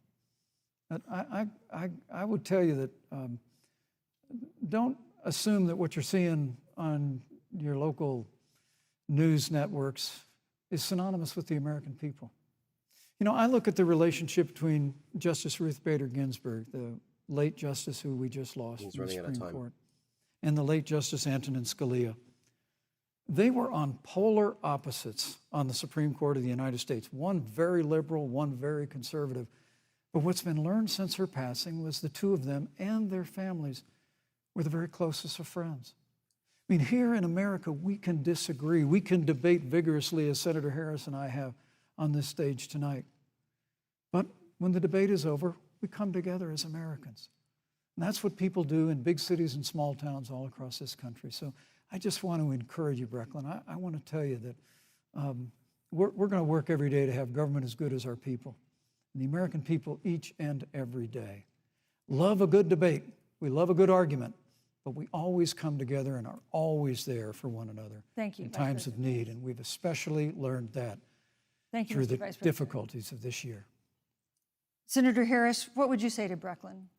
But I would tell you that don't assume that what you're seeing on your local news networks is synonymous with the American people. You know, I look at the relationship between Justice Ruth Bader Ginsburg, the late justice who we just lost in the running out of Supreme time. Court, and the late Justice Antonin Scalia. They were on polar opposites on the Supreme Court of the United States, one very liberal, one very conservative. But what's been learned since her passing was the 2 of them and their families were the very closest of friends. I mean, here in America, we can disagree. We can debate vigorously, as Senator Harris and I have on this stage tonight. But when the debate is over, we come together as Americans. And that's what people do in big cities and small towns all across this country. So I just want to encourage you, Brecklin. I want to tell you that we're going to work every day to have government as good as our people. And the American people each and every day love a good debate. We love a good argument. But we always come together and are always there for one another Thank you, in Vice times of President. need. And we've especially learned that Thank you, through Mr. the Vice President. difficulties of this year. Senator Harris, what would you say to Brecklin?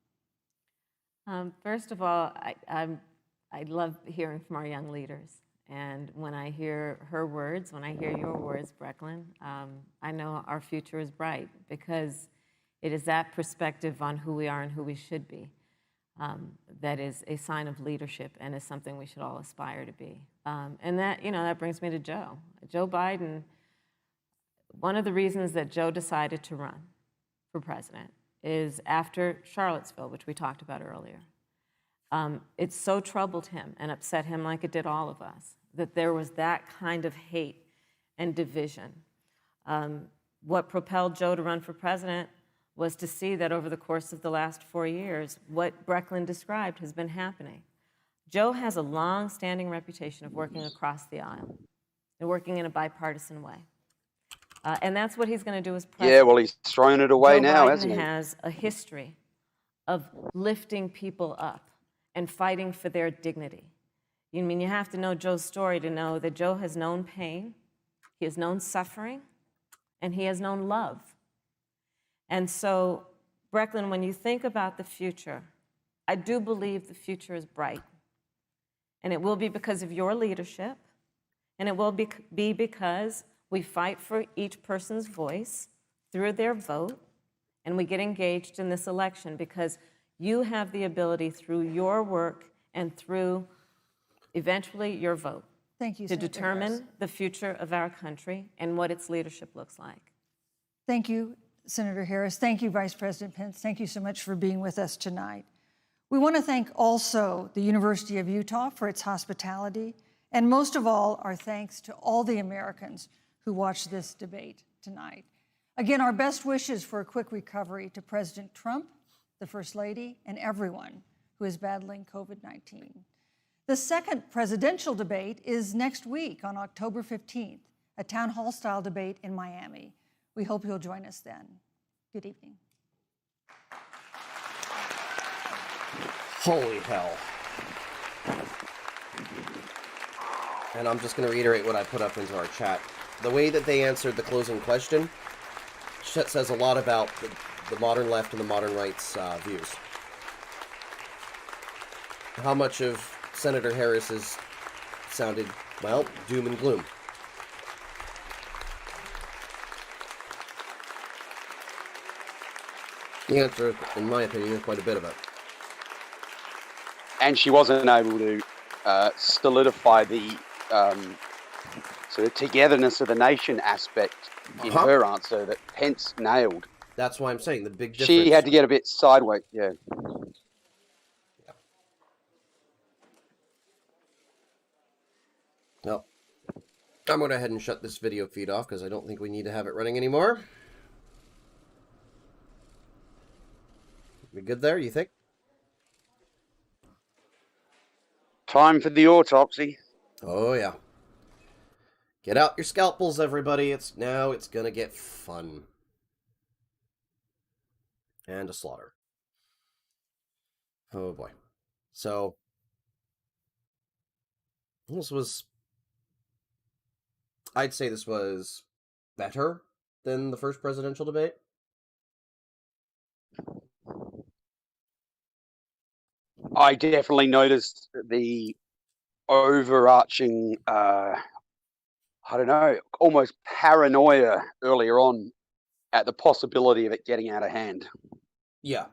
First of all, I love hearing from our young leaders. And when I hear her words, when I hear your words, Brecklin, I know our future is bright because It is that perspective on who we are and who we should be that is a sign of leadership and is something we should all aspire to be. And that, that brings me to Joe. Joe Biden, one of the reasons that Joe decided to run for president is after Charlottesville, which we talked about earlier. It so troubled him and upset him, like it did all of us, that there was that kind of hate and division. What propelled Joe to run for president was to see that over the course of the last 4 years, what Brecklin described has been happening. Joe has a long-standing reputation of working across the aisle and working in a bipartisan way. And that's what he's going to do as president. Yeah, well, he's thrown it away Joe now, Biden hasn't he? has a history of lifting people up and fighting for their dignity. You have to know Joe's story to know that Joe has known pain, he has known suffering, and he has known love. And so, Brecklin, when you think about the future, I do believe the future is bright. And it will be because of your leadership, and it will be because we fight for each person's voice through their vote, and we get engaged in this election because you have the ability through your work and through eventually your vote Thank you, to Senator determine Harris. the future of our country and what its leadership looks like. Thank you, Senator Harris. Thank you, Vice President Pence. Thank you so much for being with us tonight. We want to thank also the University of Utah for its hospitality, and most of all, our thanks to all the Americans who watched this debate tonight. Again, our best wishes for a quick recovery to President Trump, the First Lady, and everyone who is battling COVID-19. The second presidential debate is next week on October 15th, a town hall-style debate in Miami. We hope you'll join us then. Good evening. Holy hell. And I'm just going to reiterate what I put up into our chat. The way that they answered the closing question says a lot about the modern left and the modern right's views. How much of Senator Harris's sounded, well, doom and gloom. The answer, in my opinion, is quite a bit of it. And she wasn't able to solidify the sort of togetherness of the nation aspect in her answer that Pence nailed. That's why I'm saying the big difference. She had to get a bit sideways, yeah. Well, I'm going to go ahead and shut this video feed off because I don't think we need to have it running anymore. We good there, you think? Time for the autopsy. Oh, yeah. Get out your scalpels, everybody. It's going to get fun. And a slaughter. Oh, boy. So, I'd say this was better than the first presidential debate. I definitely noticed the overarching, I don't know, almost paranoia earlier on at the possibility of it getting out of hand. Yeah.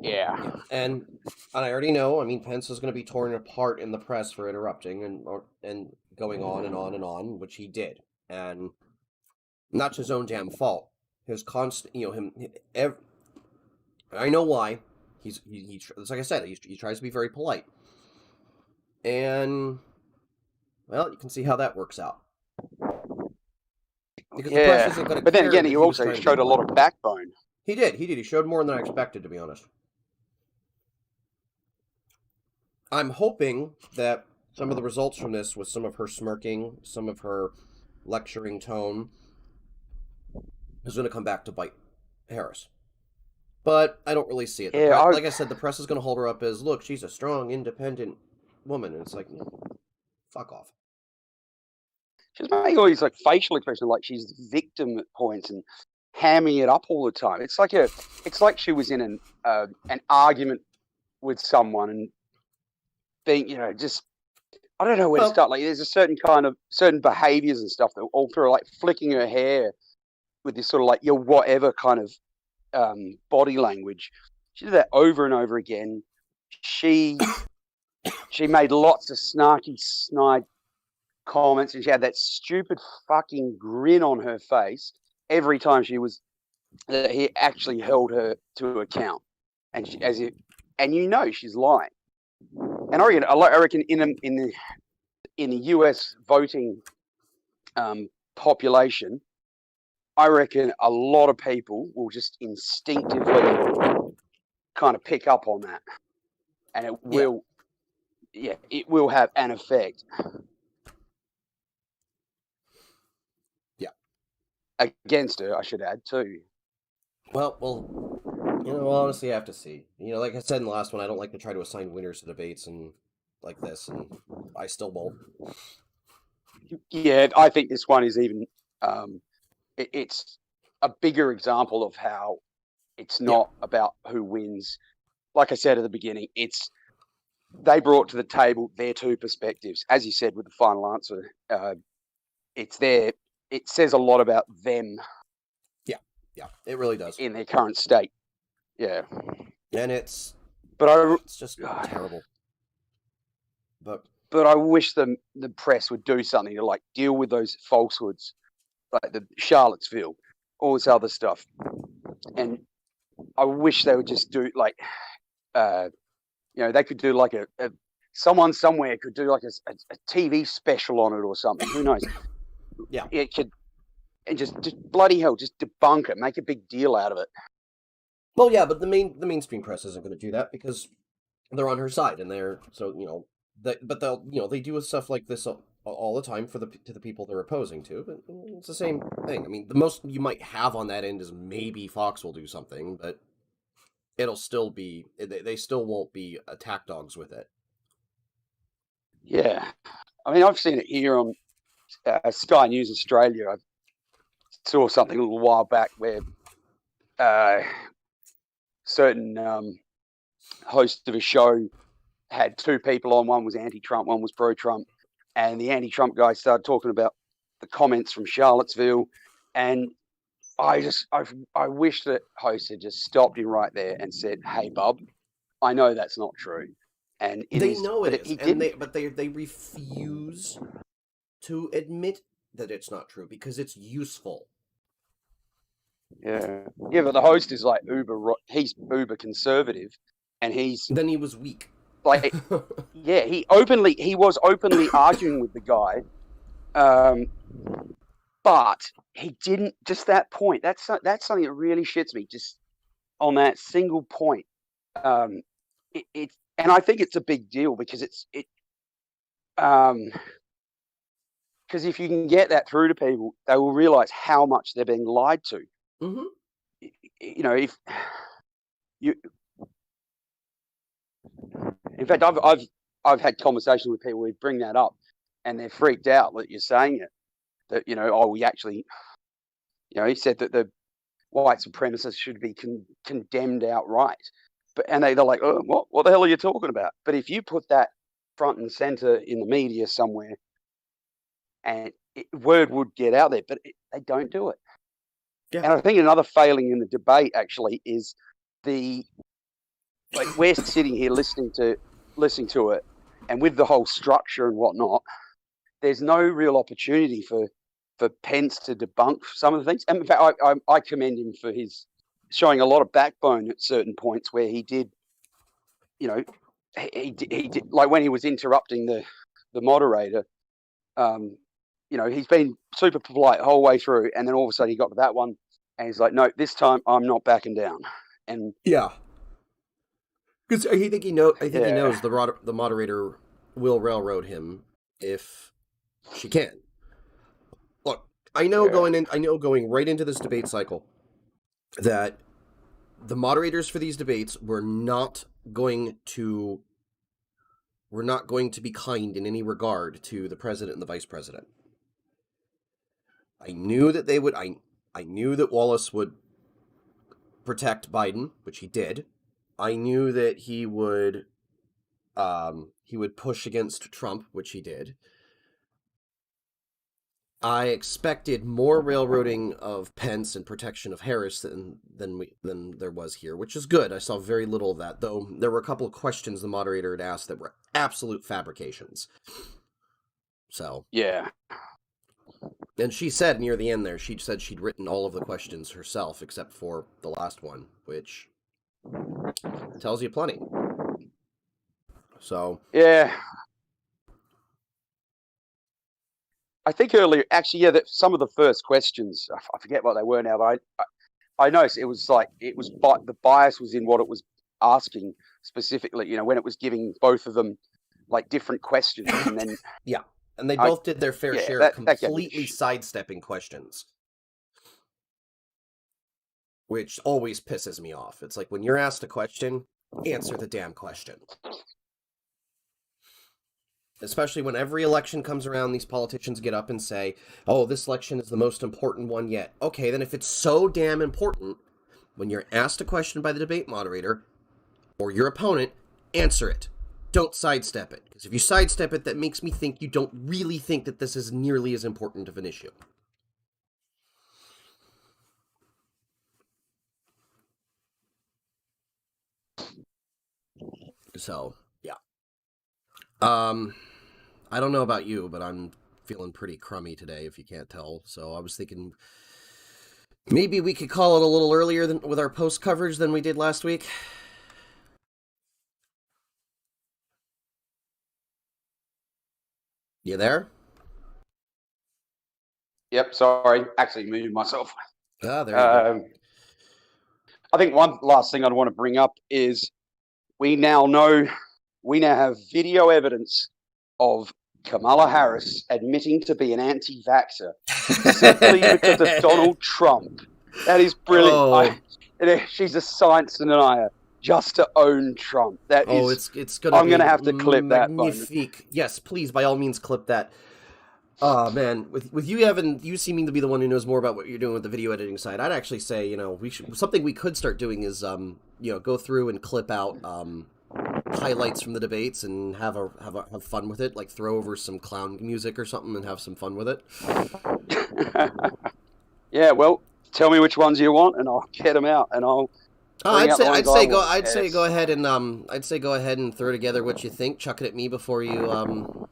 Yeah. And I already know, I mean, Pence is going to be torn apart in the press for interrupting and going on and on and on, which he did. And not his own damn fault. His constant, I know why. It's like I said, he tries to be very polite. And, well, you can see how that works out. Because the press isn't going to but then care again, that he was also trying to showed be a lot polite. of backbone. He did. He showed more than I expected, to be honest. I'm hoping that some of the results from this, with some of her smirking, some of her lecturing tone, is going to come back to bite Harris. But I don't really see it. Yeah, Like I said, the press is going to hold her up as, look, she's a strong, independent woman. And it's like, fuck off. She's making all these like facial expressions, like she's the victim at points and hamming it up all the time. It's like she was in an argument with someone and being, just I don't know where to start. Like there's a certain behaviors and stuff that all through, like flicking her hair with this sort of like your whatever kind of body language. She did that over and over again. She made lots of snarky, snide comments, and she had that stupid fucking grin on her face every time he actually held her to account, and she's lying. And I reckon in the US voting population, I reckon a lot of people will just instinctively kind of pick up on that, and it will have an effect. Yeah. Against her, I should add too. Well, honestly, I have to see. Like I said in the last one, I don't like to try to assign winners to debates and like this, and I still won't. Yeah, I think this one is even. It's a bigger example of how it's not about who wins. Like I said at the beginning, they brought to the table their two perspectives. As you said with the final answer, it says a lot about them. Yeah, it really does. In their current state. Yeah. And it's just terrible. But I wish the press would do something to like deal with those falsehoods, like the Charlottesville, all this other stuff. And I wish they would just do like, they could do like someone somewhere could do like a TV special on it or something. Who knows? Yeah. It could, and just bloody hell, just debunk it, make a big deal out of it. Well, yeah, but the mainstream press isn't going to do that because they're on her side, and they do stuff like this all the time to the people they're opposing to. But it's the same thing. I mean, the most you might have on that end is maybe Fox will do something, but it'll still be they still won't be attack dogs with it. Yeah, I mean, I've seen it here on Sky News Australia. I saw something a little while back where certain host of a show had two people on. One was anti-Trump, one was pro-Trump, and the anti-Trump guy started talking about the comments from Charlottesville, and I wish that host had just stopped him right there and said, "Hey, bub, I know that's not true," and They know it is, but they refuse to admit that it's not true because it's useful. Yeah, but the host is like he's uber conservative, and then he was weak. Like, yeah, he was openly arguing with the guy, but he didn't. Just that point. That's something that really shits me. Just on that single point, and I think it's a big deal because because if you can get that through to people, they will realize how much they're being lied to. Mm-hmm. If you, in fact, I've had conversations with people who bring that up, and they're freaked out that you're saying it. That we actually, he said that the white supremacists should be condemned outright, and they're like, oh, what the hell are you talking about? But if you put that front and center in the media somewhere, and word would get out there, but they don't do it. Yeah. And I think another failing in the debate actually is we're sitting here listening to it, and with the whole structure and whatnot, there's no real opportunity for Pence to debunk some of the things. And in fact, I commend him for his showing a lot of backbone at certain points where he did, he did, like when he was interrupting the moderator. He's been super polite the whole way through, and then all of a sudden he got to that one, and he's like, "No, this time I'm not backing down." And yeah, because I think he knows the moderator will railroad him if she can. Look, I know going right into this debate cycle that the moderators for these debates were not going to be kind in any regard to the president and the vice president. I knew that they would. I knew that Wallace would protect Biden, which he did. I knew that he would push against Trump, which he did. I expected more railroading of Pence and protection of Harris than there was here, which is good. I saw very little of that, though there were a couple of questions the moderator had asked that were absolute fabrications. So, Yeah. and she said near the end there, she said she'd written all of the questions herself except for the last one, which tells you plenty. So, Yeah. I think earlier, actually, yeah, that some of the first questions, I forget what they were now, but I noticed it was like, the bias was in what it was asking specifically, when it was giving both of them like different questions. And then, yeah. And they both did their fair yeah, share that of gave me completely sidestepping questions. Which always pisses me off. It's like when you're asked a question, answer the damn question. Especially when every election comes around, these politicians get up and say, oh, this election is the most important one yet. Okay, then if it's so damn important, when you're asked a question by the debate moderator or your opponent, answer it. Don't sidestep it. Because if you sidestep it, that makes me think you don't really think that this is nearly as important of an issue. So, yeah. I don't know about you, but I'm feeling pretty crummy today, if you can't tell. So I was thinking maybe we could call it a little earlier with our post coverage than we did last week. You there? Yep, sorry, actually muted myself. Ah, there you go. I think one last thing I'd want to bring up is we now have video evidence of Kamala Harris admitting to be an anti-vaxxer simply because of Donald Trump. That is brilliant. Oh. She's a science denier just to own Trump. That is. It's gonna. I'm gonna have to clip magnifique. That. Yes, please, by all means, clip that. Oh man, with you seeming to be the one who knows more about what you're doing with the video editing side, I'd actually say something we could start doing is go through and clip out highlights from the debates and have fun with it, like throw over some clown music or something and have some fun with it. Yeah, well, tell me which ones you want and I'll get them out and I'll. I'd say go ahead and throw together what you think. Chuck it at me before you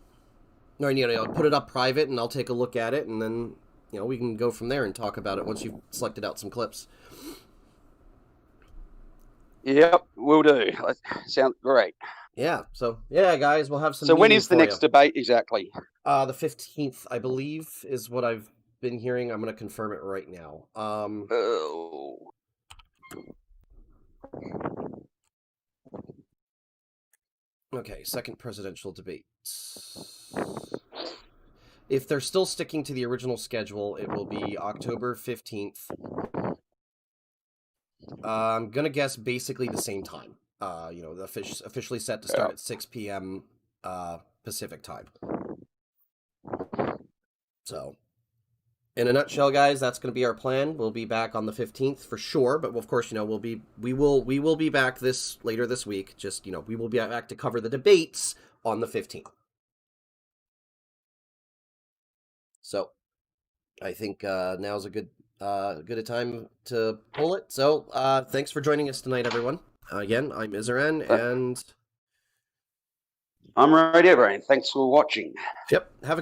put it up private and I'll take a look at it and then we can go from there and talk about it once you've selected out some clips. Yep, will do. Sounds great. Yeah. So yeah, guys, we'll have some. So when is the next debate exactly? The 15th, I believe, is what I've been hearing. I'm going to confirm it right now. Okay, second presidential debate. If they're still sticking to the original schedule, it will be October 15th. I'm going to guess basically the same time. Officially set to start at 6 p.m. Pacific time. So, in a nutshell, guys, that's going to be our plan. We'll be back on the 15th for sure, but of course, we will be back later this week. Just, we will be back to cover the debates on the 15th. So, I think now's a good a time to pull it. So, thanks for joining us tonight, everyone. Again, I'm Izaran, and I'm Radiabrain. Thanks for watching. Yep, have a